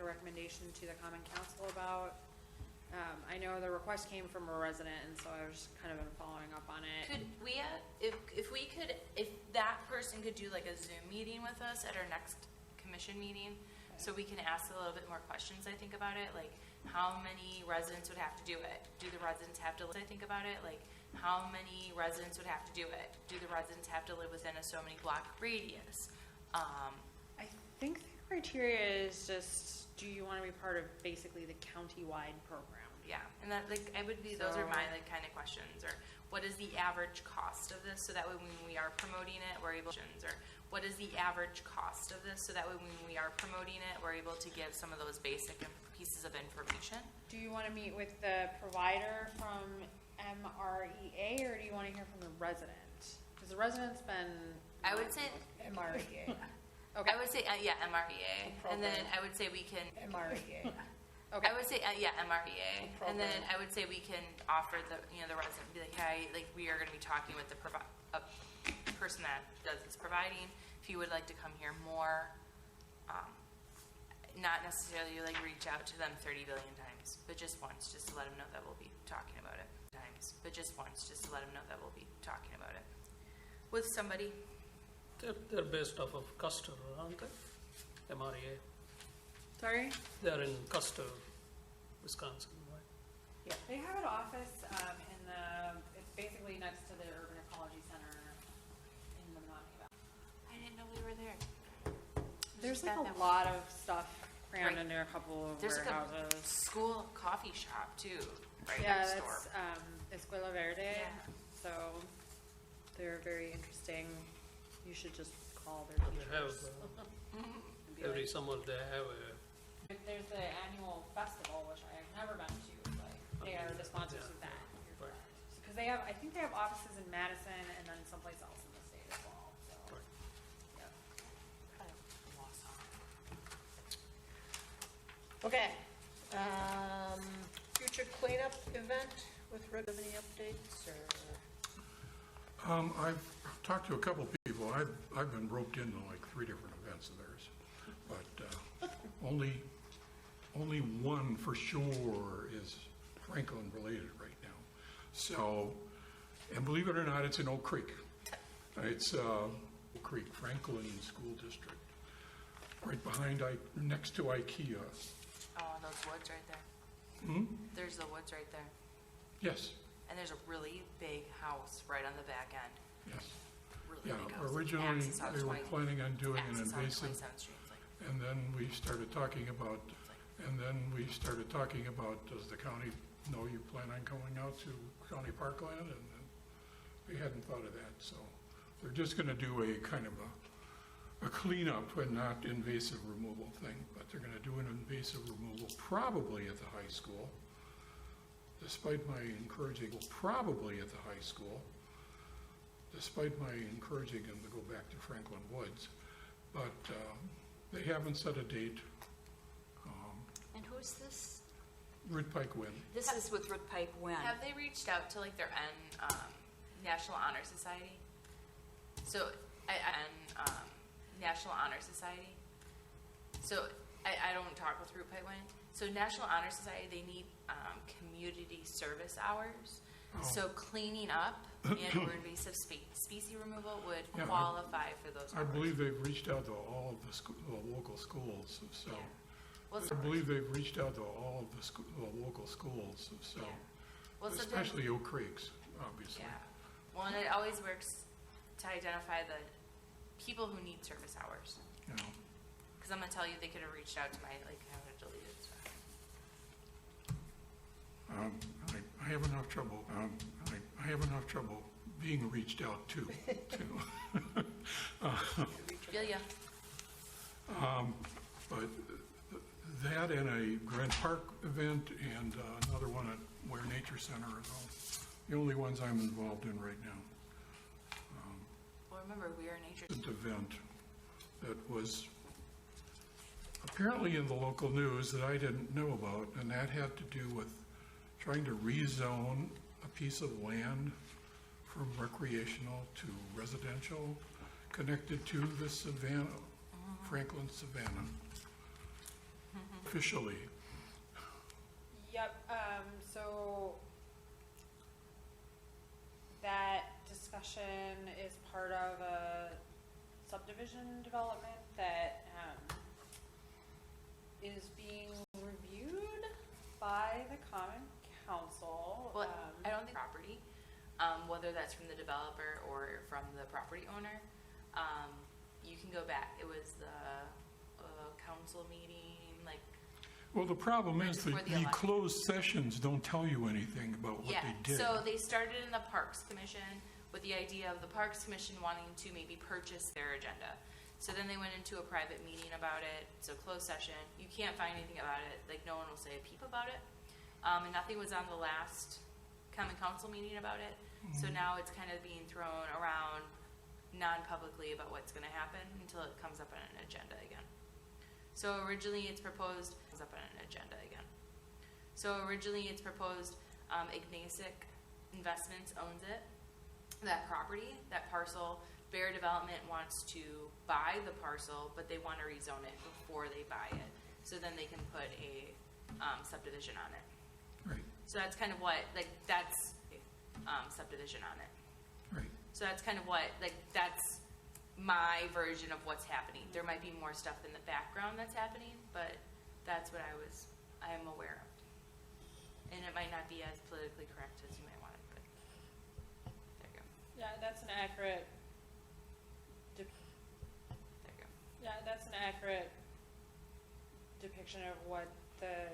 council about? I know the request came from a resident, and so I was kind of been following up on it. Could we, if that person could do like a Zoom meeting with us at our next commission meeting, so we can ask a little bit more questions, I think, about it, like how many residents would have to do it? Do the residents have to, I think about it, like how many residents would have to do it? Do the residents have to live within a so many block radius? I think the criteria is just, do you want to be part of basically the county-wide program? Yeah, and that, like, those are my, like, kind of questions, or what is the average cost of this, so that way when we are promoting it, we're able, or what is the average cost of this, so that way when we are promoting it, we're able to give some of those basic pieces of information. Do you want to meet with the provider from MREA, or do you want to hear from the resident? Because the resident's been. I would say MREA. Okay. I would say, yeah, MREA, and then I would say we can, MREA. I would say, yeah, MREA, and then I would say we can offer the, the resident, be like, hey, like, we are gonna be talking with the a person that does this providing, if you would like to come here more, not necessarily like reach out to them 30 billion times, but just once, just to let them know that we'll be talking about it but just once, just to let them know that we'll be talking about it with somebody. They're based off of Custer, aren't they? MREA. Sorry? They're in Custer, Wisconsin, right? Yeah. They have an office it's basically next to the Urban Ecology Center in the Monotony Valley. I didn't know we were there. There's like That a lot of stuff crammed Right. into a couple of There's like a warehouses. school coffee shop too, right Yeah, next door. that's Escuela Verde. Yeah. So they're very interesting. You should just call their They have, teachers. and be every like, summer they have a, there's the annual festival, which I've never been to, but they are the sponsors Yeah. of that. Right. Because they have, I think they have offices in Madison and then someplace else in the state as well. So, Right. yep. Okay. Future cleanup event with Rick, have any updates or? I've talked to a couple people. I've been roped into like 3 different events of theirs, but only one for sure is Franklin related right now. So, and believe it or not, it's in Oak Creek. It's Oak Creek, Franklin School District, right behind, next to IKEA. Oh, those woods right there. There's the woods right there. Yes, And there's a really big house right on the back end. yes. Really Yeah, big house. originally Access on they were 20 planning on doing an access on invasive, 27th Street. It's like, and then we started talking about, does the county know you plan on going out to county parkland? And then we hadn't thought of that, so they're just gonna do a kind of a cleanup and not invasive removal thing, but they're gonna do an invasive removal probably at the high school, despite my encouraging them to go back to Franklin Woods. But they haven't set a date. And who's this? Rid Pike Wind. This is with Root Pipe Wind. have they reached out to like their National Honor Society? So, National Honor Society. So, I don't talk with Root Pipe Wind. So, National Honor Society, they need community service hours. So, cleaning up and or invasive species removal would Yeah, qualify for those I hours. believe they've reached out to all of the local schools, so. Yeah. Well, I believe they've reached out to all of the local schools, so. Yeah. Well, sometimes- Especially Oak Creek's, obviously. Yeah. Well, and it always works to identify the people who need service hours. You know. Because I'm gonna tell you, they could have reached out to my like how to delete it stuff. I have enough trouble. I have enough trouble being reached out to. Feel ya? But that and a Grant Park event and another one at Ware Nature Center are the only ones I'm involved in right now. Well, remember, we are nature. An event that was apparently in the local news that I didn't know about, and that had to do with trying to rezone a piece of land from recreational to residential, connected to the Savannah, Franklin Savannah, officially. Yep, so that discussion is part of a subdivision development that is being reviewed by the Common Council. Well, I don't think property, whether that's from the developer or from the property owner. You can go back. It was the council meeting, like Well, the problem is before that the the election. closed sessions don't tell you anything about what Yeah, they did. so they started in the Parks Commission with the idea of the Parks Commission wanting to maybe purchase their agenda. So then they went into a private meeting about it, so closed session, you can't find anything about it, like no one will say a peep about it. And nothing was on the last common council meeting about it, so now it's kind of being thrown around non-publicly about what's gonna happen until it comes up on an agenda again. So originally it's proposed, Ignasic Investments owns it, that property, that parcel. Bear Development wants to buy the parcel, but they want to rezone it before they buy it. So then they can put a subdivision on it. Right, So that's kind of what, like, that's subdivision on it. right. So that's kind of what, like, that's my version of what's happening. There might be more stuff in the background that's happening, but that's what I am aware of. And it might not be as politically correct as you might want it, but there you go. Yeah, that's an accurate, There you go. yeah, that's an accurate depiction of what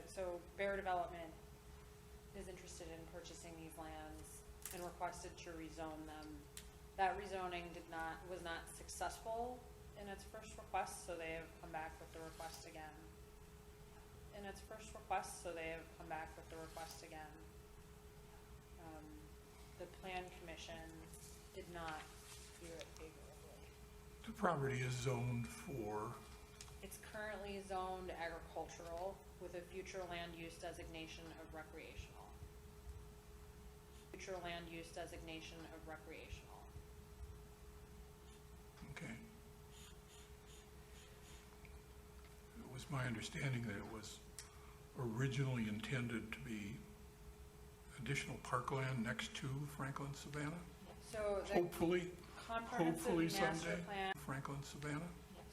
so Bear Development is interested in purchasing these lands and requested to rezone them. That rezoning was not successful in its first request, so they have come back with the request again. The Plan Commission did not view it favorably. The property is zoned for, It's currently zoned agricultural with a future land use designation of recreational. okay. It was my understanding that it was originally intended to be additional parkland next to Franklin Savannah? So the Hopefully comprehensive master someday, plan, Franklin Savannah?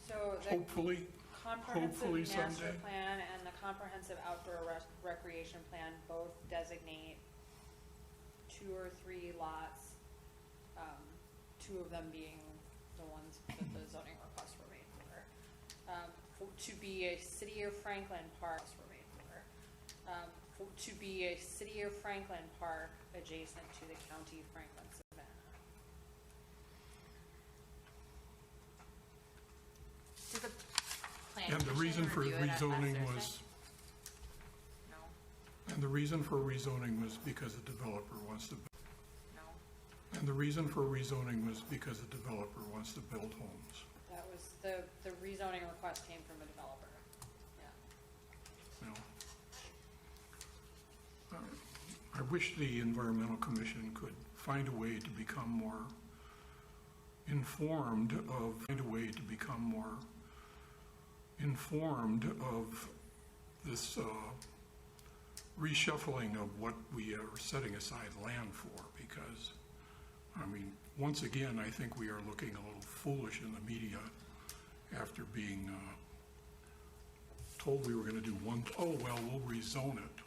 so the Hopefully comprehensive master someday. plan and the comprehensive outdoor recreation plan both designate 2 or 3 lots, 2 of them being the ones that the zoning requests were made to be a City of Franklin park adjacent to the County of Franklin, Savannah. Did the plan And the reason for commission review it on last rezoning Thursday? was, No, and the reason for rezoning was because the developer wants to, no. and the reason for rezoning was because the developer wants to build homes. That was, the rezoning request came from a developer. Yeah. No. I wish the Environmental Commission could find a way to become more informed of this reshuffling of what we are setting aside land for, because, I mean, once again, I think we are looking a little foolish in the media after being told we were going to do we'll rezone it,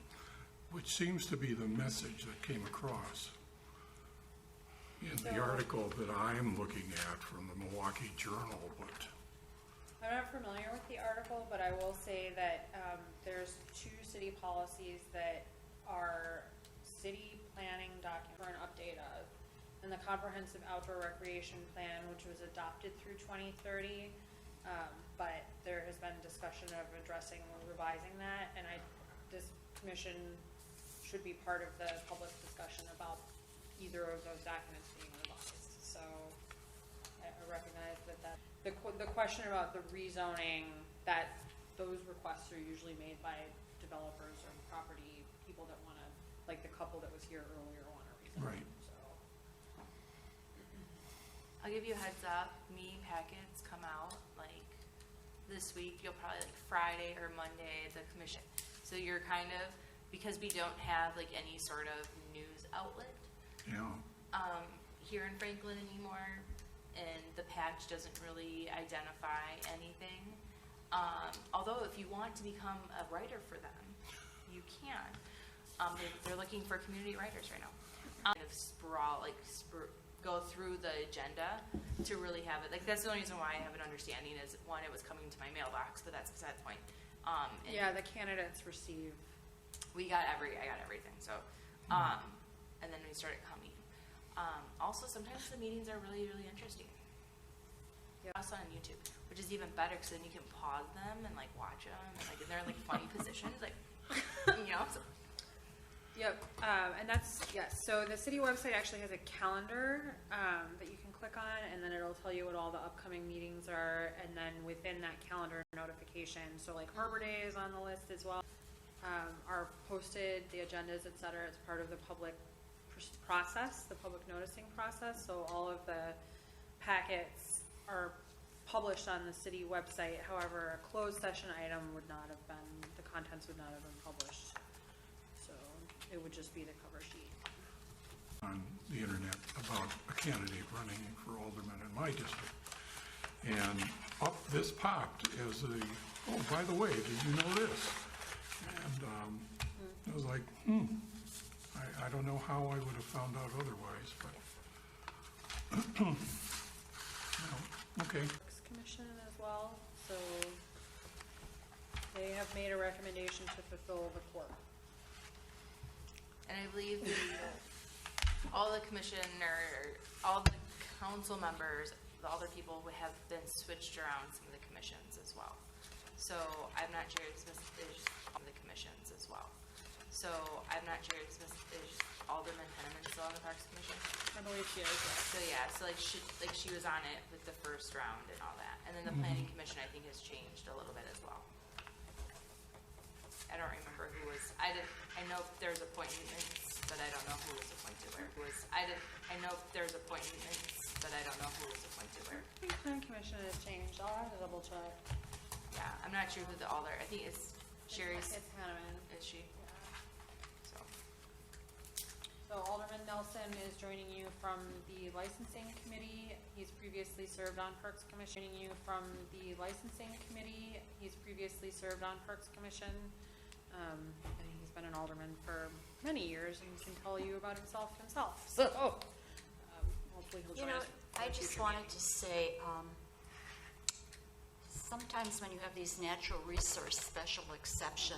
which seems to be the message that came across in the article that I'm looking at from the Milwaukee Journal, but I'm not familiar with the article, but I will say that there's 2 city policies that are city planning document for an update of, and the comprehensive outdoor recreation plan, which was adopted through 2030, but there has been discussion of addressing or revising that, and this commission should be part of the public discussion about either of those documents being revised. So I recognize that the question about the rezoning, that those requests are usually made by developers or property people that want to, like the couple that was here earlier want to rezone. Right. So I'll give you a heads up, meeting packets come out like this week, you'll probably like Friday or Monday at the commission. So you're kind of, because we don't have like any sort of news outlet yeah. here in Franklin anymore, and the patch doesn't really identify anything. Although if you want to become a writer for them, you can. They're looking for community writers right now. Kind of go through the agenda to really have it. Like, that's the only reason why I have an understanding is, one, it was coming to my mailbox, but that's beside the point. And Yeah, the candidates receive. I got everything, so, and then we started coming. Also, sometimes the meetings are really, really interesting. Yep. Also on YouTube, which is even better, because then you can pause them and like watch them, and like, and they're in like funny positions, like, you know, so. Yep, and that's, yes, so the city website actually has a calendar that you can click on, and then it'll tell you what all the upcoming meetings are, and then within that calendar notification, so like Arbor Day is on the list as well, are posted, the agendas, et cetera, it's part of the public process, the public noticing process, so all of the packets are published on the city website. However, a closed session item would not have been, the contents would not have been published. So it would just be the cover sheet. On the internet about a candidate running for alderman in my district. And up this popped as a, oh, by the way, did you know this? And I was like, I don't know how I would have found out otherwise, but, no, okay. Parks Commission as well, so they have made a recommendation to fulfill the quorum. And I believe all the commission or all the council members, the other people have been switched around some of the commissions as well. So I'm not sure if Smith is on the commissions as well. So I'm not sure if Smith is Alderman Henneman still on the Parks Commission. I believe she is, yes. So yeah, so like she was on it with the first round and all that. And then the planning commission I think has changed a little bit as well. I don't remember who was, I know there's appointments, but I don't know who was appointed where. I know there's appointments, but I don't know who was appointed where. I think Planning Commission has changed, I'll have to double check. Yeah, I'm not sure who the alder, I think it's Sherry's, It's Hanneman. is she? So, So Alderman Nelson is joining you from the Licensing Committee. He's previously served on Parks Commission. Joining you from the Licensing Committee. He's previously served on Parks Commission. And he's been an alderman for many years and can tell you about himself. So, hopefully he'll You join know, us. for I a just future wanted meeting. to say, sometimes when you have these natural resource special exceptions,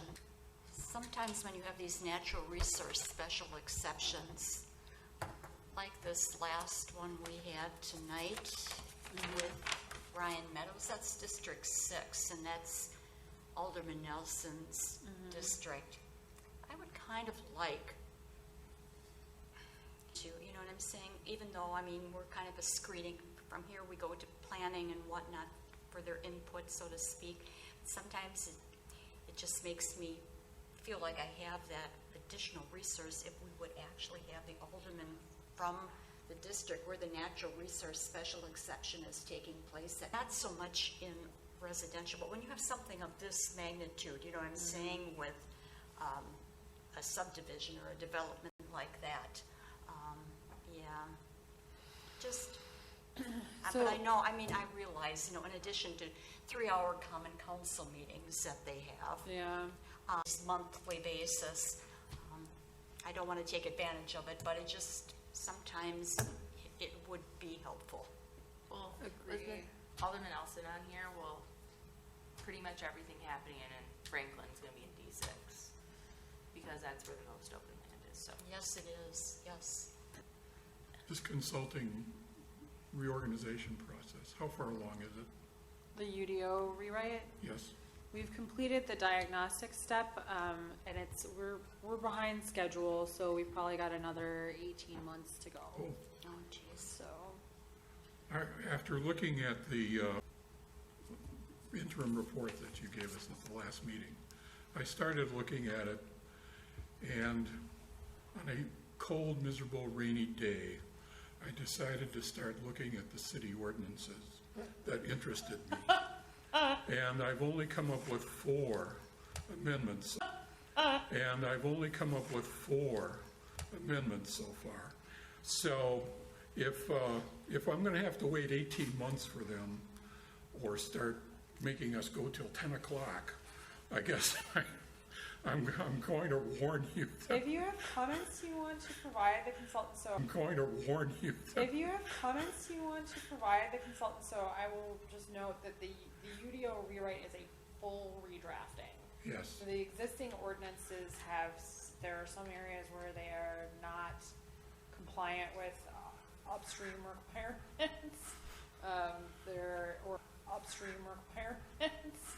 like this last one we had tonight with Ryan Meadows, that's District 6, and that's Alderman Nelson's district. I would kind of like to, you know what I'm saying? Even though, I mean, we're kind of a screening, from here we go to planning and whatnot for their input, so to speak. Sometimes it just makes me feel like I have that additional resource if we would actually have the alderman from the district where the natural resource special exception is taking place. Not so much in residential, but when you have something of this magnitude, you know what I'm saying, with a subdivision or a development like that. Yeah, just, but I know, I mean, I realize, you know, in addition to 3-hour common council meetings that they have Yeah. on a monthly basis, I don't want to take advantage of it, but it just, sometimes it would be helpful. well, Agree. with Alderman Nelson on here, well, pretty much everything happening in Franklin's gonna be in D6, because that's where the most open land is, so. Yes, it is, yes. This consulting reorganization process, how far along is it? The UDO rewrite. Yes? We've completed the diagnostic step, and we're behind schedule, so we probably got another 18 months to go. Oh. Oh, geez. So, After looking at the interim report that you gave us at the last meeting, I started looking at it, and on a cold, miserable, rainy day, I decided to start looking at the city ordinances that interested me. And I've only come up with 4 amendments. So far. So if I'm going to have to wait 18 months for them, or start making us go till 10 o'clock, I guess I'm going to warn you. if you have comments you want to provide the consultant, I'm going to warn you. if you have comments you want to provide the consultant, I will just note that the UDO rewrite is a full redrafting. Yes. So the existing ordinances there are some areas where they are not compliant with upstream requirements. Or upstream requirements.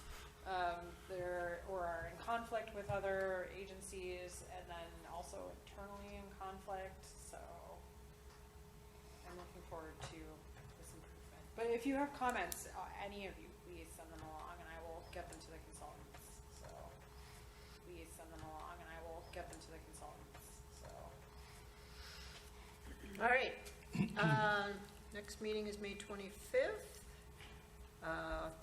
Or are in conflict with other agencies, and then also internally in conflict, so I'm looking forward to this improvement. But if you have comments, any of you, please send them along, and I will get them to the consultants, so please send them along, and I will get them to the consultants, so. All right. Next meeting is May 25th.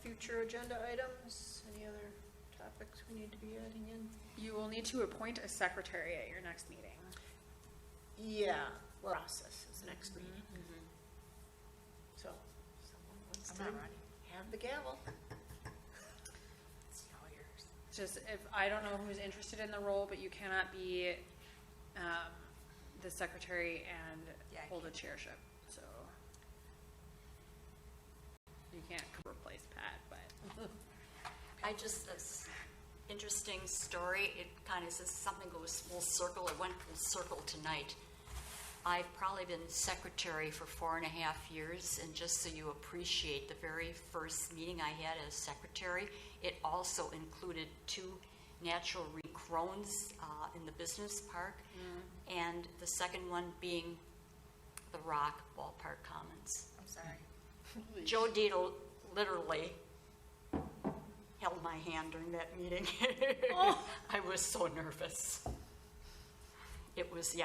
Future agenda items, any other topics we need to be adding in? You will need to appoint a secretary at your next meeting. Yeah, process is next meeting. So, someone wants to have the gavel. It's all yours. Just, I don't know who's interested in the role, but you cannot be the secretary and hold a chairship, so. You can't replace Pat, but. This interesting story, it kind of says something goes full circle, it went full circle tonight. I've probably been secretary for 4.5 years, and just so you appreciate, the very first meeting I had as secretary, it also included 2 natural recrones in the business park, and the second one being the Rock Ballpark Commons. I'm sorry. Joe Dito literally held my hand during that meeting. I was so nervous. It was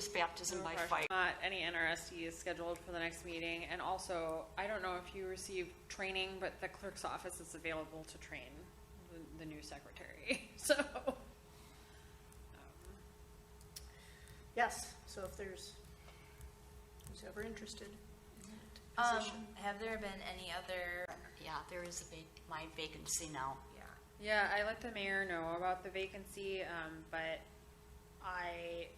baptism by fire. Not any NRSDs scheduled for the next meeting, and also, I don't know if you received training, but the clerk's office is available to train the new secretary, so. Yes, so if there's who's ever interested in that position. Have there been any other? Yeah, there is my vacancy now. Yeah, I let the mayor know about the vacancy, but I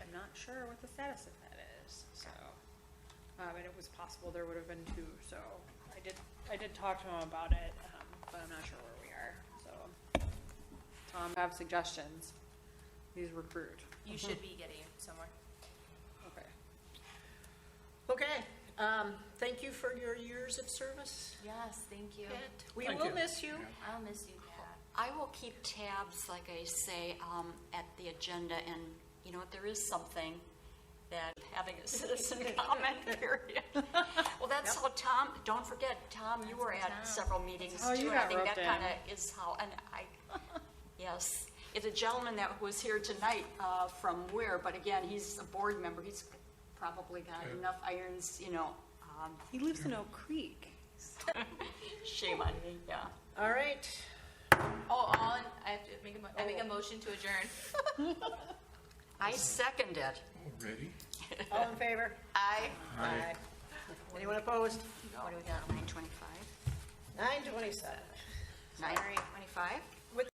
am not sure what the status of that is, so. And it was possible there would have been 2, so I did talk to him about it, but I'm not sure where we are, so. Tom, have suggestions, please recruit. You should be getting somewhere. Okay. Okay, thank you for your years of service, Yes, thank you. Pat. We will miss you. I'll miss you, Pat. I will keep tabs, like I say, at the agenda, and you know what, there is something that having a citizen comment period. Well, that's how Tom, don't forget, Tom, you were at several meetings Oh, too. you And I got think that roped in. kind of is how, and yes. It's a gentleman that was here tonight from where, but again, he's a board member. He's probably got enough irons, you know. He lives in Oak Creek. Shame on me, yeah. All right. I have to make a motion to adjourn. I second it. Already? All in favor? Aye. Aye. Anyone opposed? What do we got, 9:25? 9:27. 9:25?